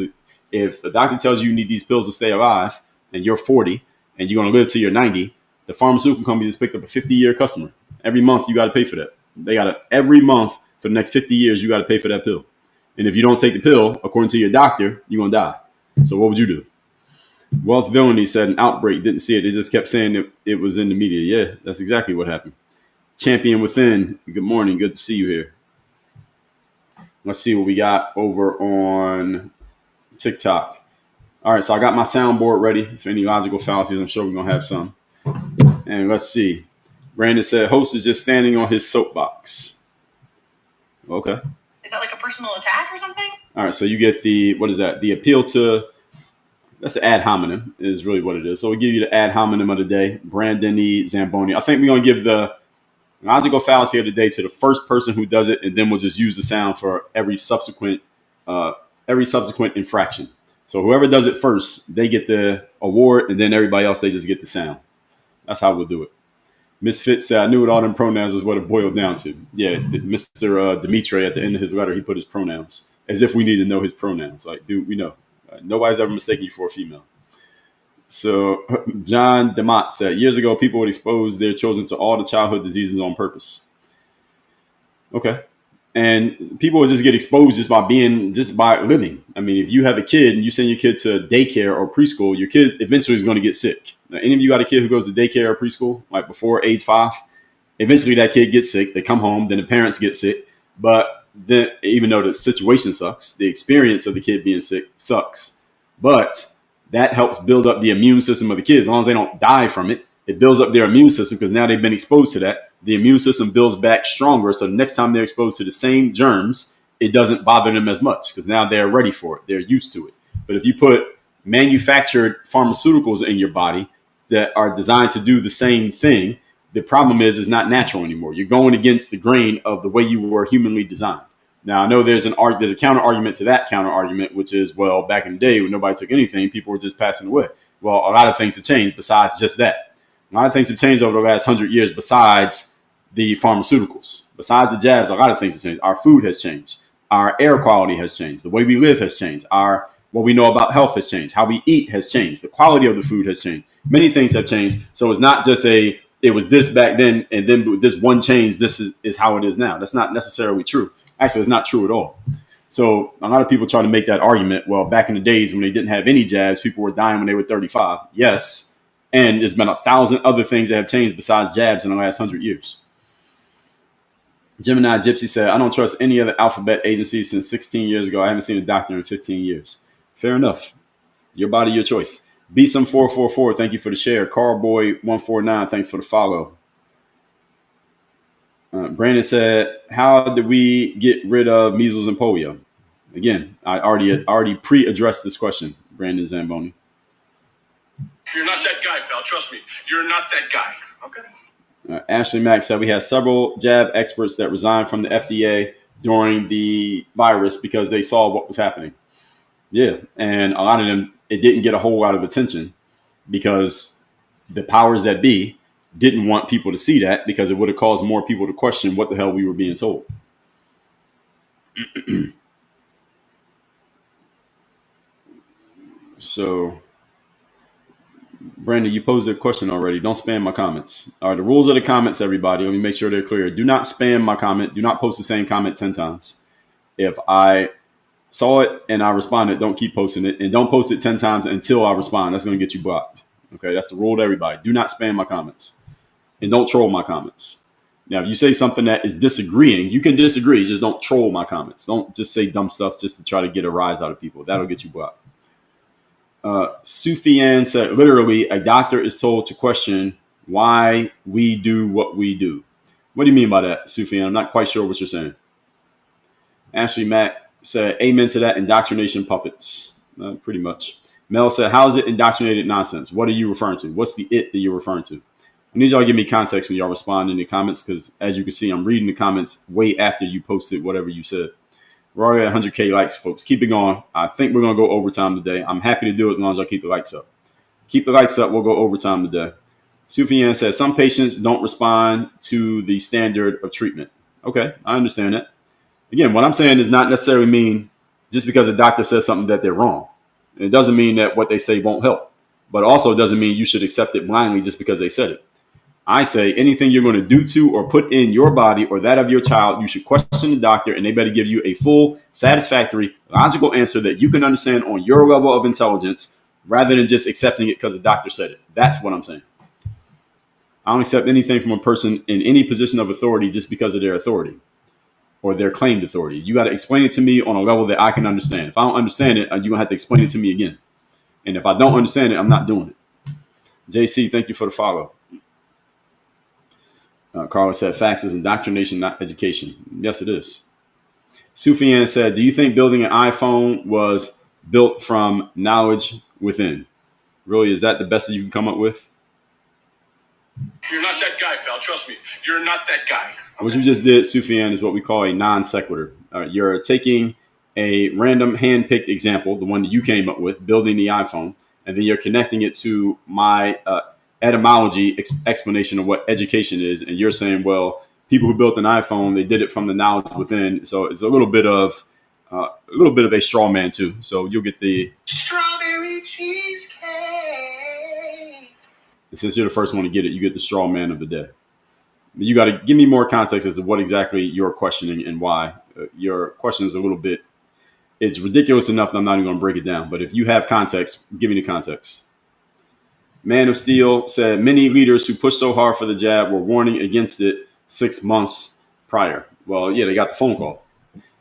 If a doctor tells you need these pills to stay alive and you're 40 and you're going to live till you're 90, the pharmaceutical company just picked up a 50-year customer. Every month you got to pay for that. They got to, every month for the next 50 years, you got to pay for that pill. And if you don't take the pill, according to your doctor, you're going to die. So what would you do? Wealth Villainy said an outbreak, didn't see it. They just kept saying it was in the media. Yeah, that's exactly what happened. Champion Within, good morning. Good to see you here. Let's see what we got over on TikTok. All right, so I got my soundboard ready for any logical fallacies. I'm sure we're going to have some. And let's see. Brandon said, host is just standing on his soapbox. Okay. Is that like a personal attack or something? All right, so you get the, what is that? The appeal to, that's the ad hominem is really what it is. So we'll give you the ad hominem of the day, Brandon E. Zamboni. I think we're going to give the logical fallacy of the day to the first person who does it, and then we'll just use the sound for every subsequent infraction. So whoever does it first, they get the award, and then everybody else, they just get the sound. That's how we'll do it. Misfit said, I knew what all them pronouns is what it boiled down to. Yeah, Mr. Dimitri, at the end of his letter, he put his pronouns, as if we need to know his pronouns. Like, dude, we know. Nobody's ever mistaken you for a female. So John DeMott said, years ago, people would expose their children to all the childhood diseases on purpose. Okay. And people would just get exposed just by living. I mean, if you have a kid and you send your kid to daycare or preschool, your kid eventually is going to get sick. Now, any of you got a kid who goes to daycare or preschool, like before age 5, eventually that kid gets sick. They come home, then the parents get sick. But then, even though the situation sucks, the experience of the kid being sick sucks. But that helps build up the immune system of the kids. As long as they don't die from it, it builds up their immune system because now they've been exposed to that. The immune system builds back stronger. So the next time they're exposed to the same germs, it doesn't bother them as much because now they're ready for it. They're used to it. But if you put manufactured pharmaceuticals in your body that are designed to do the same thing, the problem is it's not natural anymore. You're going against the grain of the way you were humanly designed. Now, I know there's a counter argument to that counter argument, which is, well, back in the day when nobody took anything, people were just passing away. Well, a lot of things have changed besides just that. A lot of things have changed over the last 100 years besides the pharmaceuticals. Besides the jabs, a lot of things have changed. Our food has changed. Our air quality has changed. The way we live has changed. What we know about health has changed. How we eat has changed. The quality of the food has changed. Many things have changed. So it's not just it was this back then, and then with this one change, this is how it is now. That's not necessarily true. Actually, it's not true at all. So a lot of people try to make that argument. Well, back in the days when they didn't have any jabs, people were dying when they were 35. Yes. And there's been 1,000 other things that have changed besides jabs in the last 100 years. Gemini Gypsy said, I don't trust any other alphabet agency since 16 years ago. I haven't seen a doctor in 15 years. Fair enough. Your body, your choice. Some444, thank you for the share. Carboy149, thanks for the follow. Brandon said, how did we get rid of measles and polio? Again, I already pre-addressed this question, Brandon Zamboni. You're not that guy, pal. Trust me. You're not that guy. Okay. Ashley Mack said, we had several jab experts that resigned from the FDA during the virus because they saw what was happening. Yeah. And a lot of them, it didn't get a whole lot of attention because the powers that be didn't want people to see that because it would have caused more people to question what the hell we were being told. So, Brandon, you posed a question already. Don't spam my comments. All right, the rules of the comments, everybody. Let me make sure they're clear. Do not spam my comment. Do not post the same comment 10 times. If I saw it and I responded, don't keep posting it. And don't post it 10 times until I respond. That's going to get you blocked. Okay, that's the rule to everybody. Do not spam my comments. And don't troll my comments. Now, if you say something that is disagreeing, you can disagree. Just don't troll my comments. Don't just say dumb stuff just to try to get a rise out of people. That'll get you blocked. Sufian said, literally, a doctor is told to question why we do what we do. What do you mean by that, Sufian? I'm not quite sure what you're saying. Ashley Mack said, amen to that, indoctrination puppets. Pretty much. Mel said, how is it indoctrinated nonsense? What are you referring to? What's the it that you're referring to? I need y'all to give me context when y'all respond in the comments because, as you can see, I'm reading the comments way after you posted whatever you said. We're already at 100K likes, folks. Keep it going. I think we're going to go overtime today. I'm happy to do it as long as I keep the likes up. Keep the likes up. We'll go overtime today. Sufian says, some patients don't respond to the standard of treatment. Okay, I understand that. Again, what I'm saying does not necessarily mean just because a doctor says something that they're wrong. It doesn't mean that what they say won't help. But also doesn't mean you should accept it blindly just because they said it. I say anything you're going to do to or put in your body or that of your child, you should question the doctor and they better give you a full, satisfactory, logical answer that you can understand on your level of intelligence rather than just accepting it because the doctor said it. That's what I'm saying. I don't accept anything from a person in any position of authority just because of their authority or their claimed authority. You got to explain it to me on a level that I can understand. If I don't understand it, you're going to have to explain it to me again. And if I don't understand it, I'm not doing it. JC, thank you for the follow. Carla said, facts is indoctrination, not education. Yes, it is. Sufian said, do you think building an iPhone was built from knowledge within? Really, is that the best that you can come up with? You're not that guy, pal. Trust me. You're not that guy. What you just did, Sufian, is what we call a non sequitur. You're taking a random hand-picked example, the one that you came up with, building the iPhone, and then you're connecting it to my etymology explanation of what education is. And you're saying, well, people who built an iPhone, they did it from the knowledge within. So it's a little bit of a straw man too. So you'll get the strawberry cheesecake. And since you're the first one to get it, you get the straw man of the day. You got to give me more context as to what exactly you're questioning and why. Your question is a little bit, it's ridiculous enough that I'm not even going to break it down. But if you have context, give me the context. Man of Steel said many leaders who pushed so hard for the jab were warning against it 6 months prior. Well, yeah, they got the phone call.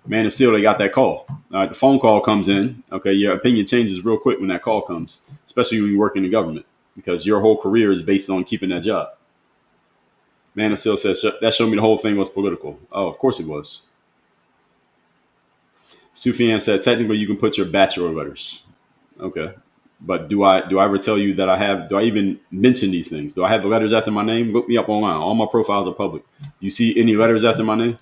Man of Steel, they got that call. The phone call comes in. Okay, your opinion changes real quick when that call comes, especially when you work in the government, because your whole career is based on keeping that job. Man of Steel says that showed me the whole thing was political. Oh, of course it was. Sufian said technically you can put your bachelor letters. Okay. But do I ever tell you that do I even mention these things? Do I have the letters after my name? Look me up online. All my profiles are public. Do you see any letters after my name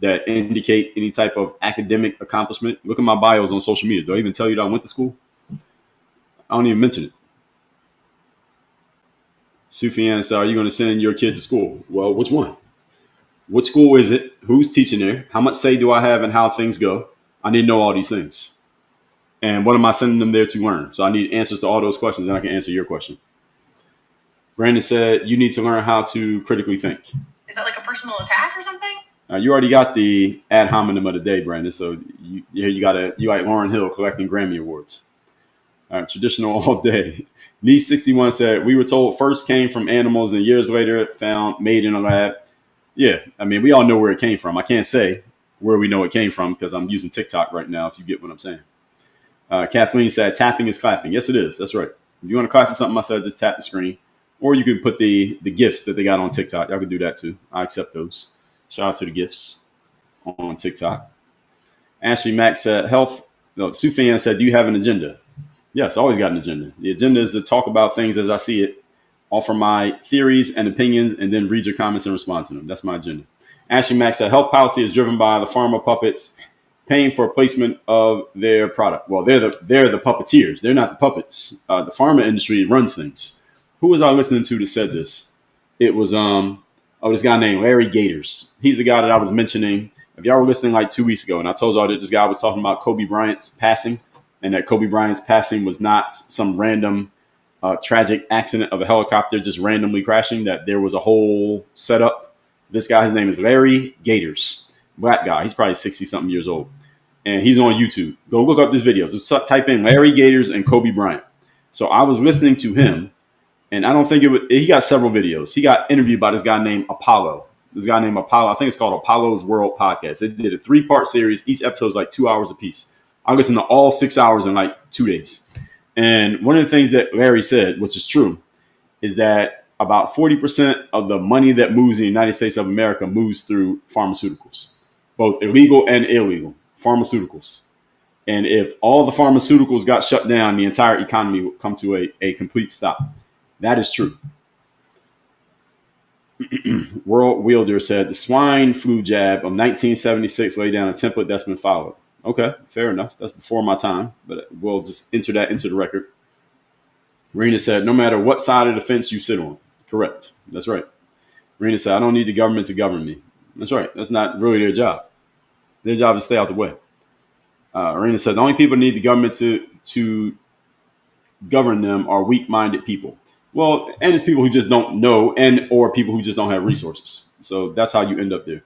that indicate any type of academic accomplishment? Look at my bios on social media. Do I even tell you that I went to school? I don't even mention it. Sufian said, are you going to send your kid to school? Well, which one? What school is it? Who's teaching there? How much say do I have in how things go? I need to know all these things. And what am I sending them there to learn? So I need answers to all those questions, and I can answer your question. Brandon said, you need to learn how to critically think. Is that like a personal attack or something? You already got the ad hominem of the day, Brandon. So you like Lauryn Hill collecting Grammy Awards. All right, traditional all day. Nee61 said, we were told first came from animals and years later found made in a lab. Yeah, I mean, we all know where it came from. I can't say where we know it came from because I'm using TikTok right now, if you get what I'm saying. Kathleen said, tapping is clapping. Yes, it is. That's right. If you want to clap for something I said, just tap the screen. Or you can put the GIFs that they got on TikTok. Y'all can do that too. I accept those. Shout out to the GIFs on TikTok. Ashley Mack said, Sufyan said, do you have an agenda? Yes, I always got an agenda. The agenda is to talk about things as I see it, offer my theories and opinions, and then read your comments and respond to them. That's my agenda. Ashley Mack said, health policy is driven by the pharma puppets paying for placement of their product. Well, they're the puppeteers. They're not the puppets. The pharma industry runs things. Who was I listening to that said this? It was this guy named Larry Gators. He's the guy that I was mentioning. If y'all were listening like 2 weeks ago, and I told y'all that this guy was talking about Kobe Bryant's passing, and that Kobe Bryant's passing was not some random tragic accident of a helicopter just randomly crashing, that there was a whole setup. This guy, his name is Larry Gators. Black guy. He's probably 60-something years old. And he's on YouTube. Go look up this video. Just type in Larry Gators and Kobe Bryant. So I was listening to him, and I don't think he got several videos. He got interviewed by this guy named Apollo. This guy named Apollo. I think it's called Apollo's World Podcast. They did a 3-part series. Each episode is like 2 hours apiece. I listened to all 6 hours in like 2 days. And one of the things that Larry said, which is true, is that about 40% of the money that moves in the United States of America moves through pharmaceuticals, both illegal and illegal pharmaceuticals. And if all the pharmaceuticals got shut down, the entire economy would come to a complete stop. That is true. World Wielder said the swine flu jab of 1976 laid down a template that's been followed. Okay, fair enough. That's before my time, but we'll just enter that into the record. Rena said, no matter what side of the fence you sit on. Correct. That's right. Rena said, I don't need the government to govern me. That's right. That's not really their job. Their job is to stay out the way. Rena said, the only people who need the government to govern them are weak-minded people. Well, and it's people who just don't know, and or people who just don't have resources. So that's how you end up there.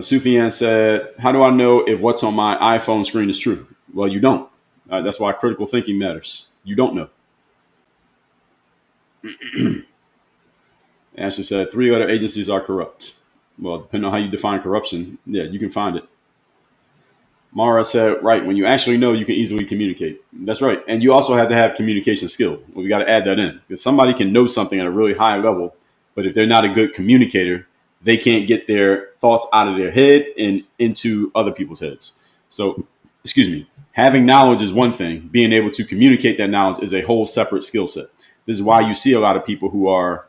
Sufyan said, "How do I know if what's on my iPhone screen is true?" Well, you don't. That's why critical thinking matters. You don't know. Ashley said, 3 other agencies are corrupt. Well, depending on how you define corruption, yeah, you can find it. Mara said, right, when you actually know, you can easily communicate. That's right. And you also have to have communication skill. Well, we got to add that in because somebody can know something at a really high level, but if they're not a good communicator, they can't get their thoughts out of their head and into other people's heads. So, excuse me, having knowledge is one thing. Being able to communicate that knowledge is a whole separate skill set. This is why you see a lot of people who are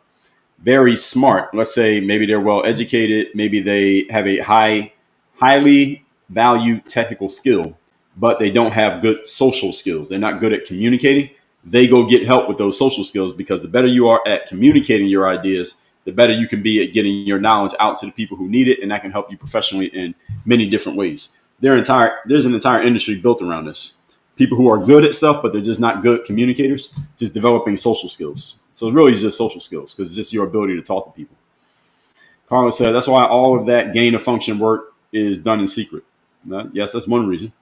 very smart. Let's say maybe they're well educated, maybe they have a highly valued technical skill, but they don't have good social skills. They're not good at communicating. They go get help with those social skills because the better you are at communicating your ideas, the better you can be at getting your knowledge out to the people who need it, and that can help you professionally in many different ways. There's an entire industry built around this. People who are good at stuff, but they're just not good communicators, just developing social skills. So really it's just social skills because it's just your ability to talk to people. Carlos said, that's why all of that gain of function work is done in secret. Yes, that's one reason.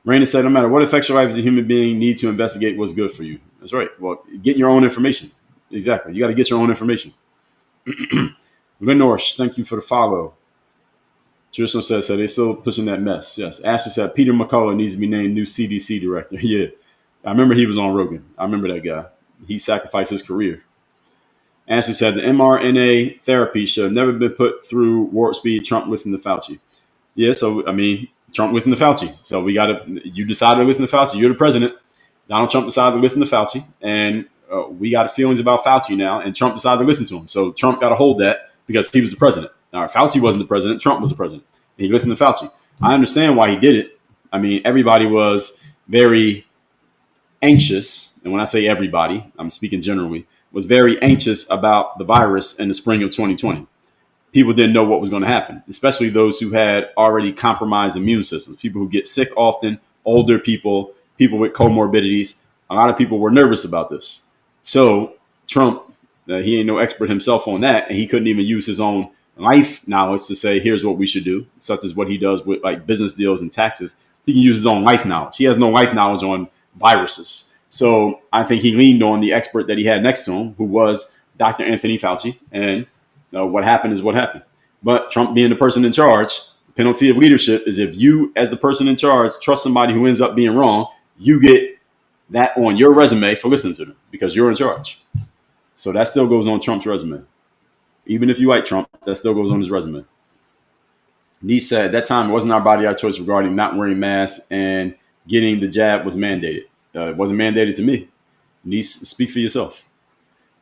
Raina said, no matter what affects your life as a human being, need to investigate what's good for you. That's right. Well, get your own information. Exactly. You got to get your own information. Lenorish, thank you for the follow. Jerusalem says, so they're still pushing that mess. Yes. Ashley said, Peter McCullough needs to be named new CDC director. Yeah. I remember he was on Rogan. I remember that guy. He sacrificed his career. Ashley said, the mRNA therapy should have never been put through warp speed. Trump listened to Fauci. Yeah. So, I mean, Trump listened to Fauci. So you decided to listen to Fauci. You're the president. Donald Trump decided to listen to Fauci. And we got feelings about Fauci now. And Trump decided to listen to him. So Trump got to hold that because he was the president. All right, Fauci wasn't the president. Trump was the president. And he listened to Fauci. I understand why he did it. I mean, everybody was very anxious. And when I say everybody, I'm speaking generally, was very anxious about the virus in the spring of 2020. People didn't know what was going to happen, especially those who had already compromised immune systems, people who get sick often, older people, people with comorbidities. A lot of people were nervous about this. So Trump, he ain't no expert himself on that. And he couldn't even use his own life knowledge to say, here's what we should do, such as what he does with like business deals and taxes. He can use his own life knowledge. He has no life knowledge on viruses. So I think he leaned on the expert that he had next to him, who was Dr. Anthony Fauci. And what happened is what happened. But Trump being the person in charge, the penalty of leadership is if you, as the person in charge, trust somebody who ends up being wrong, you get that on your resume for listening to them because you're in charge. So that still goes on Trump's resume. Even if you like Trump, that still goes on his resume. Nee said, at that time, it wasn't our body, our choice regarding not wearing masks and getting the jab was mandated. It wasn't mandated to me. Nee, speak for yourself.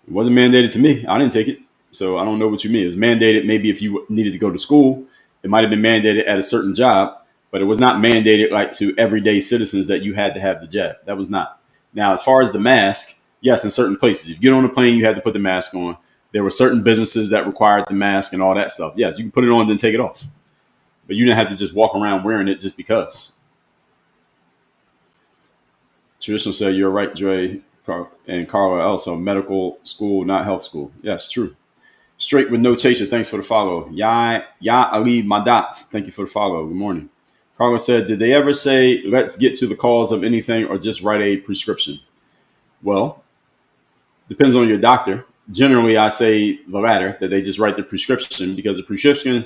It wasn't mandated to me. I didn't take it. So I don't know what you mean. It was mandated maybe if you needed to go to school. It might have been mandated at a certain job, but it was not mandated like to everyday citizens that you had to have the jab. That was not. Now, as far as the mask, yes, in certain places. If you get on a plane, you had to put the mask on. There were certain businesses that required the mask and all that stuff. Yes, you can put it on and then take it off. But you didn't have to just walk around wearing it just because. Traditional said, you're right, Dre. And Carla also, medical school, not health school. Yes, true. Straight with no chaser, thanks for the follow. Ya Ali Madat, thank you for the follow. Good morning. Carla said, did they ever say, let's get to the cause of anything or just write a prescription? Well, depends on your doctor. Generally, I say the latter, that they just write the prescription because the prescription,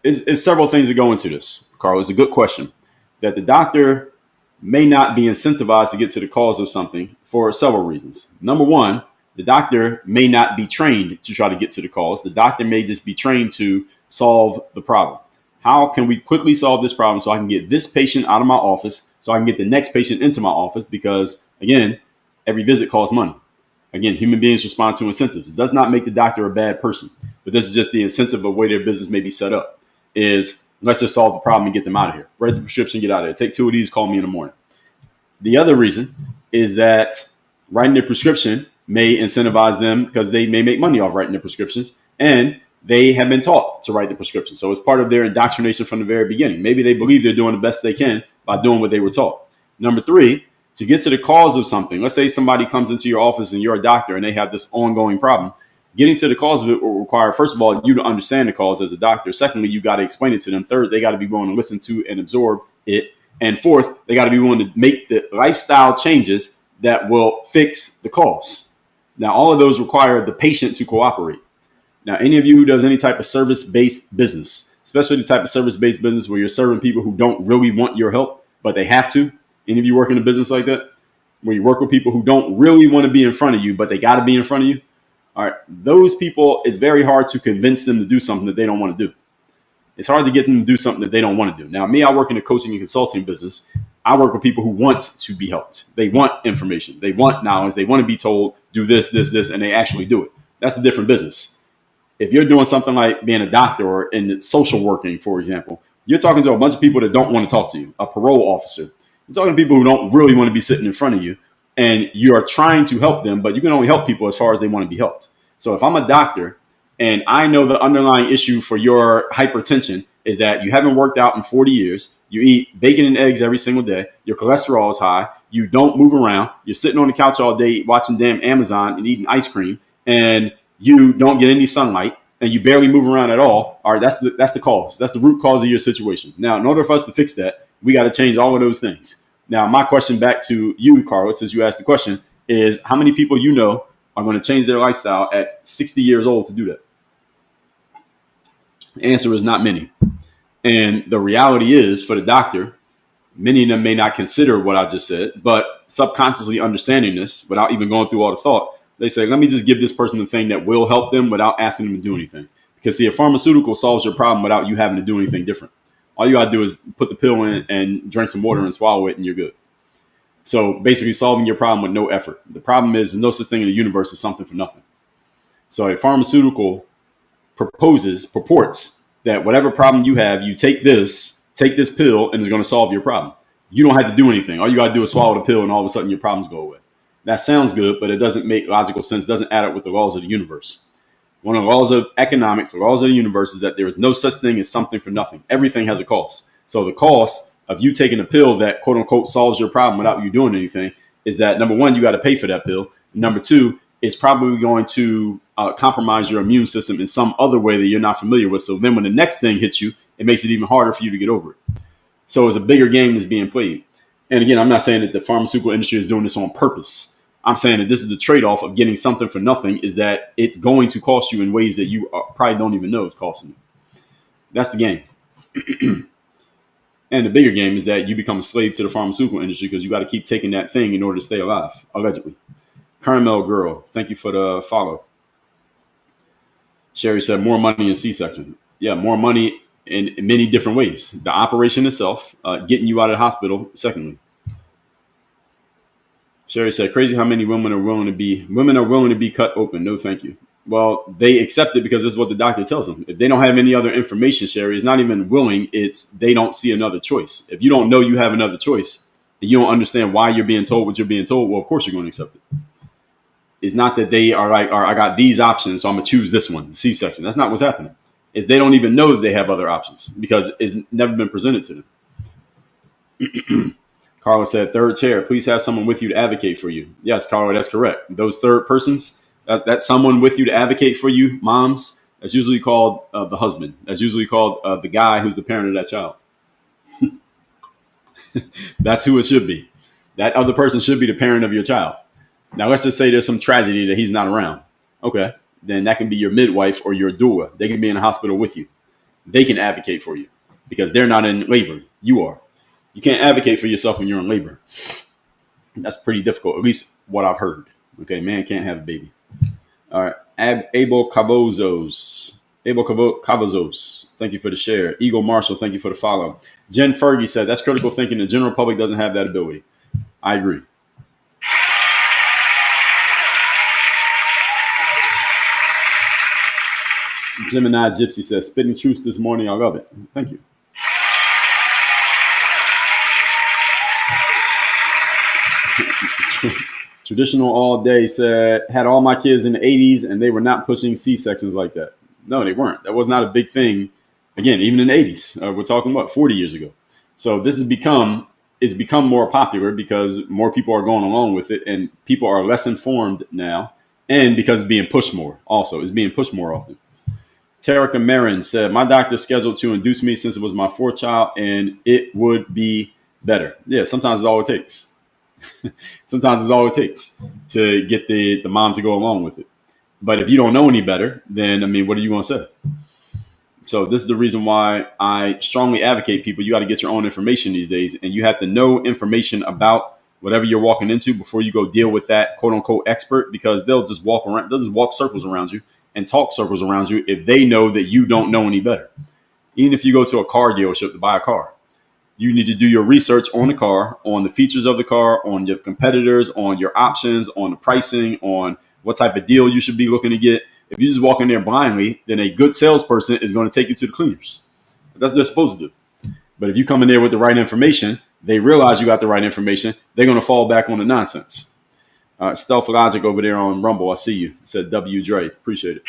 is several things that go into this. Carla, it's a good question. That the doctor may not be incentivized to get to the cause of something for several reasons. Number one, the doctor may not be trained to try to get to the cause. The doctor may just be trained to solve the problem. How can we quickly solve this problem so I can get this patient out of my office, so I can get the next patient into my office? Because, again, every visit costs money. Again, human beings respond to incentives. It does not make the doctor a bad person, but this is just the incentive of the way their business may be set up is let's just solve the problem and get them out of here. Write the prescription, get out of there. Take 2 of these, call me in the morning. The other reason is that writing their prescription may incentivize them because they may make money off writing their prescriptions, and they have been taught to write the prescription. So it's part of their indoctrination from the very beginning. Maybe they believe they're doing the best they can by doing what they were taught. Number three, To get to the cause of something, let's say somebody comes into your office and you're a doctor and they have this ongoing problem. Getting to the cause of it will require, first of all, you to understand the cause as a doctor. Secondly, you got to explain it to them. Third, they got to be willing to listen to and absorb it. And fourth, they got to be willing to make the lifestyle changes that will fix the cause. Now, all of those require the patient to cooperate. Now, any of you who does any type of service-based business, especially the type of service-based business where you're serving people who don't really want your help, but they have to. Any of you work in a business like that, where you work with people who don't really want to be in front of you, but they got to be in front of you? All right, those people, it's very hard to convince them to do something that they don't want to do. It's hard to get them to do something that they don't want to do. Now, me, I work in the coaching and consulting business. I work with people who want to be helped. They want information. They want knowledge. They want to be told, do this, this, this, and they actually do it. That's a different business. If you're doing something like being a doctor or in social working, for example, you're talking to a bunch of people that don't want to talk to you, a parole officer. You're talking to people who don't really want to be sitting in front of you, and you are trying to help them, but you can only help people as far as they want to be helped. So if I'm a doctor and I know the underlying issue for your hypertension is that you haven't worked out in 40 years, you eat bacon and eggs every single day, your cholesterol is high, you don't move around, you're sitting on the couch all day watching damn Amazon and eating ice cream, and you don't get any sunlight, and you barely move around at all. All right, that's the cause. That's the root cause of your situation. Now, in order for us to fix that, we got to change all of those things. Now, my question back to you, Carlos, since you asked the question, is how many people you know are going to change their lifestyle at 60 years old to do that? The answer is not many. And the reality is, for the doctor, many of them may not consider what I just said, but subconsciously understanding this without even going through all the thought, they say, let me just give this person the thing that will help them without asking them to do anything. Because, see, a pharmaceutical solves your problem without you having to do anything different. All you got to do is put the pill in and drink some water and swallow it, and you're good. So basically solving your problem with no effort. The problem is no such thing in the universe as something for nothing. So a pharmaceutical purports that whatever problem you have, you take this pill, and it's going to solve your problem. You don't have to do anything. All you got to do is swallow the pill, and all of a sudden your problems go away. That sounds good, but it doesn't make logical sense. It doesn't add up with the laws of the universe. One of the laws of economics, the laws of the universe, is that there is no such thing as something for nothing. Everything has a cost. So the cost of you taking a pill that, quote unquote, solves your problem without you doing anything is that, number one, you got to pay for that pill. Number two, it's probably going to compromise your immune system in some other way that you're not familiar with. So then when the next thing hits you, it makes it even harder for you to get over it. So it's a bigger game that's being played. And again, I'm not saying that the pharmaceutical industry is doing this on purpose. I'm saying that this is the trade-off of getting something for nothing, is that it's going to cost you in ways that you probably don't even know it's costing you. That's the game. And the bigger game is that you become a slave to the pharmaceutical industry because you got to keep taking that thing in order to stay alive, allegedly. Caramel Girl, thank you for the follow. Sherry said more money in C-section. Yeah, more money in many different ways. The operation itself, getting you out of the hospital, secondly. Sherry said, crazy how many women are willing to be cut open. No, thank you. Well, they accept it because this is what the doctor tells them. If they don't have any other information, Sherry, it's not even willing. It's they don't see another choice. If you don't know you have another choice and you don't understand why you're being told what you're being told, well, of course you're going to accept it. It's not that they are like, all right, I got these options, so I'm going to choose this one, C-section. That's not what's happening. Is they don't even know that they have other options because it's never been presented to them. Carla said, third chair, please have someone with you to advocate for you. Yes, Carla, that's correct. Those third persons, that's someone with you to advocate for you, moms. That's usually called the husband. That's usually called the guy who's the parent of that child. That's who it should be. That other person should be the parent of your child. Now, let's just say there's some tragedy that he's not around. Okay, then that can be your midwife or your doula. They can be in the hospital with you. They can advocate for you because they're not in labor. You are. You can't advocate for yourself when you're in labor. That's pretty difficult, at least what I've heard. Okay, man can't have a baby. All right, Abel Cavazos. Thank you for the share. Eagle Marshall, thank you for the follow. Jen Fergie said, that's critical thinking. The general public doesn't have that ability. I agree. Gemini Gypsy says, spitting truths this morning. I love it. Thank you. Traditional all day said, had all my kids in the 80s and they were not pushing C-sections like that. No, they weren't. That was not a big thing. Again, even in the 80s, we're talking about 40 years ago. So this has become, it's become more popular because more people are going along with it, and people are less informed now, and because it's being pushed more. Also, it's being pushed more often. Tarika Marin said, "My doctor scheduled to induce me since it was my fourth child, and it would be better." Yeah, sometimes it's all it takes. Sometimes it's all it takes to get the mom to go along with it. But if you don't know any better, then I mean, what are you going to say? So this is the reason why I strongly advocate people. You got to get your own information these days, and you have to know information about whatever you're walking into before you go deal with that quote unquote expert, because they'll just walk around, they'll just walk circles around you and talk circles around you if they know that you don't know any better. Even if you go to a car dealership to buy a car, you need to do your research on the car, on the features of the car, on your competitors, on your options, on the pricing, on what type of deal you should be looking to get. If you just walk in there blindly, then a good salesperson is going to take you to the cleaners. That's what they're supposed to do. But if you come in there with the right information, they realize you got the right information, they're going to fall back on the nonsense. Stealth Logic over there on Rumble, I see you. It said W. Dre. Appreciate it.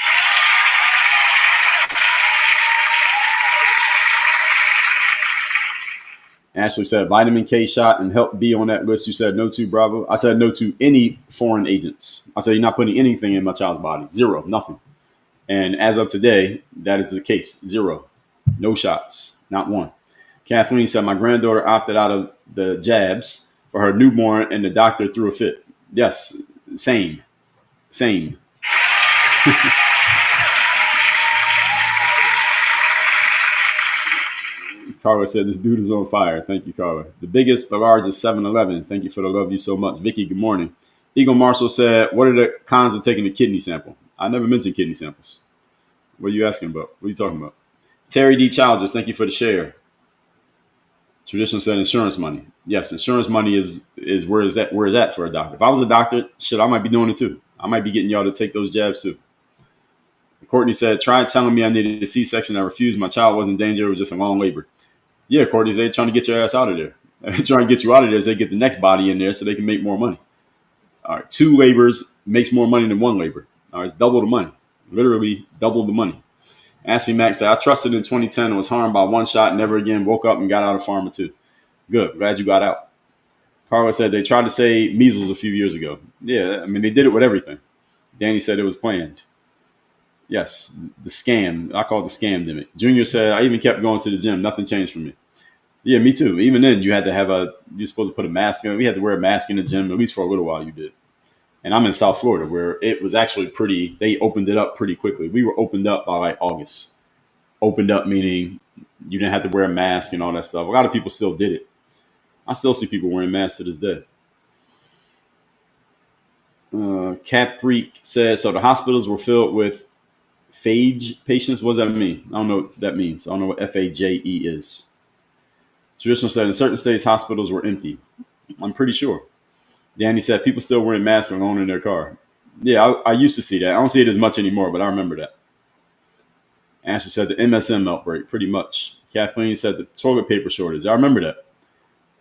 Ashley said vitamin K shot and help B on that list. You said no to, Bravo. I said no to any foreign agents. I said you're not putting anything in my child's body. Zero, nothing. And as of today, that is the case. Zero. No shots. Not one. Kathleen said my granddaughter opted out of the jabs for her newborn and the doctor threw a fit. Yes, same. Carla said, this dude is on fire. Thank you, Carla. The biggest, the largest 7-Eleven. Thank you for the love you so much. Vicky, good morning. Eagle Marshall said, what are the cons of taking a kidney sample? I never mentioned kidney samples. What are you asking about? What are you talking about? Terry D. Childers, thank you for the share. Traditional said insurance money. Yes, insurance money is where is that for a doctor? If I was a doctor, shit, I might be doing it too. I might be getting y'all to take those jabs too. Courtney said, try telling me I needed a C-section. I refused. My child wasn't in danger. It was just a long labor. Yeah, Courtney, they're trying to get your ass out of there. They're trying to get you out of there as they get the next body in there so they can make more money. All right, 2 labors makes more money than 1 labor. All right, it's double the money. Literally double the money. Ashley Mack said, I trusted in 2010 and was harmed by 1 shot, never again, woke up and got out of pharma too. Good, glad you got out. Carla said they tried to say measles a few years ago. Yeah, I mean, they did it with everything. Danny said it was planned. Yes, the scam. I call it the scamdemic. Junior said, I even kept going to the gym. Nothing changed for me. Yeah, me too. Even then, you had to have you're supposed to put a mask on. We had to wear a mask in the gym, at least for a little while you did. And I'm in South Florida where it was actually they opened it up pretty quickly. We were opened up by like August. Opened up meaning you didn't have to wear a mask and all that stuff. A lot of people still did it. I still see people wearing masks to this day. Capreek says, so the hospitals were filled with phage patients. What does that mean? I don't know what that means. I don't know what FAJE is. Traditional said in certain states, hospitals were empty. I'm pretty sure. Danny said people still wearing masks alone in their car. Yeah, I used to see that. I don't see it as much anymore, but I remember that. Ashley said the MSM outbreak, pretty much. Kathleen said the toilet paper shortage. I remember that.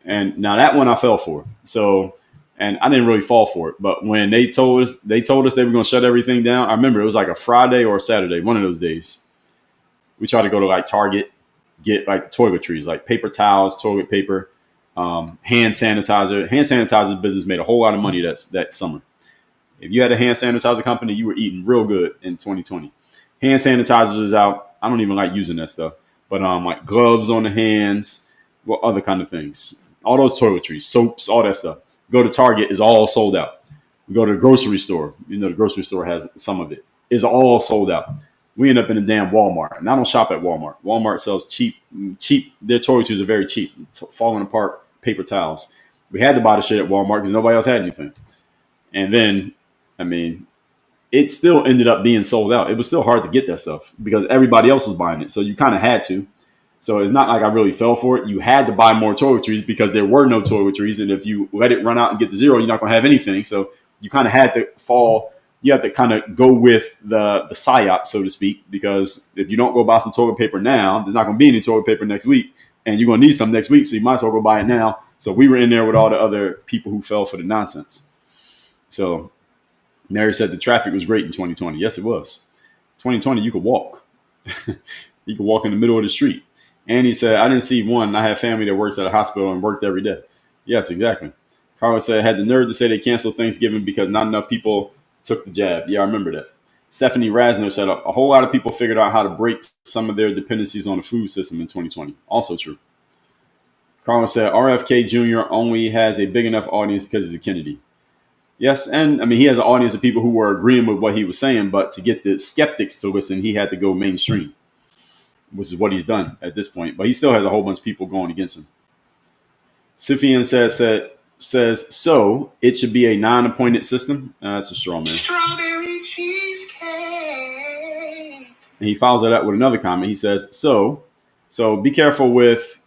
And now that one I fell for. So, and I didn't really fall for it. But when they told us they were going to shut everything down, I remember it was like a Friday or a Saturday, one of those days. We tried to go to like Target, get like the toiletries, like paper towels, toilet paper, hand sanitizer. Hand sanitizer business made a whole lot of money that summer. If you had a hand sanitizer company, you were eating real good in 2020. Hand sanitizers is out. I don't even like using that stuff. But like gloves on the hands, well, other kind of things. All those toiletries, soaps, all that stuff. Go to Target, is all sold out. We go to the grocery store. You know, the grocery store has some of it. It's all sold out. We end up in a damn Walmart. And I don't shop at Walmart. Walmart sells cheap. Their toiletries are very cheap. Falling apart paper towels. We had to buy the shit at Walmart because nobody else had anything. And then, I mean, it still ended up being sold out. It was still hard to get that stuff because everybody else was buying it. So you kind of had to. So it's not like I really fell for it. You had to buy more toiletries because there were no toiletries. And if you let it run out and get to zero, you're not going to have anything. So you kind of had to fall. You have to kind of go with the psyop, so to speak, because if you don't go buy some toilet paper now, there's not going to be any toilet paper next week. And you're going to need some next week. So you might as well go buy it now. So we were in there with all the other people who fell for the nonsense. So Mary said the traffic was great in 2020. Yes, it was. 2020, you could walk. You could walk in the middle of the street. And he said, I didn't see one. I have family that works at a hospital and worked every day. Yes, exactly. Carlos said, had the nerve to say they canceled Thanksgiving because not enough people took the jab. Yeah, I remember that. Stephanie Rasner said, a whole lot of people figured out how to break some of their dependencies on the food system in 2020. Also true. Carlos said, RFK Jr. only has a big enough audience because he's a Kennedy. Yes, and I mean, he has an audience of people who were agreeing with what he was saying, but to get the skeptics to listen, he had to go mainstream, which is what he's done at this point. But he still has a whole bunch of people going against him. Sufyan says so it should be a non-appointed system. That's a straw man. Strawberry cheesecake. And he follows that up with another comment. He says so be careful with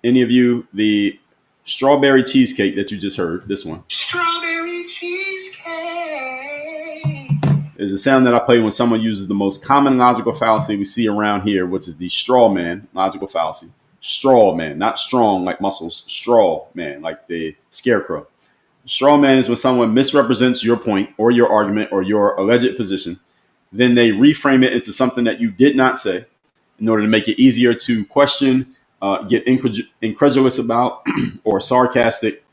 any of you the strawberry cheesecake that you just heard. This one. Strawberry cheesecake is a sound that I play when someone uses the most common logical fallacy we see around here, which is the straw man logical fallacy. Straw man, not strong like muscles. Straw man, like the scarecrow. Straw man is when someone misrepresents your point or your argument or your alleged position. Then they reframe it into something that you did not say in order to make it easier to question, get incredulous about, or sarcastic,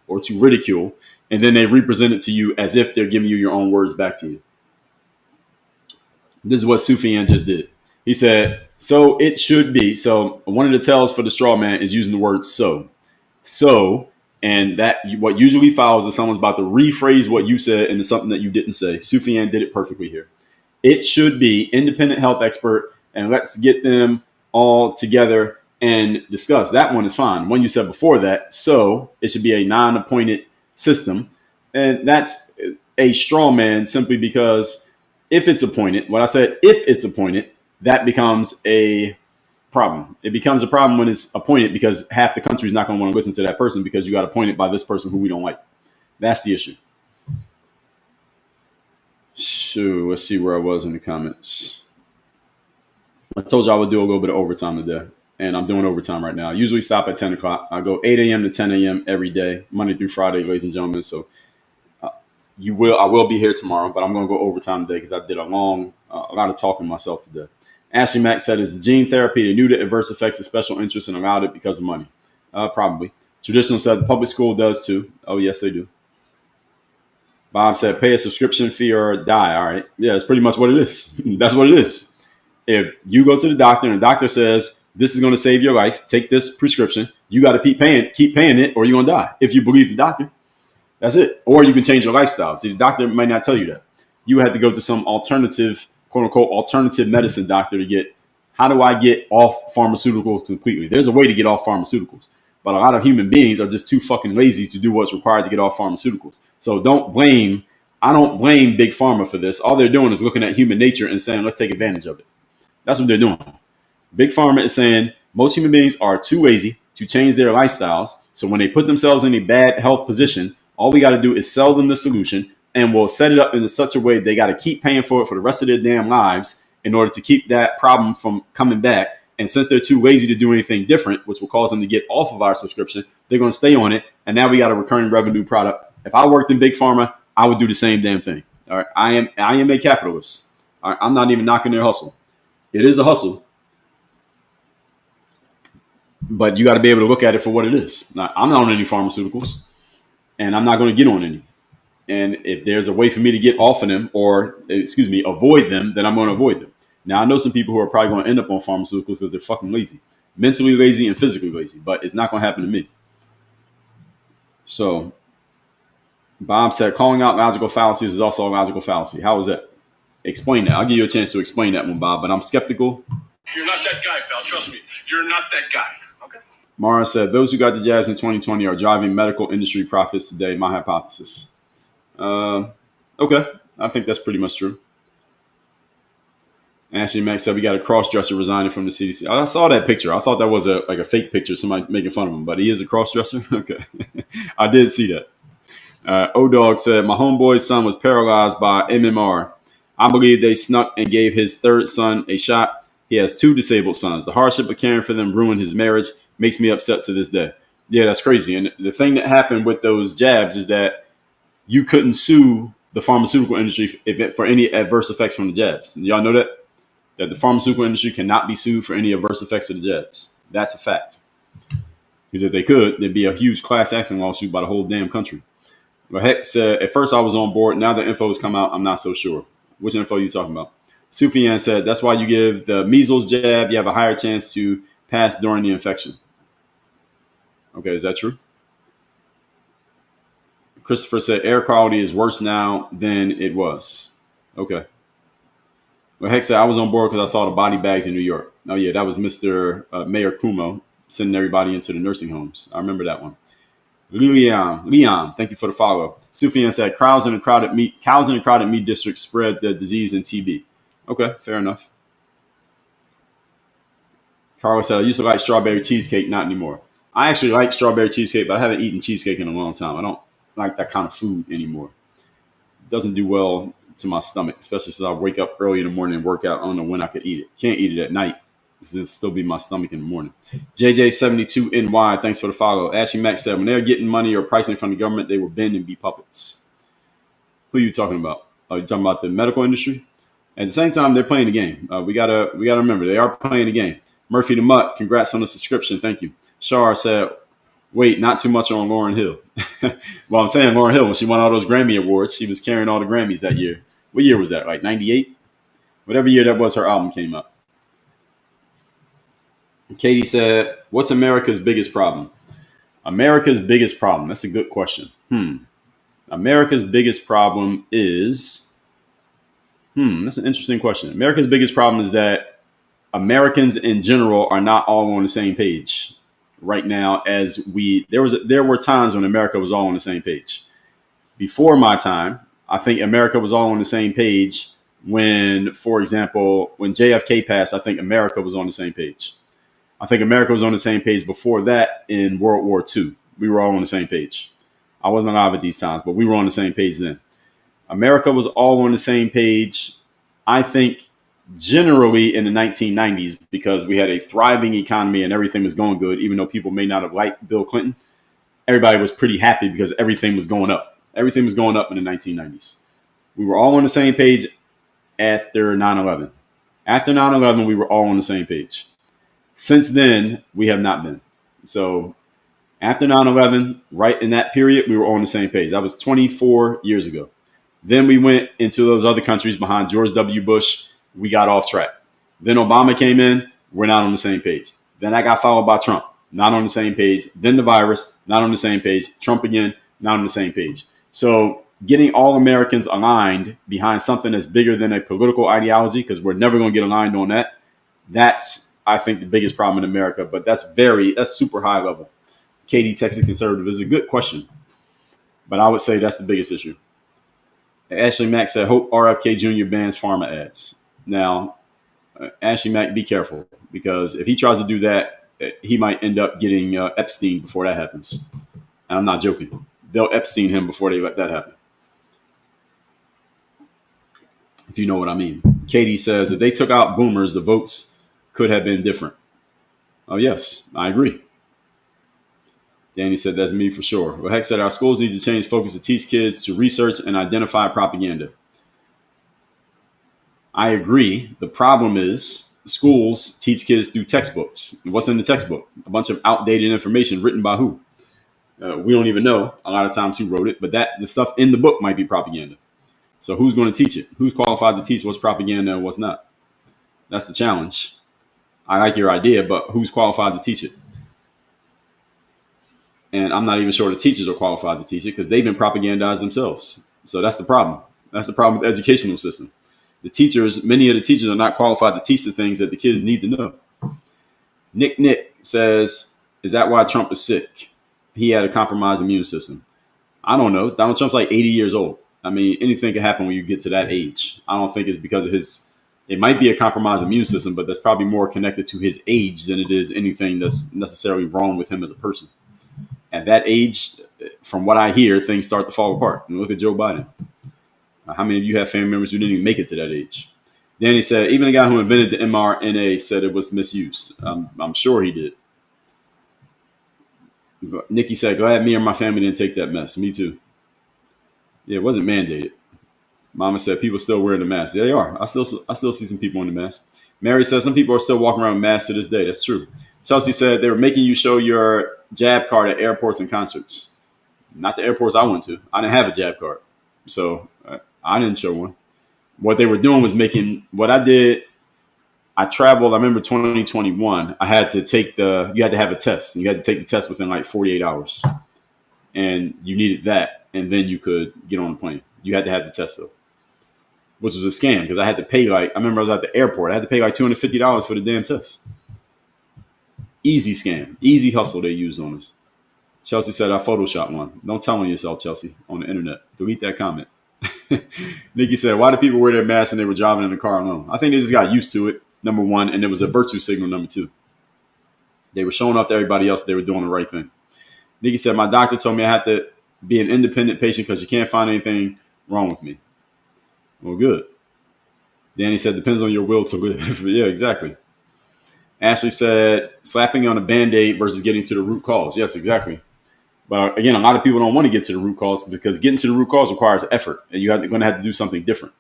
or to ridicule. And then they represent it to you as if they're giving you your own words back to you. This is what Sufyan just did. He said, so it should be. So one of the tells for the straw man is using the word so. So, and that what usually follows is someone's about to rephrase what you said into something that you didn't say. Sufyan did it perfectly here. It should be independent health expert, and let's get them all together and discuss. That one is fine. One you said before that, so it should be a non-appointed system. And that's a straw man simply because if it's appointed, what I said, if it's appointed, that becomes a problem. It becomes a problem when it's appointed because half the country is not going to want to listen to that person because you got appointed by this person who we don't like. That's the issue. Sure, let's see where I was in the comments. I told you I would do a little bit of overtime today, and I'm doing overtime right now. I usually stop at 10 o'clock. I go 8 a.m. to 10 a.m. every day, Monday through Friday, ladies and gentlemen. So I will be here tomorrow, but I'm going to go overtime today because I did a lot of talking myself today. Ashley Mack said, is gene therapy they knew the adverse effects of special interest and allowed it because of money? Probably. Traditional said the public school does too. Oh, yes, they do. Bob said, pay a subscription fee or die. All right. Yeah, it's pretty much what it is. That's what it is. If you go to the doctor and the doctor says, this is going to save your life, take this prescription, you got to keep paying it or you're going to die. If you believe the doctor, that's it. Or you can change your lifestyle. See, the doctor might not tell you that. You had to go to some alternative, quote unquote, alternative medicine doctor to get, how do I get off pharmaceuticals completely? There's a way to get off pharmaceuticals. But a lot of human beings are just too fucking lazy to do what's required to get off pharmaceuticals. So I don't blame Big Pharma for this. All they're doing is looking at human nature and saying, let's take advantage of it. That's what they're doing. Big Pharma is saying most human beings are too lazy to change their lifestyles. So when they put themselves in a bad health position, all we got to do is sell them the solution and we'll set it up in such a way they got to keep paying for it for the rest of their damn lives in order to keep that problem from coming back. And since they're too lazy to do anything different, which will cause them to get off of our subscription, they're going to stay on it. And now we got a recurring revenue product. If I worked in Big Pharma, I would do the same damn thing. All right. I am a capitalist. All right. I'm not even knocking their hustle. It is a hustle. But you got to be able to look at it for what it is. Now, I'm not on any pharmaceuticals, and I'm not going to get on any. And if there's a way for me to get off of them or, avoid them, then I'm going to avoid them. Now, I know some people who are probably going to end up on pharmaceuticals because they're fucking lazy, mentally lazy and physically lazy, but it's not going to happen to me. So Bob said, calling out logical fallacies is also a logical fallacy. How is that? Explain that. I'll give you a chance to explain that one, Bob, but I'm skeptical. You're not that guy, pal. Trust me. You're not that guy. Okay. Mara said, those who got the jabs in 2020 are driving medical industry profits today. My hypothesis. Okay. I think that's pretty much true. Ashley Mack said we got a cross-dresser resigning from the CDC. I saw that picture. I thought that was a fake picture, somebody making fun of him, but he is a cross-dresser? Okay. I did see that. O-Dog said, my homeboy's son was paralyzed by MMR. I believe they snuck and gave his third son a shot. He has 2 disabled sons. The hardship of caring for them ruined his marriage. Makes me upset to this day. Yeah, that's crazy. And the thing that happened with those jabs is that you couldn't sue the pharmaceutical industry for any adverse effects from the jabs. Y'all know that? That the pharmaceutical industry cannot be sued for any adverse effects of the jabs. That's a fact. Because if they could, there'd be a huge class action lawsuit by the whole damn country. But Heck said, at first I was on board. Now the info has come out, I'm not so sure. Which info are you talking about? Sufian said, that's why you give the measles jab. You have a higher chance to pass during the infection. Okay, is that true? Christopher said, air quality is worse now than it was. Okay. Well, Heck said, I was on board because I saw the body bags in New York. Oh, yeah, that was Mr. Mayor Cuomo sending everybody into the nursing homes. I remember that one. Leon, thank you for the follow. Sufian said, cows in the crowded meat district spread the disease and TB. Okay, fair enough. Carl said, I used to like strawberry cheesecake, not anymore. I actually like strawberry cheesecake, but I haven't eaten cheesecake in a long time. I don't like that kind of food anymore. It doesn't do well to my stomach, especially since I wake up early in the morning and work out. I don't know when I could eat it. Can't eat it at night. It'll still be my stomach in the morning. JJ72NY, thanks for the follow. Ashley Mack said, when they're getting money or pricing from the government, they will bend and be puppets. Who are you talking about? Are you talking about the medical industry? At the same time, they're playing the game. We gotta remember they are playing the game. Murphy the Mutt, congrats on the subscription. Thank you. Shar said, wait, not too much on Lauryn Hill. Well, I'm saying Lauryn Hill, when she won all those Grammy Awards, she was carrying all the Grammys that year. What year was that? Like 98? Whatever year that was, her album came out. Katie said, what's America's biggest problem? America's biggest problem. That's a good question. America's biggest problem is, that's an interesting question. America's biggest problem is that Americans in general are not all on the same page right now. There were times when America was all on the same page. Before my time, I think America was all on the same page when, for example, when JFK passed, I think America was on the same page. I think America was on the same page before that in World War II. We were all on the same page. I wasn't alive at these times, but we were on the same page then. America was all on the same page, I think, generally in the 1990s, because we had a thriving economy and everything was going good. Even though people may not have liked Bill Clinton, everybody was pretty happy because everything was going up. Everything was going up in the 1990s. We were all on the same page after 9/11. After 9/11, we were all on the same page. Since then, we have not been. So after 9/11, right in that period, we were all on the same page. That was 24 years ago. Then we went into those other countries behind George W. Bush. We got off track. Then Obama came in. We're not on the same page. Then I got followed by Trump. Not on the same page. Then the virus. Not on the same page. Trump again. Not on the same page. So getting all Americans aligned behind something that's bigger than a political ideology, because we're never going to get aligned on that. That's, I think, the biggest problem in America. But that's super high level. Katie, Texas conservative, is a good question. But I would say that's the biggest issue. Ashley Mack said, hope RFK Jr. bans pharma ads. Now, Ashley Mack, be careful, because if he tries to do that, he might end up getting Epstein before that happens. And I'm not joking. They'll Epstein him before they let that happen. If you know what I mean. Katie says, if they took out boomers, the votes could have been different. Oh, yes, I agree. Danny said, that's me for sure. Well, Heck said, our schools need to change focus to teach kids to research and identify propaganda. I agree. The problem is schools teach kids through textbooks. What's in the textbook? A bunch of outdated information written by who? We don't even know a lot of times who wrote it, but the stuff in the book might be propaganda. So who's going to teach it? Who's qualified to teach what's propaganda and what's not? That's the challenge. I like your idea, but who's qualified to teach it? And I'm not even sure the teachers are qualified to teach it because they've been propagandized themselves. So that's the problem. That's the problem with the educational system. Many of the teachers are not qualified to teach the things that the kids need to know. Nick says, is that why Trump is sick? He had a compromised immune system. I don't know. Donald Trump's like 80 years old. I mean, anything can happen when you get to that age. I don't think it's because of it might be a compromised immune system, but that's probably more connected to his age than it is anything that's necessarily wrong with him as a person. At that age, from what I hear, things start to fall apart. And look at Joe Biden. How many of you have family members who didn't even make it to that age? Danny said, even the guy who invented the mRNA said it was misused. I'm sure he did. Nikki said, glad me and my family didn't take that mess. Me too. Yeah, it wasn't mandated. Mama said people still wearing the mask. Yeah, they are. I still see some people in the mask. Mary says some people are still walking around with masks to this day. That's true. Chelsea said they were making you show your jab card at airports and concerts. Not the airports I went to. I didn't have a jab card. So I didn't show one. What they were doing was making what I did. I traveled. I remember 2021. I had to take you had to have a test. You had to take the test within like 48 hours. And you needed that. And then you could get on the plane. You had to have the test though, which was a scam because I had to pay I remember I was at the airport. I had to pay like $250 for the damn test. Easy scam. Easy hustle they used on us. Chelsea said, I photoshopped one. Don't tell on yourself, Chelsea, on the internet. Delete that comment. Nikki said, why do people wear their masks when they were driving in the car alone? I think they just got used to it, number one, and it was a virtue signal, number two. They were showing off to everybody else they were doing the right thing. Nikki said, my doctor told me I had to be an independent patient because you can't find anything wrong with me. Well, good. Danny said, depends on your will to live. Yeah, exactly. Ashley said, slapping on a Band-Aid versus getting to the root cause. Yes, exactly. But again, a lot of people don't want to get to the root cause because getting to the root cause requires effort, and you're going to have to do something different.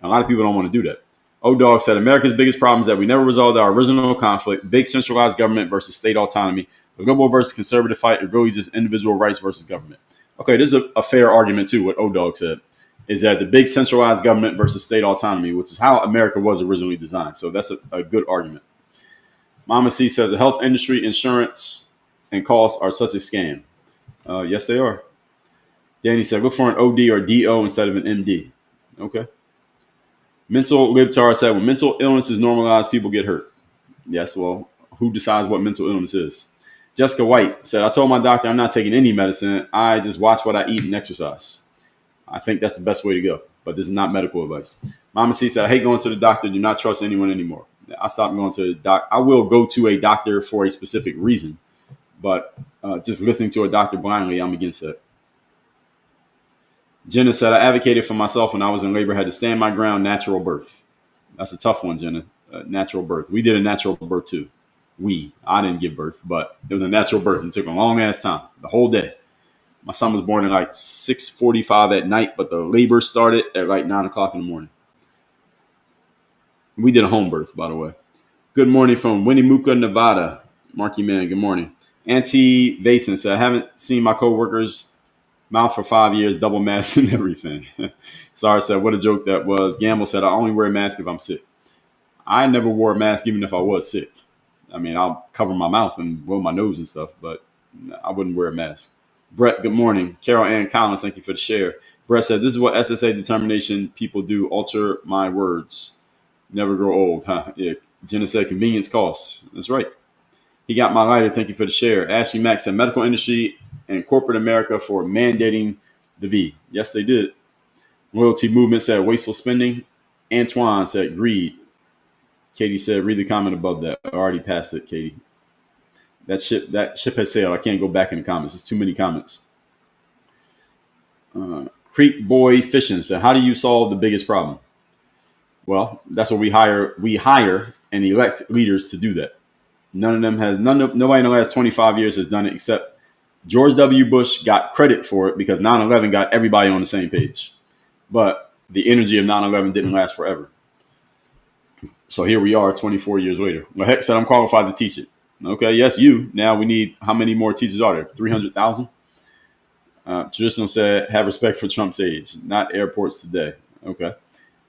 A lot of people don't want to do that. O-Dog said, America's biggest problem is that we never resolved our original conflict, big centralized government versus state autonomy. The liberal versus conservative fight is really just individual rights versus government. Okay, this is a fair argument, too, what O-Dog said, is that the big centralized government versus state autonomy, which is how America was originally designed. So that's a good argument. Mama C says, the health industry, insurance, and costs are such a scam. Yes, they are. Danny said, look for an OD or DO instead of an MD. Okay. Mental Libtar said, when mental illness is normalized, people get hurt. Yes, well, who decides what mental illness is? Jessica White said, I told my doctor I'm not taking any medicine. I just watch what I eat and exercise. I think that's the best way to go, but this is not medical advice. Mama C said, I hate going to the doctor. Do not trust anyone anymore. I stopped going to the doc. I will go to a doctor for a specific reason, but just listening to a doctor blindly, I'm against that. Jenna said, I advocated for myself when I was in labor, had to stand my ground, natural birth. That's a tough one, Jenna. Natural birth. We did a natural birth too. I didn't give birth, but it was a natural birth and it took a long ass time, the whole day. My son was born at like 6:45 at night, but the labor started at like 9 o'clock in the morning. We did a home birth, by the way. Good morning from Winnemucca, Nevada. Marky Man, good morning. Auntie Vason said, I haven't seen my coworkers' mouth for 5 years, double mask and everything. Sarah said, what a joke that was. Gamble said, I only wear a mask if I'm sick. I never wore a mask even if I was sick. I mean, I'll cover my mouth and blow my nose and stuff, but I wouldn't wear a mask. Brett, good morning. Carol Ann Collins, thank you for the share. Brett said, this is what SSA determination people do. Alter my words. Never grow old, huh? Yeah. Jenna said, convenience costs. That's right. He got my lighter. Thank you for the share. Ashley Mack said, medical industry and corporate America for mandating the V. Yes, they did. Loyalty movement said, wasteful spending. Antoine said, greed. Katie said, read the comment above that. I already passed it, Katie. That ship has sailed. I can't go back in the comments. It's too many comments. Creek Boy Fishing said, how do you solve the biggest problem? Well, that's what we hire. We hire and elect leaders to do that. Nobody in the last 25 years has done it except George W. Bush got credit for it because 9/11 got everybody on the same page. But the energy of 9/11 didn't last forever. So here we are 24 years later. Well, heck said I'm qualified to teach it. Okay, yes, you. Now we need, how many more teachers are there? 300,000? Traditional said, have respect for Trump's age, not airports today. Okay.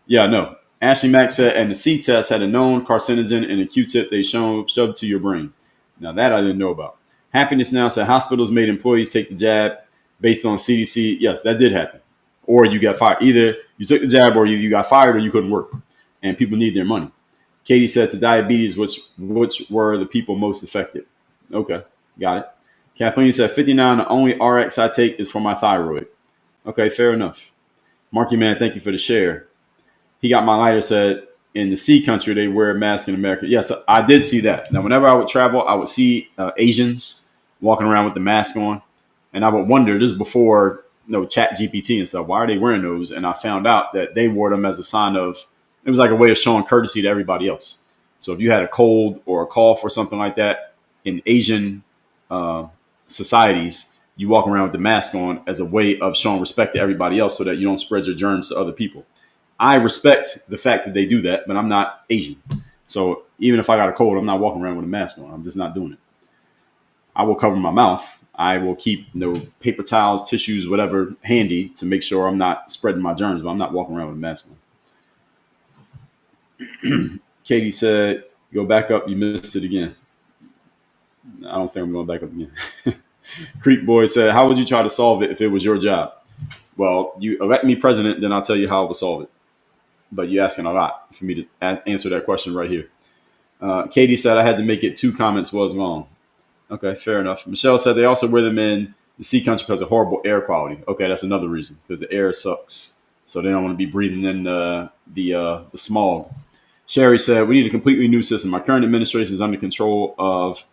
Yeah, no. Ashley Mack said, and the C test had a known carcinogen in a Q-tip they shoved to your brain. Now that I didn't know about. Happiness Now said hospitals made employees take the jab based on CDC. Yes, that did happen. Or you got fired. Either you took the jab or you got fired or you couldn't work. And people need their money. Katie said to diabetes, which were the people most affected. Okay, got it. Kathleen said 59, the only RX I take is for my thyroid. Okay, fair enough. Marky Man, thank you for the share. He got my lighter, said in the C country, they wear a mask in America. Yes, I did see that. Now, whenever I would travel, I would see Asians walking around with the mask on. And I would wonder, this is before Chat GPT and stuff, why are they wearing those? And I found out that they wore them as a sign of, it was like a way of showing courtesy to everybody else. So if you had a cold or a cough or something like that in Asian societies, you walk around with the mask on as a way of showing respect to everybody else so that you don't spread your germs to other people. I respect the fact that they do that, but I'm not Asian. So even if I got a cold, I'm not walking around with a mask on. I'm just not doing it. I will cover my mouth. I will keep paper towels, tissues, whatever handy to make sure I'm not spreading my germs, but I'm not walking around with a mask on. Katie said, go back up. You missed it again. I don't think I'm going back up again. Creek Boy said, how would you try to solve it if it was your job? Well, you elect me president, then I'll tell you how I will solve it. But you're asking a lot for me to answer that question right here. Katie said, I had to make it 2 comments was long. Okay, fair enough. Michelle said they also wear them in the sea country because of horrible air quality. Okay, that's another reason, because the air sucks. So they don't want to be breathing in the smog. Sherry said, we need a completely new system. My current administration is under control of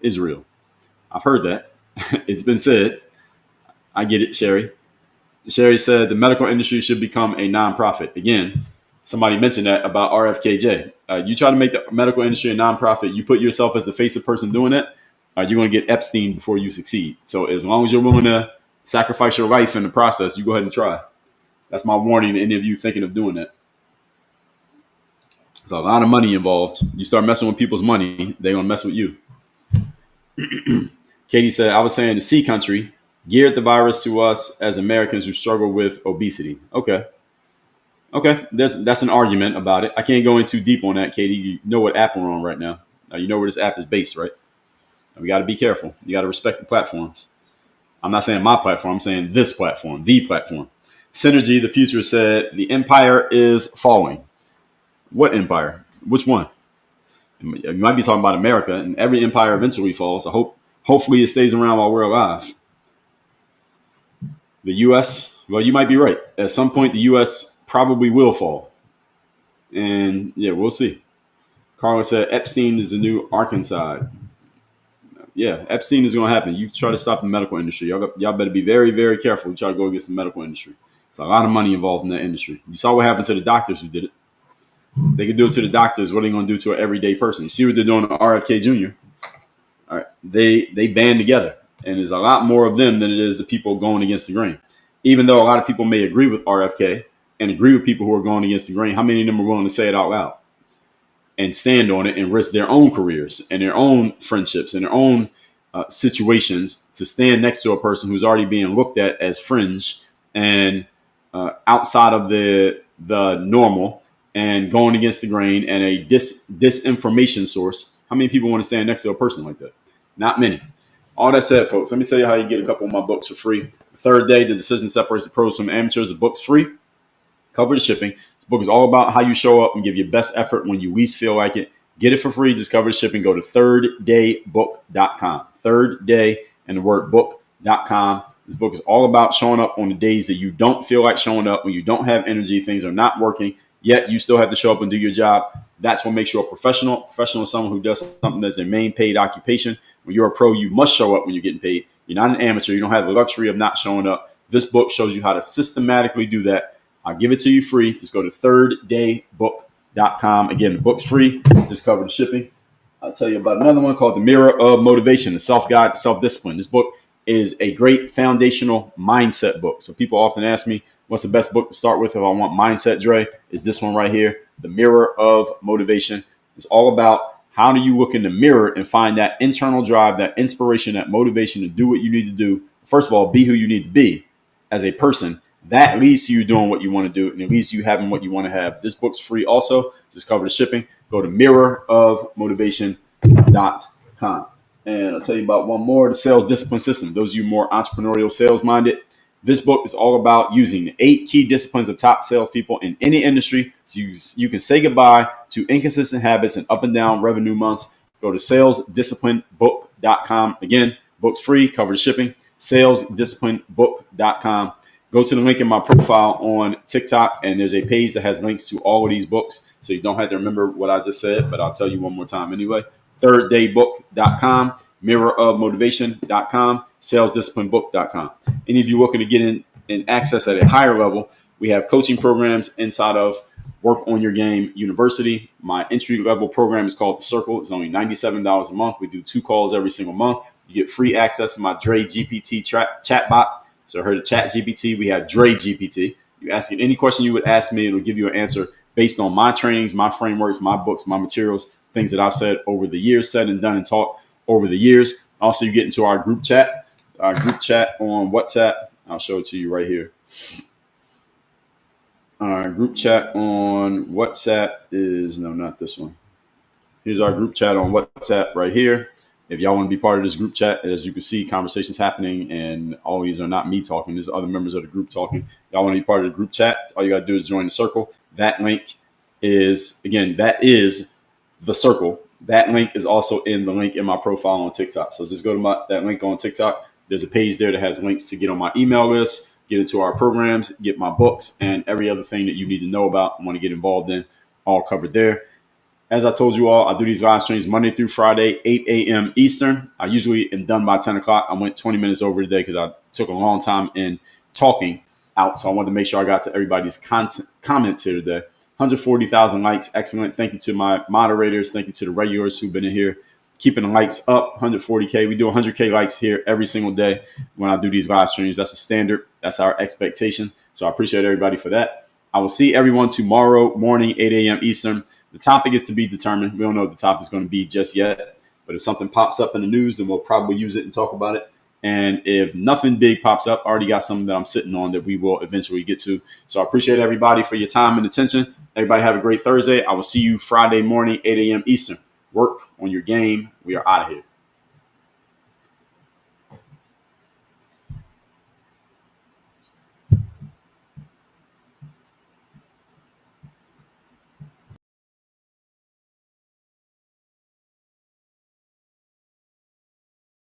Israel. I've heard that. It's been said. I get it, Sherry. Sherry said the medical industry should become a nonprofit. Again, somebody mentioned that about RFKJ. You try to make the medical industry a nonprofit, you put yourself as the face of person doing it, you're going to get Epstein before you succeed. So as long as you're willing to sacrifice your life in the process, you go ahead and try. That's my warning to any of you thinking of doing that. There's a lot of money involved. You start messing with people's money, they're going to mess with you. Katie said, I was saying the sea country geared the virus to us as Americans who struggle with obesity. Okay. That's an argument about it. I can't go in too deep on that, Katie. You know what app we're on right now. You know where this app is based, right? We got to be careful. You got to respect the platforms. I'm not saying my platform. I'm saying this platform, the platform. Synergy, the future, said the empire is falling. What empire? Which one? You might be talking about America, and every empire eventually falls. So hopefully it stays around while we're alive. The U.S., well, you might be right. At some point, the U.S. probably will fall. And yeah, we'll see. Carla said Epstein is the new Arkansas. Yeah, Epstein is going to happen. You try to stop the medical industry. Y'all better be very, very careful. You try to go against the medical industry. It's a lot of money involved in that industry. You saw what happened to the doctors who did it. They could do it to the doctors. What are they going to do to an everyday person? You see what they're doing to RFK Jr. All right, they band together, and there's a lot more of them than it is the people going against the grain. Even though a lot of people may agree with RFK and agree with people who are going against the grain, how many of them are willing to say it out loud and stand on it and risk their own careers and their own friendships and their own situations to stand next to a person who's already being looked at as fringe and outside of the normal and going against the grain and a disinformation source? How many people want to stand next to a person like that? Not many. All that said, folks, let me tell you how you get a couple of my books for free. The third day, The Decision Separates the Pros from Amateurs. The book's free. Cover the shipping. This book is all about how you show up and give your best effort when you least feel like it. Get it for free. Just cover the shipping. Go to thirddaybook.com. Third day and the word book.com. This book is all about showing up on the days that you don't feel like showing up, when you don't have energy, things are not working, yet you still have to show up and do your job. That's what makes you a professional. A professional is someone who does something as their main paid occupation. When you're a pro, you must show up when you're getting paid. You're not an amateur. You don't have the luxury of not showing up. This book shows you how to systematically do that. I'll give it to you free. Just go to thirddaybook.com. Again, the book's free. Just cover the shipping. I'll tell you about another one called The Mirror of Motivation, the Self-Guide, Self-Discipline. This book is a great foundational mindset book. So people often ask me, what's the best book to start with if I want mindset, Dre? Is this one right here, The Mirror of Motivation. It's all about how do you look in the mirror and find that internal drive, that inspiration, that motivation to do what you need to do. First of all, be who you need to be as a person. That leads to you doing what you want to do, and it leads to you having what you want to have. This book's free also. Just cover the shipping. Go to mirrorofmotivation.com. And I'll tell you about one more, the Sales Discipline System. Those of you more entrepreneurial, sales-minded, this book is all about using the 8 key disciplines of top salespeople in any industry so you can say goodbye to inconsistent habits and up and down revenue months. Go to salesdisciplinebook.com. Again, book's free, cover the shipping, salesdisciplinebook.com. Go to the link in my profile on TikTok, and there's a page that has links to all of these books, so you don't have to remember what I just said, but I'll tell you one more time anyway. Thirddaybook.com, mirrorofmotivation.com, salesdisciplinebook.com. Any of you looking to get in access at a higher level, we have coaching programs inside of Work on Your Game University. My entry-level program is called The Circle. It's only $97 a month. We do 2 calls every single month. You get free access to my Dre GPT chatbot. So I heard of Chat GPT. We have Dre GPT. You ask it any question you would ask me, it'll give you an answer based on my trainings, my frameworks, my books, my materials, things that I've said over the years, said and done and taught over the years. Also, you get into our group chat on WhatsApp. I'll show it to you right here. Our group chat on WhatsApp is, no, not this one. Here's our group chat on WhatsApp right here. If y'all want to be part of this group chat, as you can see, conversations happening, and all these are not me talking. There's other members of the group talking. Y'all want to be part of the group chat, all you got to do is join the circle. That link is, again, that is the circle. That link is also in the link in my profile on TikTok. So just go to that link on TikTok. There's a page there that has links to get on my email list, get into our programs, get my books, and every other thing that you need to know about and want to get involved in, all covered there. As I told you all, I do these live streams Monday through Friday, 8 a.m. Eastern. I usually am done by 10 o'clock. I went 20 minutes over today because I took a long time in talking out. So I wanted to make sure I got to everybody's comments here today. 140,000 likes. Excellent. Thank you to my moderators. Thank you to the regulars who've been in here keeping the likes up. 140K. We do 100K likes here every single day when I do these live streams. That's a standard. That's our expectation. So I appreciate everybody for that. I will see everyone tomorrow morning, 8 a.m. Eastern. The topic is to be determined. We don't know what the topic is going to be just yet. But if something pops up in the news, then we'll probably use it and talk about it. And if nothing big pops up, I already got something that I'm sitting on that we will eventually get to. So I appreciate everybody for your time and attention. Everybody have a great Thursday. I will see you Friday morning, 8 a.m. Eastern. Work on your game. We are out of here.